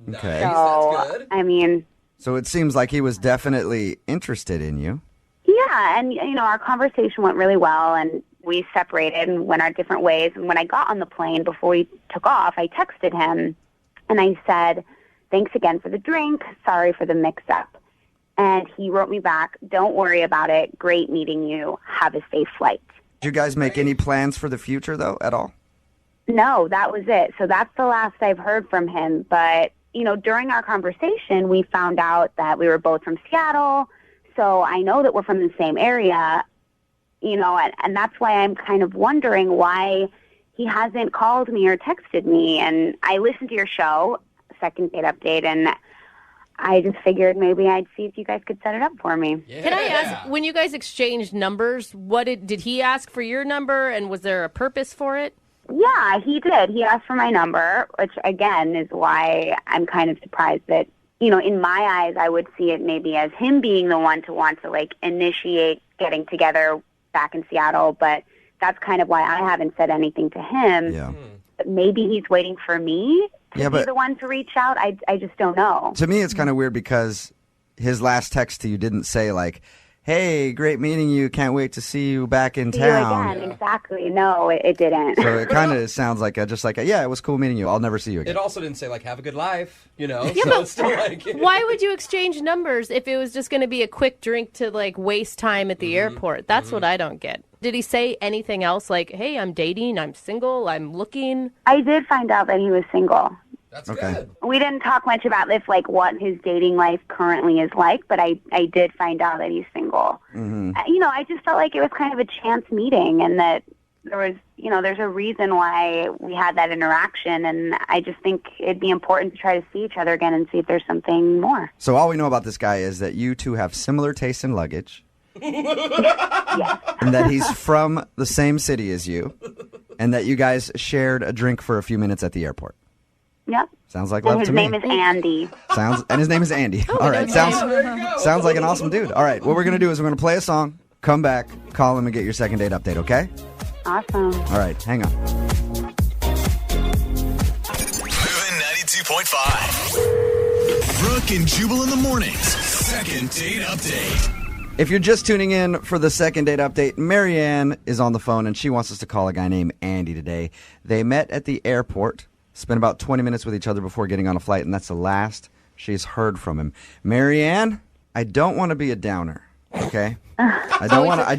Okay. So, That's good. I mean, So it seems like he was definitely interested in you. yeah, and, you know, our conversation went really well, and we separated and went our different ways. And when I got on the plane, before we took off, I texted him, and I said, "Thanks again for the drink. Sorry for the mix-up." And he wrote me back, "Don't worry about it. Great meeting you. Have a safe flight." Did you guys make any plans for the future, though, at all? No, that was it. So that's the last I've heard from him. But, you know, during our conversation, we found out that we were both from Seattle. So I know that we're from the same area, you know, and that's why I'm kind of wondering why he hasn't called me or texted me. And I listened to your show, Second Date Update, and I just figured maybe I'd see if you guys could set it up for me. Yeah. Can I ask, when you guys exchanged numbers, what did he ask for your number, and was there a purpose for it? Yeah, he did. He asked for my number, which, again, is why I'm kind of surprised that, you know, in my eyes, I would see it maybe as him being the one to want to, like, initiate getting together back in Seattle, but that's kind of why I haven't said anything to him. Yeah. Maybe he's waiting for me to be but the one to reach out. I just don't know. to me, it's kind of weird because his last text to you didn't say, like, hey, great meeting you. Can't wait to see you back in See town. you again. Exactly. No, it didn't. So it kind of sounds like yeah, it was cool meeting you. I'll never see you again. It also didn't say, like, have a good life, you know? Yeah, So but it's still like... why would you exchange numbers if it was just going to be a quick drink to, like, waste time at the airport? That's what I don't get. Did he say anything else like, hey, I'm dating, I'm single, I'm looking? I did find out that he was single. That's Okay. good. We didn't talk much about what his dating life currently is like, but I did find out that he's single. Mm-hmm. I just felt like it was kind of a chance meeting, and that there was, there's a reason why we had that interaction, and I just think it'd be important to try to see each other again and see if there's something more. So all we know about this guy is that you two have similar tastes in luggage. And that he's from the same city as you. And that you guys shared a drink for a few minutes at the airport. Yep. Sounds like And love his to me. name is Andy. And his name is Andy. All right. Sounds like an awesome dude. All right. What we're going to do is we're going to play a song, come back, call him, and get your second date update, okay? Awesome. All right. Hang on. Moving 92.5. Brooke and Jubal in the mornings. Second date update. If you're just tuning in for the second date update, Marianne is on the phone, and she wants us to call a guy named Andy today. They met at the airport, spent about 20 minutes with each other before getting on a flight, and that's the last she's heard from him. Marianne, I don't want to be a downer, okay? I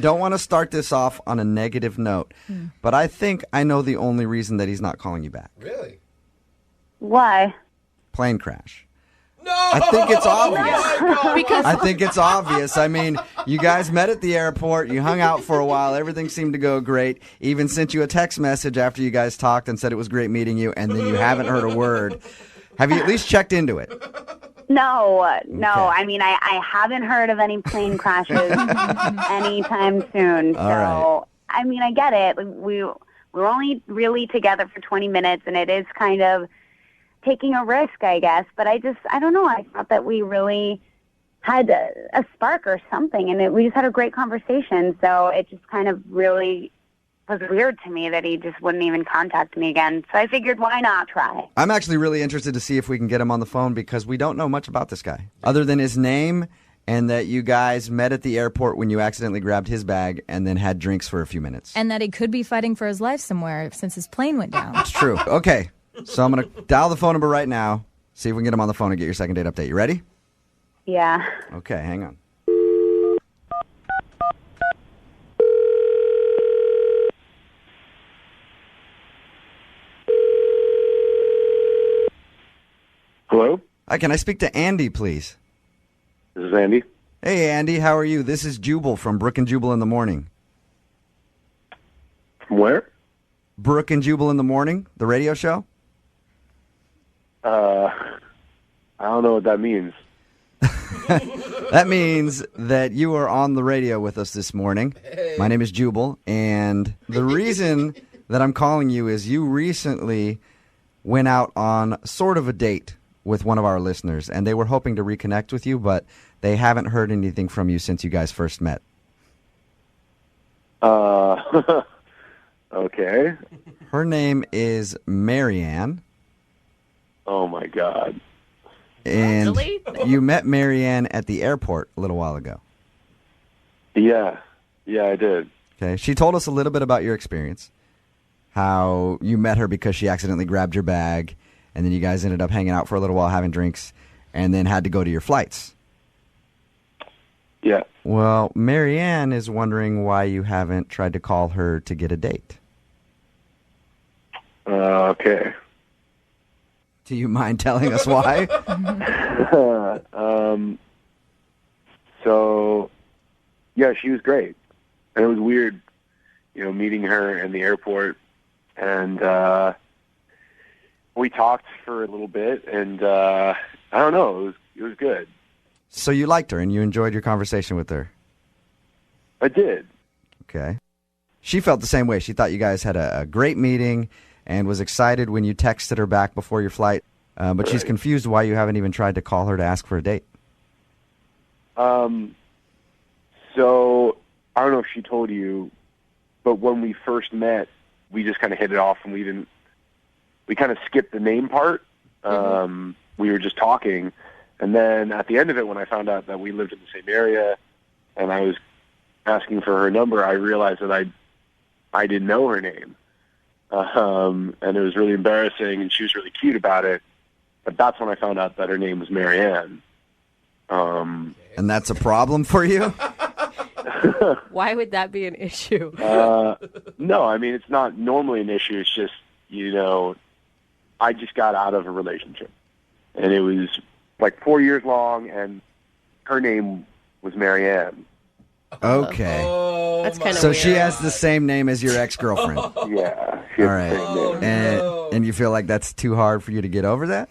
don't want to start this off on a negative note, but I think I know the only reason that he's not calling you back. Really? Why? Plane crash. No! I think it's obvious. Because I think it's obvious. I mean, you guys met at the airport. You hung out for a while. Everything seemed to go great. Even sent you a text message after you guys talked and said it was great meeting you, and then you haven't heard a word. Have you at least checked into it? No. I mean, I haven't heard of any plane crashes anytime soon. All right. I mean, I get it. We're only really together for 20 minutes, and it is kind of taking a risk, I guess. But I don't know. I thought that we really had a spark or something, and we just had a great conversation. So it just kind of really was weird to me that he just wouldn't even contact me again. So I figured, why not try? I'm actually really interested to see if we can get him on the phone because we don't know much about this guy other than his name and that you guys met at the airport when you accidentally grabbed his bag and then had drinks for a few minutes. And that he could be fighting for his life somewhere since his plane went down. It's true. Okay. So I'm going to dial the phone number right now, see if we can get him on the phone and get your second date update. You ready? Yeah. Okay, hang on. Hello? Hi, can I speak to Andy, please? This is Andy. Hey, Andy, how are you? This is Jubal from Brooke and Jubal in the Morning. From where? Brooke and Jubal in the Morning, the radio show? I don't know what that means. That means that you are on the radio with us this morning. Hey. My name is Jubal, and the reason that I'm calling you is you recently went out on sort of a date with one of our listeners, and they were hoping to reconnect with you, but they haven't heard anything from you since you guys first met. Okay. Her name is Marianne. Oh, my God. And Really? you met Marianne at the airport a little while ago. Yeah, I did. Okay. She told us a little bit about your experience, how you met her because she accidentally grabbed your bag, and then you guys ended up hanging out for a little while having drinks, and then had to go to your flights. Yeah. Well, Marianne is wondering why you haven't tried to call her to get a date. Okay. Do you mind telling us why? So, yeah, she was great. And it was weird, meeting her in the airport. And we talked for a little bit, and I don't know, it was good. So you liked her, and you enjoyed your conversation with her? I did. Okay. She felt the same way. She thought you guys had a great meeting and was excited when you texted her back before your flight. But she's confused why you haven't even tried to call her to ask for a date. So, I don't know if she told you, but when we first met, we just kind of hit it off, and we kind of skipped the name part. We were just talking. And then at the end of it, when I found out that we lived in the same area and I was asking for her number, I realized that I didn't know her name. And it was really embarrassing, and she was really cute about it. But that's when I found out that her name was Marianne. And that's a problem for you? Why would that be an issue? No, I mean, it's not normally an issue. It's just, I just got out of a relationship. And it was like 4 years long, and her name was Marianne. Okay. That's kind of So weird. she has the same name as your ex-girlfriend. Yeah. All right. And you feel like that's too hard for you to get over that?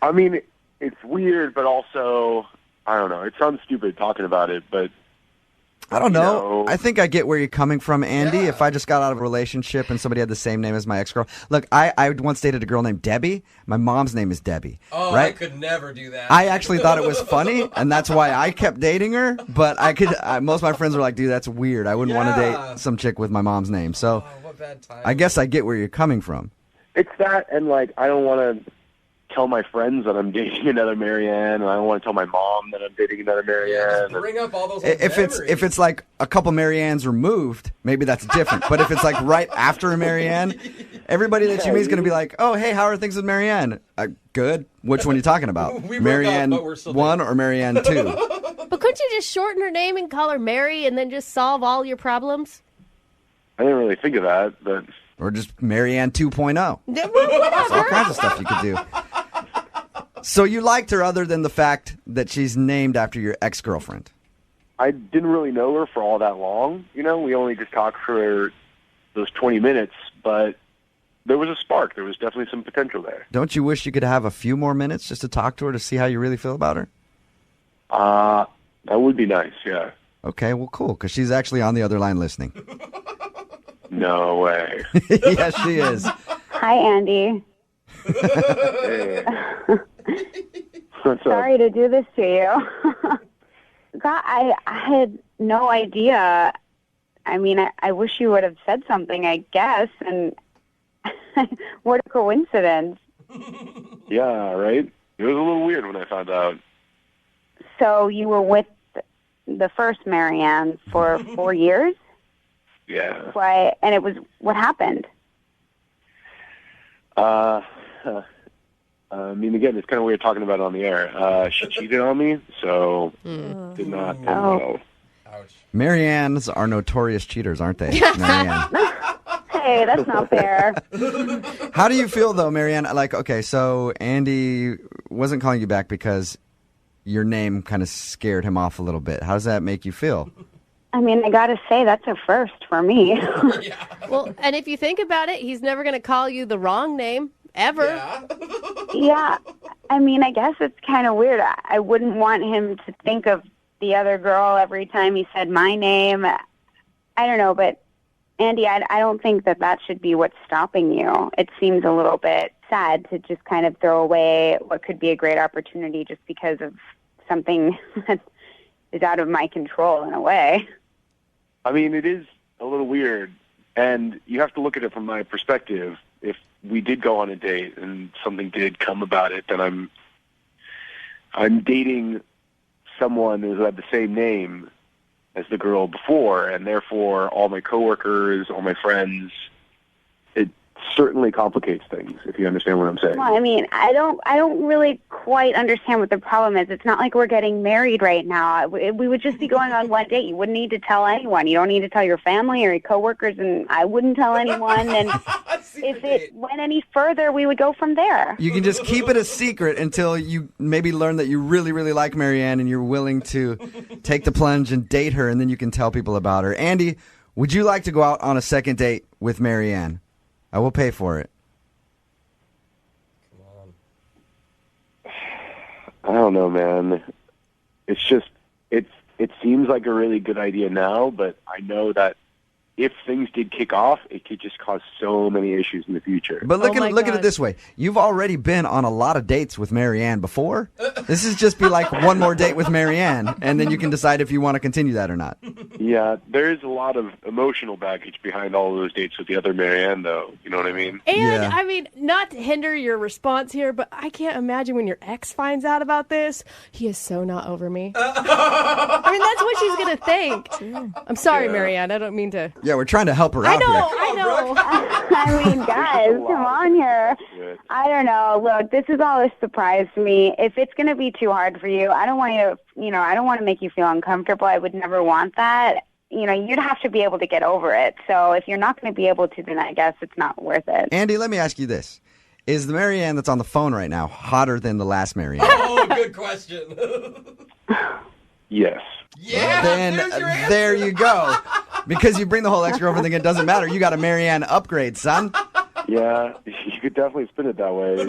I mean, it's weird, but also, I don't know. It sounds stupid talking about it, but I don't know. I think I get where you're coming from, Andy. Yeah. If I just got out of a relationship and somebody had the same name as my ex-girl. Look, I once dated a girl named Debbie. My mom's name is Debbie. Oh, right? I could never do that. I actually thought it was funny, and that's why I kept dating her. But most of my friends were like, dude, that's weird. I wouldn't want to date some chick with my mom's name. So what bad time. I guess I get where you're coming from. It's that, and like, I don't want to tell my friends that I'm dating another Marianne, and I don't want to tell my mom that I'm dating another Marianne. Just bring up all those old If it's like a couple Mariannes removed, maybe that's different. But if it's like right after a Marianne, everybody that you meet is going to be like, "Oh, hey, how are things with Marianne?" Good. Which one are you talking about? Marianne 1 or Marianne 2? But couldn't you just shorten her name and call her Mary and then just solve all your problems? I didn't really think of that, but or just Marianne 2.0. There's all kinds of stuff you could do. So you liked her other than the fact that she's named after your ex-girlfriend? I didn't really know her for all that long. You know, we only just talked for those 20 minutes, but there was a spark. There was definitely some potential there. Don't you wish you could have a few more minutes just to talk to her to see how you really feel about her? That would be nice, yeah. Okay, well, cool, because she's actually on the other line listening. No way. Yes, she is. Hi, Andy. Hey. What's Sorry to do this to you. God, I had no idea. I mean, I wish you would have said something, I guess, and what a coincidence. Yeah, right? It was a little weird when I found out. So you were with the first Marianne for 4 years? Yeah. Why? And it was, what happened? I mean, again, it's kind of weird talking about it on the air. She cheated on me, so did not end well. Mariannes are notorious cheaters, aren't they? Marianne. Hey, that's not fair. How do you feel, though, Marianne? Like, okay, so Andy wasn't calling you back because your name kind of scared him off a little bit. How does that make you feel? I mean, I got to say, that's a first for me. Well, and if you think about it, he's never going to call you the wrong name, ever. Yeah, I mean, I guess it's kind of weird. I wouldn't want him to think of the other girl every time he said my name. I don't know, but Andy, I don't think that should be what's stopping you. It seems a little bit sad to just kind of throw away what could be a great opportunity just because of something that is out of my control in a way. I mean, it is a little weird, and you have to look at it from my perspective. If we did go on a date and something did come about it, then I'm dating someone who had the same name as the girl before, and therefore all my coworkers, all my friends, it certainly complicates things, if you understand what I'm saying. Well, I mean, I don't really quite understand what the problem is. It's not like we're getting married right now. We would just be going on one date. You wouldn't need to tell anyone. You don't need to tell your family or your coworkers, and I wouldn't tell anyone. And if it went any further, we would go from there. You can just keep it a secret until you maybe learn that you really, really like Marianne and you're willing to take the plunge and date her, and then you can tell people about her. Andy, would you like to go out on a second date with Marianne? I will pay for it. I don't know, man. It's just, it seems like a really good idea now, but I know that if things did kick off, it could just cause so many issues in the future. But look at it this way. You've already been on a lot of dates with Marianne before. This is just be like one more date with Marianne, and then you can decide if you want to continue that or not. Yeah, there is a lot of emotional baggage behind all of those dates with the other Marianne, though. You know what I mean? And, I mean, not to hinder your response here, but I can't imagine when your ex finds out about this. He is so not over me. I mean, that's what she's going to think. I'm sorry, Marianne. I don't mean to... Yeah, we're trying to help her out here. I know. I mean, guys, come on here. I don't know. Look, this is all a surprise to me. If it's going to be too hard for you, I don't want you to, I don't want to make you feel uncomfortable. I would never want that. you'd have to be able to get over it. So if you're not going to be able to, then I guess it's not worth it. Andy, let me ask you this. Is the Marianne that's on the phone right now hotter than the last Marianne? Oh, good question. Yes. Yeah, Then there's your answer. there you go. Because you bring the whole ex-girlfriend thing, it doesn't matter. You got a Marianne upgrade, son. Yeah, you could definitely spin it that way.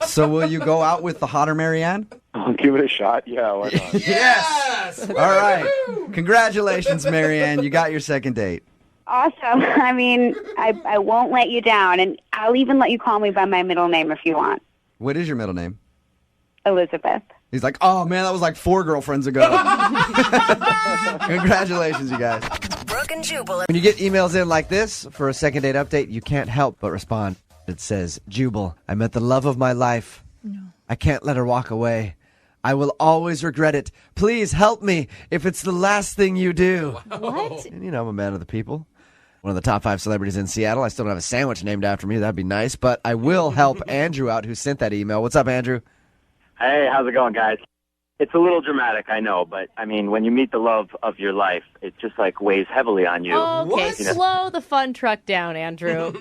So will you go out with the hotter Marianne? I'll give it a shot. Yeah, why not? Yes! All right. Congratulations, Marianne. You got your second date. Awesome. I mean, I won't let you down, and I'll even let you call me by my middle name if you want. What is your middle name? Elizabeth. He's like, oh, man, that was like 4 girlfriends ago. Congratulations, you guys. Brooke and Jubal. When you get emails in like this for a second date update, you can't help but respond. It says, Jubal, I met the love of my life. No. I can't let her walk away. I will always regret it. Please help me if it's the last thing you do. What? And, I'm a man of the people. One of the top 5 celebrities in Seattle. I still don't have a sandwich named after me. That'd be nice. But I will help Andrew out, who sent that email. What's up, Andrew? Hey, how's it going, guys? It's a little dramatic, I know, but I mean, when you meet the love of your life, it just weighs heavily on you. Okay, slow the fun truck down, Andrew.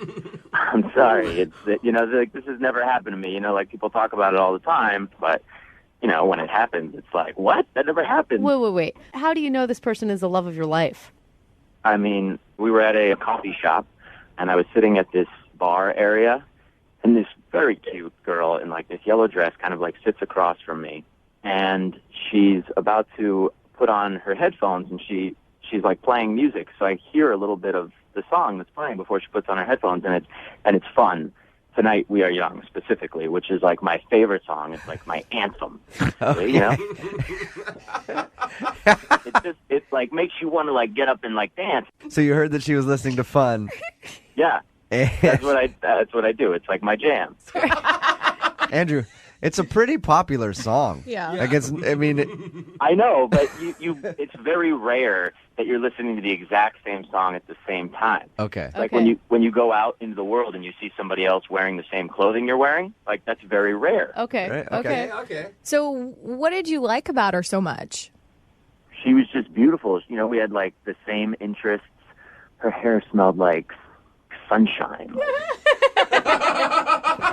I'm sorry. It's this has never happened to me. People talk about it all the time, but when it happens, it's like, what? That never happened. Wait. How do you know this person is the love of your life? I mean, we were at a coffee shop, and I was sitting at this bar area, and this very cute girl in this yellow dress kind of sits across from me, and she's about to put on her headphones, and she's playing music. So I hear a little bit of the song that's playing before she puts on her headphones, and it's fun. Tonight We Are Young, specifically, which is my favorite song. It's my anthem. Okay. It makes you want to get up and dance. So you heard that she was listening to Fun. Yeah. That's what I do. It's my jam. Andrew, it's a pretty popular song. Yeah. I know, but it's very rare that you're listening to the exact same song at the same time. Okay. When you go out into the world and you see somebody else wearing the same clothing you're wearing, that's very rare. Okay. Right, Okay. So what did you like about her so much? She was just beautiful. We had the same interests. Her hair smelled like sunshine. What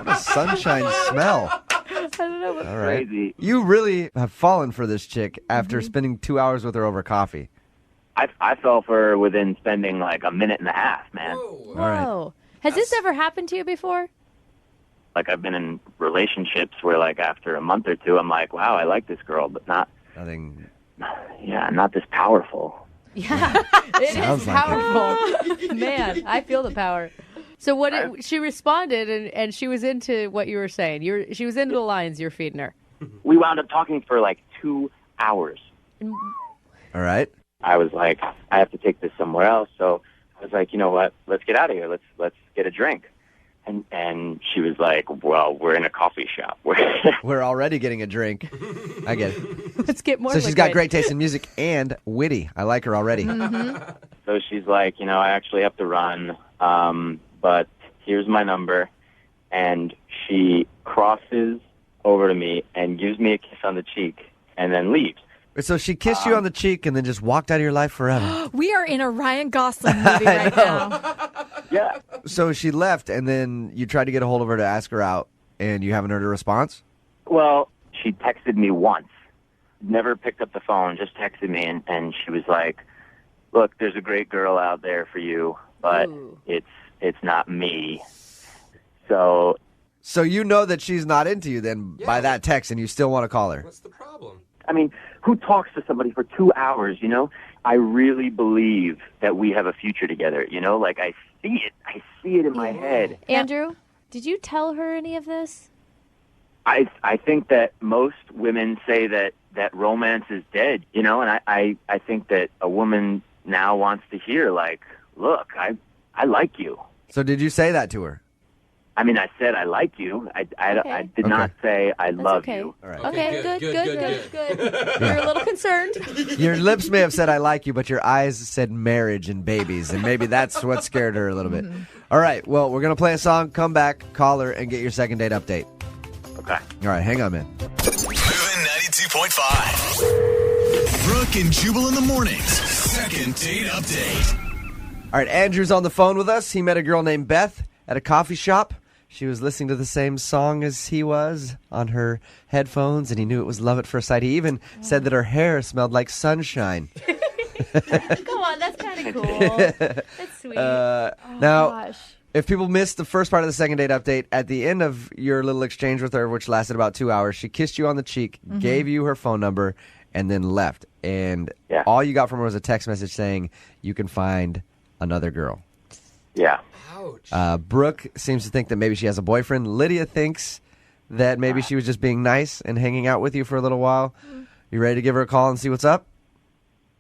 a sunshine smell. I don't know. All right. Crazy. You really have fallen for this chick after spending 2 hours with her over coffee. I fell for her within spending a minute and a half, man. Whoa. All right. Has this ever happened to you before? I've been in relationships where after a month or two, I'm like, wow, I like this girl, but not this powerful. Yeah, it Sounds is like powerful. Man, I feel the power. So she responded, and she was into what you were saying. She was into the lines you're feeding her. We wound up talking for 2 hours. All right. I was like, I have to take this somewhere else. So I was like, you know what? Let's get out of here. Let's get a drink. And she was like, well, we're in a coffee shop. We're already getting a drink. I get it. Let's get more. So she's got great taste in music and witty. I like her already. Mm-hmm. So she's like, I actually have to run, but here's my number. And she crosses over to me and gives me a kiss on the cheek and then leaves. So she kissed you on the cheek and then just walked out of your life forever. We are in a Ryan Gosling movie right now. Yeah. So she left, and then you tried to get a hold of her to ask her out, and you haven't heard a response? Well, she texted me once. Never picked up the phone, just texted me, and she was like, look, there's a great girl out there for you, but it's not me. So you know that she's not into you then by that text, and you still want to call her? What's the problem? I mean, who talks to somebody for 2 hours, I really believe that we have a future together, I see it. I see it in my head. Andrew, did you tell her any of this? I think that most women say that romance is dead, and I think that a woman now wants to hear, look, I like you. So did you say that to her? I mean, I said I like you. I did not say I love you. All right. Okay, good. You're a little concerned. Your lips may have said I like you, but your eyes said marriage and babies, and maybe that's what scared her a little bit. All right, well, we're going to play a song, come back, call her, and get your second date update. Okay. All right, hang on, man. Moving 92.5. Brooke and Jubal in the mornings. Second date update. All right, Andrew's on the phone with us. He met a girl named Beth at a coffee shop. She was listening to the same song as he was on her headphones, and he knew it was love at first sight. He even said that her hair smelled like sunshine. Come on, that's kind of cool. That's sweet. Now, gosh. if people missed the first part of the second date update, at the end of your little exchange with her, which lasted about 2 hours, she kissed you on the cheek, gave you her phone number, and then left. And all you got from her was a text message saying you can find another girl. Yeah. Brooke seems to think that maybe she has a boyfriend. Lydia thinks that maybe she was just being nice and hanging out with you for a little while. You ready to give her a call and see what's up?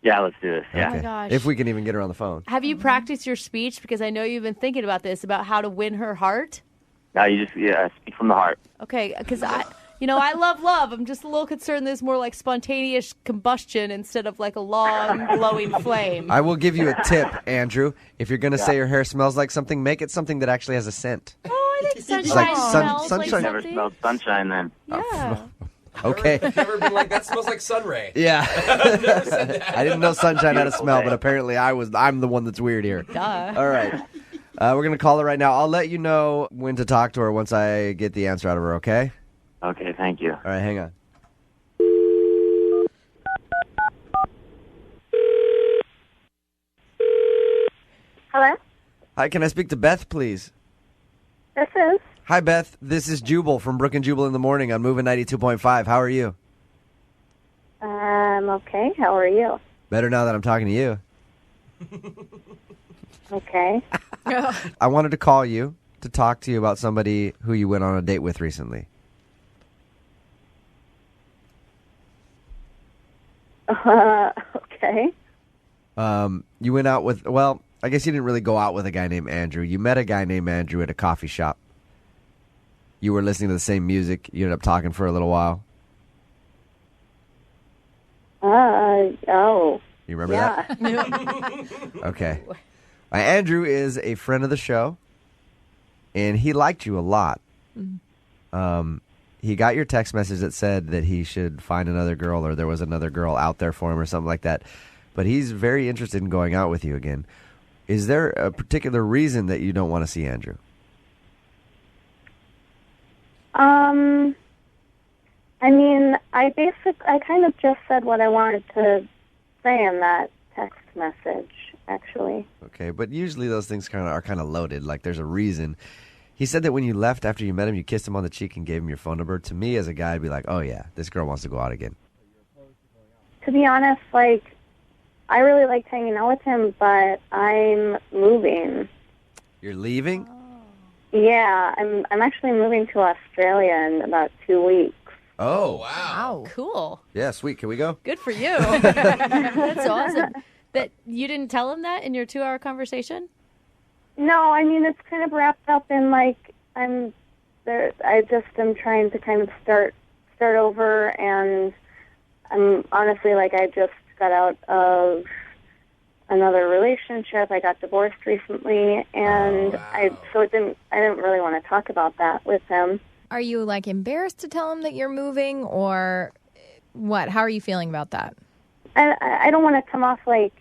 Yeah, let's do this. Yeah. Oh my gosh. If we can even get her on the phone. Have you practiced your speech? Because I know you've been thinking about this, about how to win her heart. No, you just speak from the heart. Okay, because I love love. I'm just a little concerned there's more like spontaneous combustion instead of like a long glowing flame. I will give you a tip, Andrew. If you're going to say your hair smells like something, make it something that actually has a scent. Oh, I think sunshine Like smells sunshine. like Never something. smelled sunshine then. Yeah. Okay. Never been like, that smells like sun ray. Yeah. Never said that. I didn't know sunshine had a smell, day. but apparently I'm the one that's weird here. Duh. All right. We're going to call her right now. I'll let you know when to talk to her once I get the answer out of her, okay? Okay, thank you. All right, hang on. Hello? Hi, can I speak to Beth, please? This is. Hi, Beth. This is Jubal from Brooke and Jubal in the Morning on Moving 92.5. How are you? Okay. How are you? Better now that I'm talking to you. Okay. I wanted to call you to talk to you about somebody who you went on a date with recently. Okay. You went out with, well, I guess you didn't really go out with a guy named Andrew. You met a guy named Andrew at a coffee shop. You were listening to the same music. You ended up talking for a little while. Oh. You remember that? Okay. Andrew is a friend of the show, and he liked you a lot. He got your text message that said that he should find another girl or there was another girl out there for him or something like that. But he's very interested in going out with you again. Is there a particular reason that you don't want to see Andrew? I mean, I kind of just said what I wanted to say in that text message, actually. Okay, but usually those things are kind of loaded. Like there's a reason. He said that when you left after you met him, you kissed him on the cheek and gave him your phone number. To me, as a guy, I'd be like, oh yeah, this girl wants to go out again. To be honest, like, I really liked hanging out with him, but I'm moving. You're leaving? Yeah, I'm actually moving to Australia in about 2 weeks. Oh, wow. Cool. Yeah, sweet. Can we go? Good for you. That's awesome. That you didn't tell him that in your 2-hour conversation? No, I mean, it's kind of wrapped up in, like, I just am trying to kind of start over, and I'm honestly, like, I just got out of another relationship. I got divorced recently, and I didn't really want to talk about that with him. Are you, like, embarrassed to tell him that you're moving, or what? How are you feeling about that? I don't want to come off, like,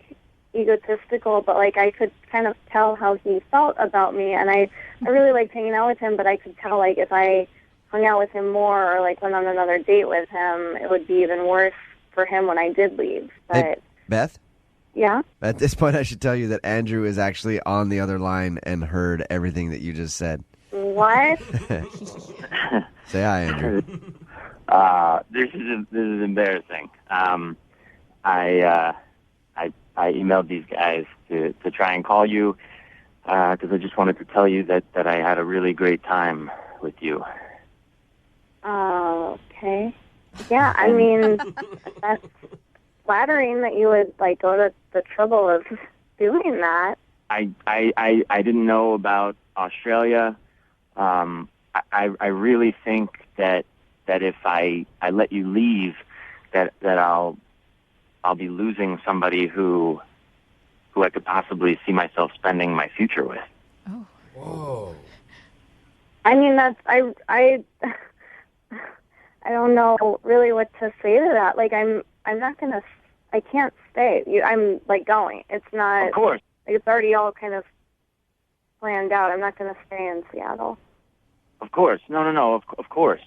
egotistical, but, like, I could kind of tell how he felt about me, and I really liked hanging out with him, but I could tell, like, if I hung out with him more or, like, went on another date with him, it would be even worse for him when I did leave. But, Hey, Beth? yeah? At this point, I should tell you that Andrew is actually on the other line and heard everything that you just said. What? Say hi, Andrew. This is embarrassing. I emailed these guys to try and call you because I just wanted to tell you that I had a really great time with you. Okay. Yeah, I mean, that's flattering that you would, like, go to the trouble of doing that. I didn't know about Australia. I really think that if I let you leave, that I'll be losing somebody who I could possibly see myself spending my future with. Oh. Whoa. I mean, I don't know really what to say to that. Like, I'm not gonna I can't stay. I'm like going. It's not. Of course. Like it's already all kind of planned out. I'm not going to stay in Seattle. Of course. No. Of course.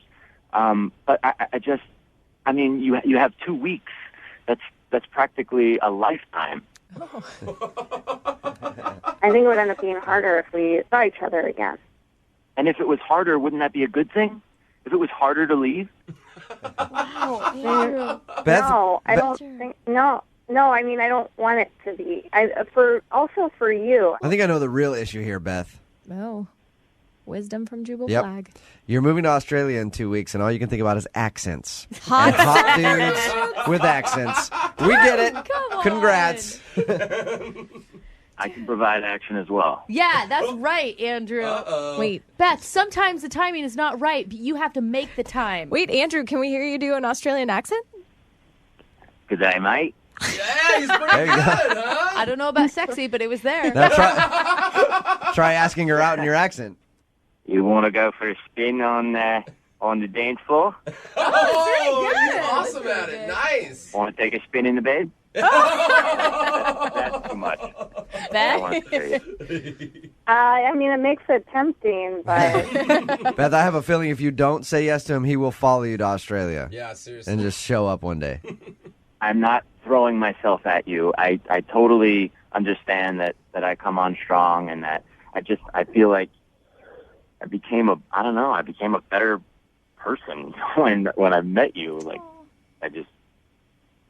But I mean, you have 2 weeks. That's practically a lifetime. I think it would end up being harder if we saw each other again. And if it was harder, wouldn't that be a good thing? If it was harder to leave? Wow, Beth, no, I don't think. No, I mean, I don't want it to be. Also for you. I think I know the real issue here, Beth. Oh, wisdom from Jubal Yep. Flag. You're moving to Australia in 2 weeks, and all you can think about is accents. Hot And hot dudes with accents. We get it. Congrats. I can provide action as well. Yeah, that's right, Andrew. Wait, Beth, sometimes the timing is not right, but you have to make the time. wait, Andrew, can we hear you do an Australian accent? Good day, mate. Yeah, he's pretty There you good, go. huh? I don't know about sexy, but it was there. Now try asking her out in your accent. You want to go for a spin on the dance floor? Oh, you're awesome at it. Nice. Want to take a spin in the bed? That's too much. I want to hear you. I mean, it makes it tempting, but Beth, I have a feeling if you don't say yes to him, he will follow you to Australia. Yeah, seriously. And just show up one day. I'm not throwing myself at you. I totally understand that I come on strong and that I feel like I became a better person when I met you. Like I just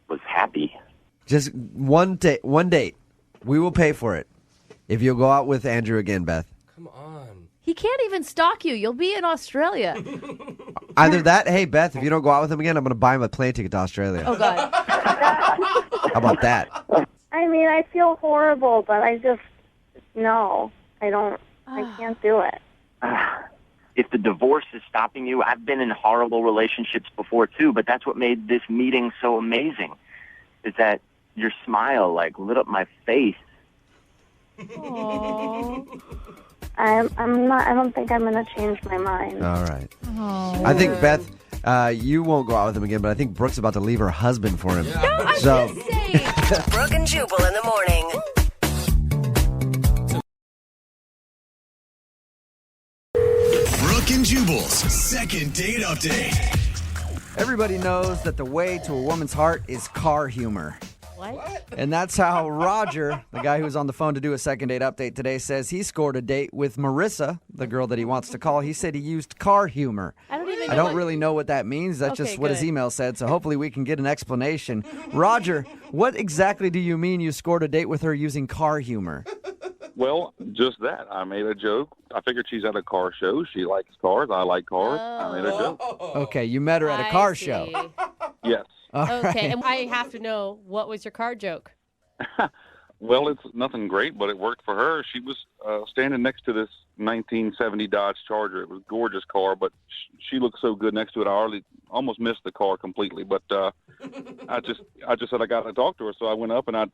was happy. Just one date. We will pay for it if you'll go out with Andrew again, Beth. Come on. He can't even stalk you. You'll be in Australia. Either that, hey, Beth, if you don't go out with him again, I'm going to buy him a plane ticket to Australia. Oh, God. How about that? I mean, I feel horrible, but I just no, I don't. I can't do it. If the divorce is stopping you, I've been in horrible relationships before too, but that's what made this meeting so amazing. Is that your smile like lit up my face. Aww. I'm not. I don't think I'm going to change my mind. All right. I think, Beth, you won't go out with him again, but I think Brooke's about to leave her husband for him. No, I'm so, just saying. Brooke and Jubal in the morning. Brooke and Jubal's second date update. Everybody knows that the way to a woman's heart is car humor. What? And that's how Roger, the guy who's on the phone to do a second date update today, says he scored a date with Marissa, the girl that he wants to call. He said he used car humor. I don't really know what that means. That's Okay, just what his good. email said, so hopefully we can get an explanation. Roger, what exactly do you mean you scored a date with her using car humor? Well, just that. I made a joke. I figured she's at a car show. She likes cars. I like cars. I made a joke. Okay, you met her at a car show. Yes. Okay, and I have to know, what was your car joke? Well, it's nothing great, but it worked for her. She was standing next to this 1970 Dodge Charger. It was a gorgeous car, but she looked so good next to it. I almost missed the car completely. But I just said I got to talk to her, so I went up and I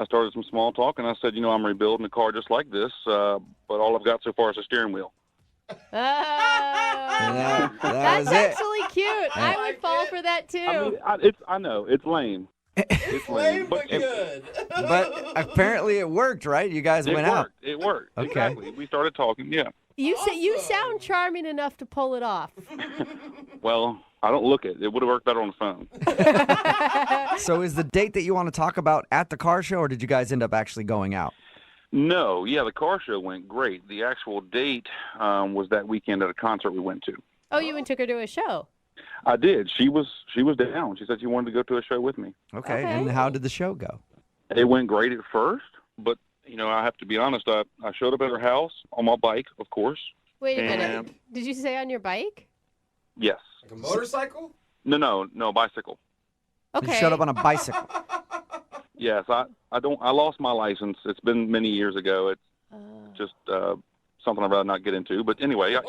started some small talk, and I said, I'm rebuilding a car just like this, but all I've got so far is a steering wheel. That That's was it. actually cute. I would fall for that too. I know it's lame. It's lame, but good. But apparently it worked, right? You guys went out. It worked. Okay. Exactly. We started talking. Yeah. You sound charming enough to pull it off. Well, I don't look it. It would have worked better on the phone. So is the date that you want to talk about at the car show, or did you guys end up actually going out? No, yeah, the car show went great. The actual date was that weekend at a concert we went to. Oh, you and took her to a show. I did. She was down. She said she wanted to go to a show with me. Okay, and how did the show go? It went great at first, but I have to be honest. I showed up at her house on my bike, of course. Wait a minute. And- Did you say on your bike? Yes. Like a motorcycle? No, bicycle. Okay. You showed up on a bicycle. Yes, I lost my license. It's been many years ago. It's just something I'd rather not get into. But anyway, yeah.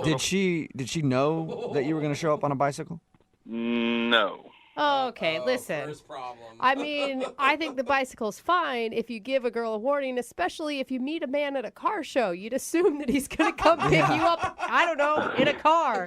Did she know that you were going to show up on a bicycle? No. Okay, listen. I mean, I think the bicycle's fine if you give a girl a warning, especially if you meet a man at a car show. You'd assume that he's going to come pick you up, I don't know, in a car.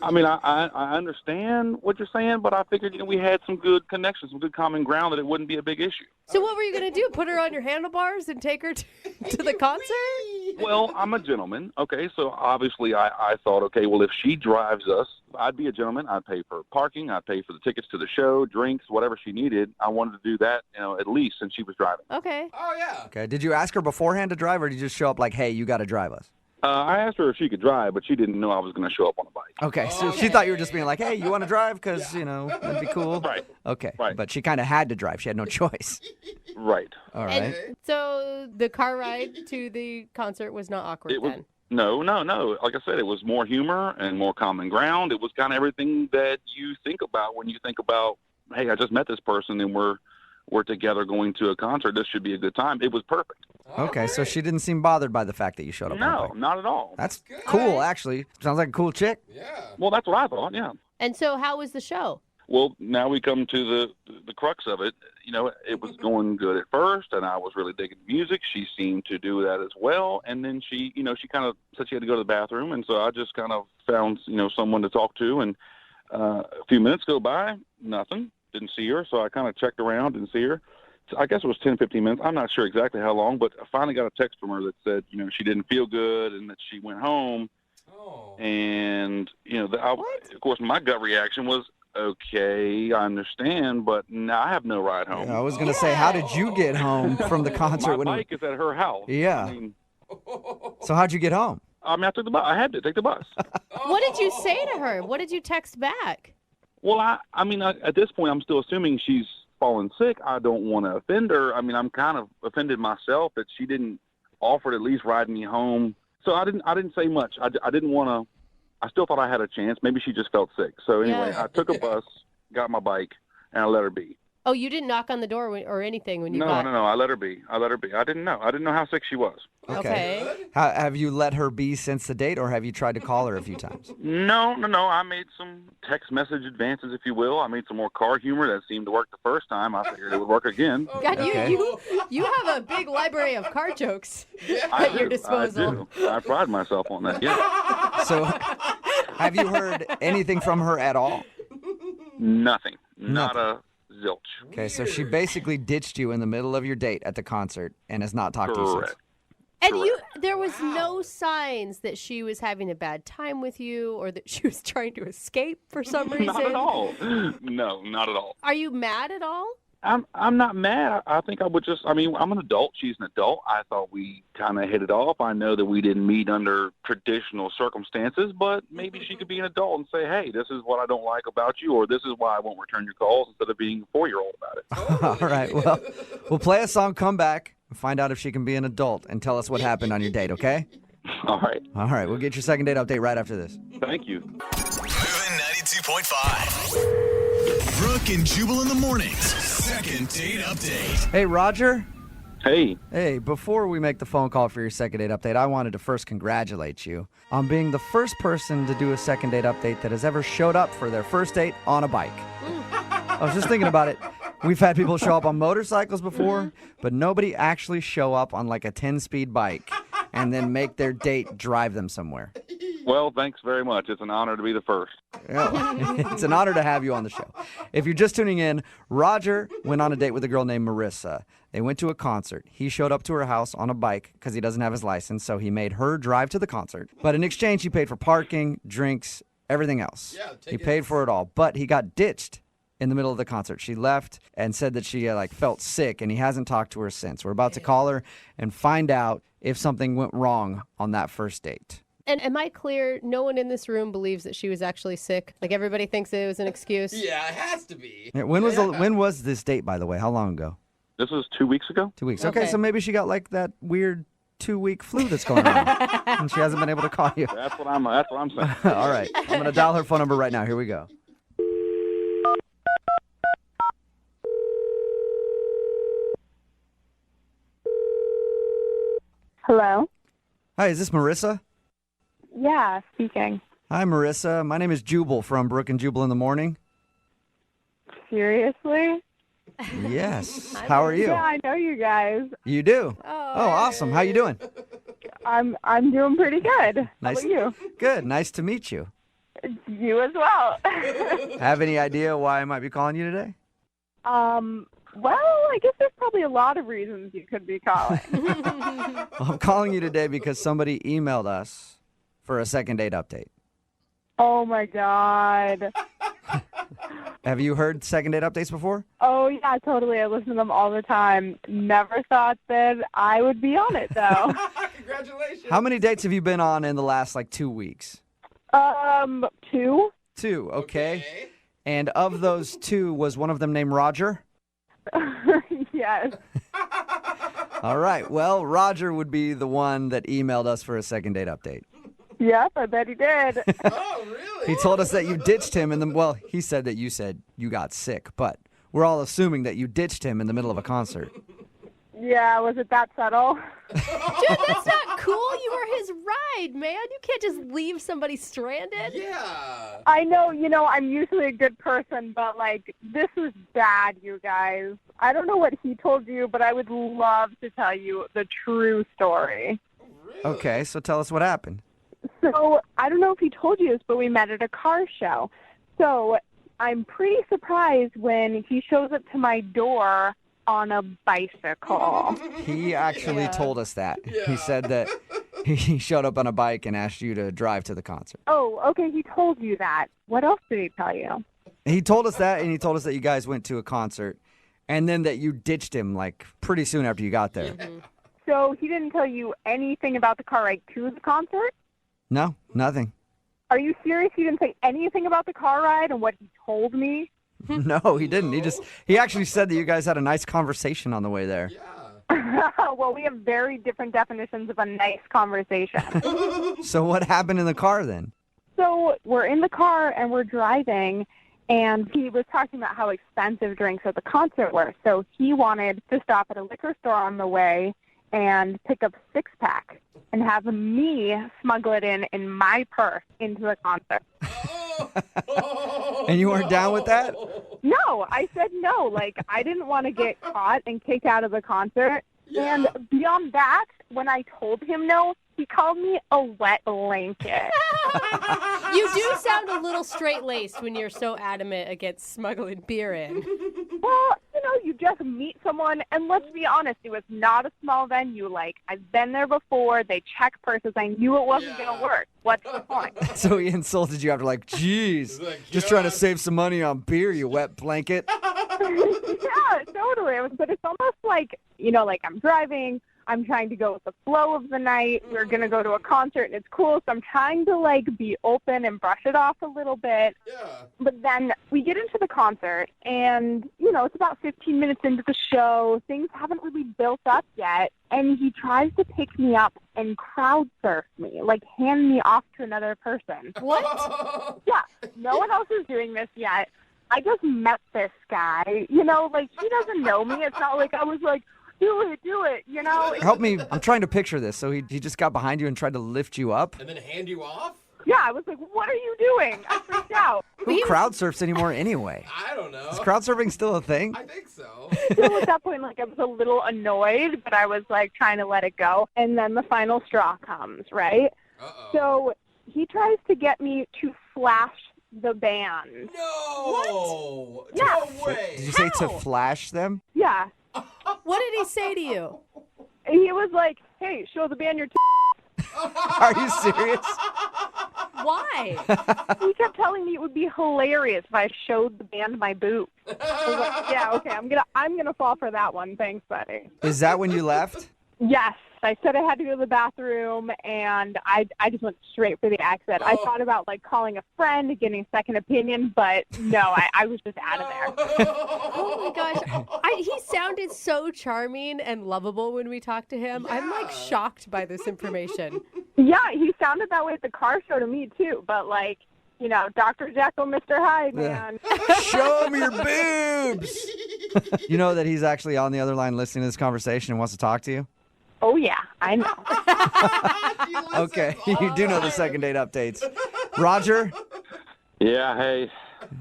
I mean, I understand what you're saying, but I figured we had some good connections, some good common ground, that it wouldn't be a big issue. So what were you going to do? Put her on your handlebars and take her to the concert? Well, I'm a gentleman, okay, so obviously I thought, okay, well, if she drives us, I'd be a gentleman. I'd pay for parking. I'd pay for the tickets to the show, drinks, whatever she needed. I wanted to do that, at least since she was driving. Okay. Oh, yeah. Okay. Did you ask her beforehand to drive, or did you just show up like, hey, you got to drive us? I asked her if she could drive, but she didn't know I was going to show up on a bike. Okay, so she thought you were just being like, hey, you want to drive? Because, that'd be cool. Right. Okay, right. But she kind of had to drive. She had no choice. Right. All right. And so the car ride to the concert was not awkward then? No. Like I said, it was more humor and more common ground. It was kind of everything that you think about when you think about, hey, I just met this person and we're together going to a concert. This should be a good time. It was perfect. Okay, so she didn't seem bothered by the fact that you showed up on a No, bike. not at all. That's cool, actually. Sounds like a cool chick. Yeah. Well, that's what I thought, yeah. And so how was the show? Well, now we come to the crux of it. It was going good at first, and I was really digging the music. She seemed to do that as well. And then she kind of said she had to go to the bathroom, and so I just kind of found, someone to talk to. And a few minutes go by, nothing. Didn't see her, so I kind of checked around, didn't see her. So I guess it was 10, 15 minutes. I'm not sure exactly how long, but I finally got a text from her that said, she didn't feel good and that she went home. Oh. And, of course, my gut reaction was, okay, I understand, but I have no ride home. Yeah, I was going to say, how did you get home from the concert? My bike is at her house. Yeah. I mean, so how'd you get home? I took the bus. I had to take the bus. What did you say to her? What did you text back? Well, at this point, I'm still assuming she's fallen sick. I don't want to offend her. I'm kind of offended myself that she didn't offer to at least ride me home. So I didn't say much. I didn't want to. I still thought I had a chance. Maybe she just felt sick. So anyway, I took a bus, got my bike, and I let her be. Oh, you didn't knock on the door or anything when you No. got... I let her be. I didn't know. I didn't know how sick she was. Okay. Have you let her be since the date, or have you tried to call her a few times? No. I made some text message advances, if you will. I made some more car humor that seemed to work the first time. I figured it would work again. God, you have a big library of car jokes at your disposal. I do. I pride myself on that, yeah. So have you heard anything from her at all? Nothing. Not a zilch. Okay, so she basically ditched you in the middle of your date at the concert and has not talked to you since. And there was no signs that she was having a bad time with you or that she was trying to escape for some reason? Not at all. No, not at all. Are you mad at all? I'm not mad. I think I would just, I'm an adult. She's an adult. I thought we kind of hit it off. I know that we didn't meet under traditional circumstances, but maybe she could be an adult and say, hey, this is what I don't like about you, or this is why I won't return your calls, instead of being a 4-year-old about it. All right. Well, we'll play a song, come back, and find out if she can be an adult and tell us what happened on your date, okay? All right. All right. We'll get your second date update right after this. Thank you. Moving 92.5. Brooke and Jubal in the mornings. Second date update. Hey, Roger. Hey. Hey, before we make the phone call for your second date update, I wanted to first congratulate you on being the first person to do a second date update that has ever showed up for their first date on a bike. I was just thinking about it. We've had people show up on motorcycles before, but nobody actually show up on like a 10-speed bike and then make their date drive them somewhere. Well, thanks very much. It's an honor to be the first. It's an honor to have you on the show. If you're just tuning in, Roger went on a date with a girl named Marissa. They went to a concert. He showed up to her house on a bike because he doesn't have his license, so he made her drive to the concert. But in exchange, he paid for parking, drinks, everything else. Yeah, he paid for it all, but he got ditched in the middle of the concert. She left and said that she felt sick, and he hasn't talked to her since. We're about to call her and find out if something went wrong on that first date. And am I clear? No one in this room believes that she was actually sick? Like everybody thinks it was an excuse? Yeah, it has to be. Yeah, when was this date, by the way? How long ago? This was 2 weeks ago. 2 weeks. Okay, so maybe she got like that weird 2-week flu that's going on, and she hasn't been able to call you. That's what I'm saying. All right, I'm going to dial her phone number right now. Here we go. Hello? Hi, is this Marissa? Yeah, speaking. Hi, Marissa. My name is Jubal from Brooke and Jubal in the morning. Seriously? Yes. How are you? Yeah, I know you guys. You do? Oh, awesome. How you doing? I'm doing pretty good. Nice. How about you? Good. Nice to meet you. You as well. Have any idea why I might be calling you today? Well, I guess there's probably a lot of reasons you could be calling. Well, I'm calling you today because somebody emailed us for a second date update. Oh my God. Have you heard second date updates before? Oh yeah, totally. I listen to them all the time. Never thought that I would be on it though. Congratulations. How many dates have you been on in the last 2 weeks? 2. 2, okay. And of those 2, was one of them named Roger? Yes. All right. Well, Roger would be the one that emailed us for a second date update. Yep, I bet he did. Oh, really? He told us that you ditched him well, he said that you said you got sick, but we're all assuming that you ditched him in the middle of a concert. Yeah, was it that subtle? Dude, that's not cool. You were his ride, man. You can't just leave somebody stranded. Yeah. I know, I'm usually a good person, but, this was bad, you guys. I don't know what he told you, but I would love to tell you the true story. Okay, so tell us what happened. So, I don't know if he told you this, but we met at a car show. So, I'm pretty surprised when he shows up to my door on a bicycle. He actually told us that. Yeah. He said that he showed up on a bike and asked you to drive to the concert. Oh, okay, he told you that. What else did he tell you? He told us that, and he told us that you guys went to a concert, and then that you ditched him, pretty soon after you got there. So he didn't tell you anything about the car ride to the concert? No, nothing. Are you serious? He didn't say anything about the car ride and what he told me? No, he didn't. He actually said that you guys had a nice conversation on the way there. Well, we have very different definitions of a nice conversation. So what happened in the car then? So we're in the car and we're driving, and he was talking about how expensive drinks at the concert were. So he wanted to stop at a liquor store on the way and pick up a 6-pack and have me smuggle it in my purse into the concert. And you weren't down with that? No, I said no. I didn't want to get caught and kicked out of the concert. Yeah. And beyond that, when I told him no, he called me a wet blanket. You do sound a little straight-laced when you're so adamant against smuggling beer in. Well, you just meet someone, and let's be honest, it was not a small venue. I've been there before. They check purses. I knew it wasn't going to work. What's the point? So he insulted you after geez, just trying to save some money on beer, you wet blanket. Yeah, totally. But it's almost I'm driving. I'm trying to go with the flow of the night. We're going to go to a concert, and it's cool. So I'm trying to, be open and brush it off a little bit. Yeah. But then we get into the concert, and, it's about 15 minutes into the show. Things haven't really built up yet. And he tries to pick me up and crowd surf me, hand me off to another person. What? Yeah. No one else is doing this yet. I just met this guy. He doesn't know me. It's not like I was do it, Help me. I'm trying to picture this. So he just got behind you and tried to lift you up? And then hand you off? Yeah, I was like, what are you doing? I freaked out. Who crowd surfs anymore anyway? I don't know. Is crowd surfing still a thing? I think so. So at that point, I was a little annoyed, but I was, trying to let it go. And then the final straw comes, right? Uh-oh. So he tries to get me to flash the band. No! What? Yeah. No way! Did you say to flash them? Yeah. What did he say to you? He was like, hey, show the band your Are you serious? Why? He kept telling me it would be hilarious if I showed the band my boobs. I was like, yeah, okay, I'm gonna fall for that one. Thanks, buddy. Is that when you left? Yes. I said I had to go to the bathroom, and I just went straight for the exit. I thought about, calling a friend, getting a second opinion, but no, I was just out of there. Oh, my gosh. He sounded so charming and lovable when we talked to him. Yeah. I'm, shocked by this information. Yeah, he sounded that way at the car show to me, too, but, Dr. Jekyll, Mr. Hyde, man. Show me your boobs! You know that he's actually on the other line listening to this conversation and wants to talk to you? Oh, yeah, I know. Okay, you do know the second date updates. Roger? Yeah, hey.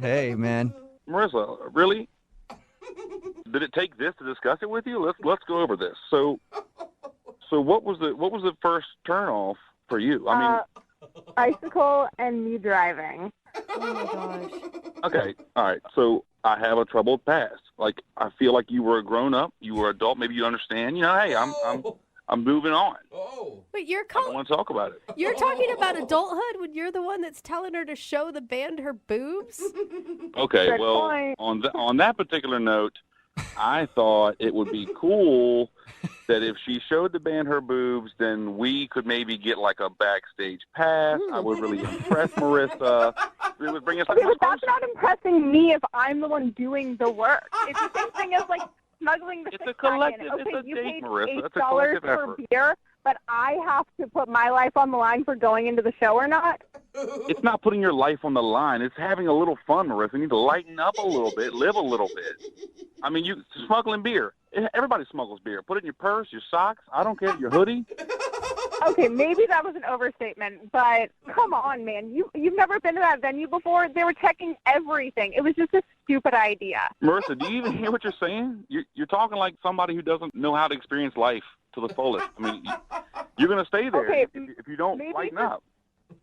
Hey, man. Marissa, really? Did it take this to discuss it with you? Let's go over this. So what was the first turn off for you? I mean, icicle and me driving. Oh my gosh. okay, all right. So I have a troubled past. Like, I feel like you were a grown up, you were an adult. Maybe you understand. You know, hey, I'm moving on. Wait, you're I don't want to talk about it. You're talking about adulthood when you're the one that's telling her to show the band her boobs? Okay, Good well, point. on that particular note, I thought it would be cool that if she showed the band her boobs, then we could maybe get like a backstage pass. I would really impress Marissa. It would bring us Okay, but that's not impressing me if I'm the one doing the work. It's the same thing as, like, smuggling the It's a six-pack in. collective- Okay, it's a you date, paid Marissa. It's a $8 collective for effort. beer, but I have to put my life on the line for going into the show or not? It's not putting your life on the line. It's having a little fun, Marissa. You need to lighten up a little bit, live a little bit. I mean, you smuggling beer. Everybody smuggles beer. Put it in your purse, your socks. I don't care, your hoodie. Okay, maybe that was an overstatement, but come on, man. You've never been to that venue before? They were checking everything. It was just a stupid idea. Marissa, do you even hear what you're saying? You're talking like somebody who doesn't know how to experience life to the fullest. I mean, you're going to stay there Okay, if you don't lighten up.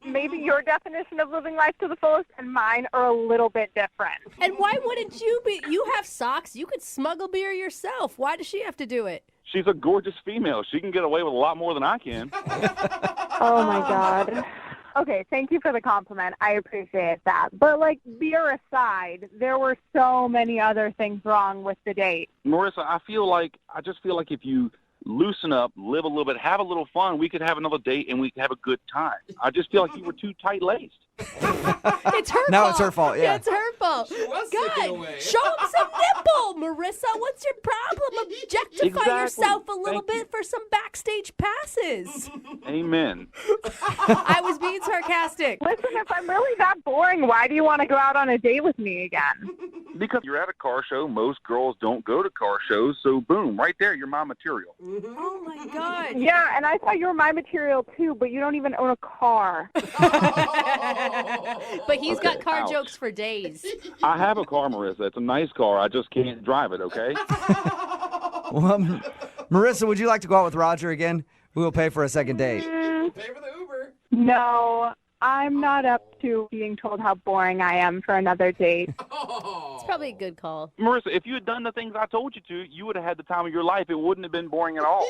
Maybe your definition of living life to the fullest and mine are a little bit different. And why wouldn't you be? You have socks. You could smuggle beer yourself. Why does she have to do it? She's a gorgeous female. She can get away with a lot more than I can. Oh, my God. Okay, thank you for the compliment. I appreciate that. But, like, beer aside, there were so many other things wrong with the date. Marissa, I just feel like if you loosen up, live a little bit, have a little fun, we could have another date and we could have a good time. I just feel like you were too tight-laced. It's her Now fault. it's her fault, yeah. It's her fault. was God, sticking away. show him some nipple, Marissa. What's your problem? Objectify Exactly. yourself a little Thank bit for some backstage passes. Amen. I was being sarcastic. Listen, if I'm really that boring, why do you want to go out on a date with me again? Because you're at a car show. Most girls don't go to car shows. So, boom, right there, you're my material. Oh, my God. Yeah, and I thought you were my material, too, but you don't even own a car. But he's got Okay, car ouch. jokes for days. I have a car, Marissa. It's a nice car. I just can't drive it, okay? Well, Marissa, would you like to go out with Roger again? We will pay for a second date. Pay for the Uber. No, I'm not up to being told how boring I am for another date. It's probably a good call. Marissa, if you had done the things I told you to, you would have had the time of your life. It wouldn't have been boring at all.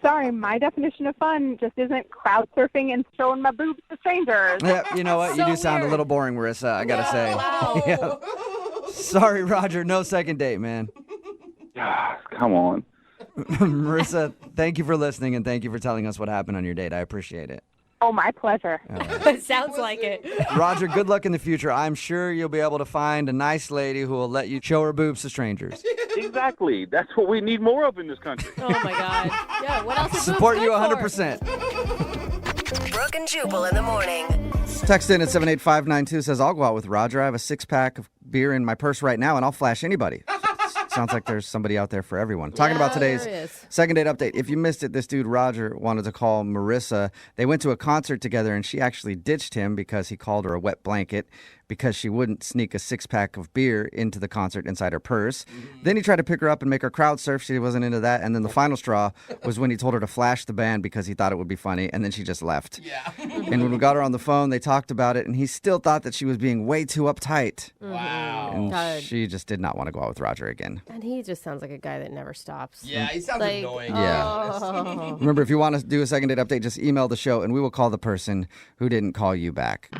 Sorry, my definition of fun just isn't crowd surfing and showing my boobs to strangers. Yeah, you know what? You So do sound a weird. little boring, Marissa, I got to say. Wow. Yeah. Sorry, Roger. No second date, man. Come on. Marissa, thank you for listening and thank you for telling us what happened on your date. I appreciate it. Oh, my pleasure. Sounds like it. Roger, good luck in the future. I'm sure you'll be able to find a nice lady who will let you show her boobs to strangers. Exactly. That's what we need more of in this country. Oh, my God. Yeah, what else is Support boobs you good 100%. Brooke and Jubal in the morning. Text in at 78592 says, I'll go out with Roger. I have a 6-pack of beer in my purse right now, and I'll flash anybody. Sounds like there's somebody out there for everyone. Talking about today's there is. second date update. If you missed it, this dude, Roger, wanted to call Marissa. They went to a concert together, and she actually ditched him because he called her a wet blanket because she wouldn't sneak a 6-pack of beer into the concert inside her purse. Then he tried to pick her up and make her crowd surf. She wasn't into that. And then the final straw was when he told her to flash the band because he thought it would be funny, and then she just left. Yeah. And when we got her on the phone, they talked about it, and he still thought that she was being way too uptight. Wow. And God. she just did not want to go out with Roger again. And he just sounds like a guy that never stops. Yeah, he sounds Like, annoying. Yeah. Oh. Remember, if you want to do a second date update, just email the show, and we will call the person who didn't call you back.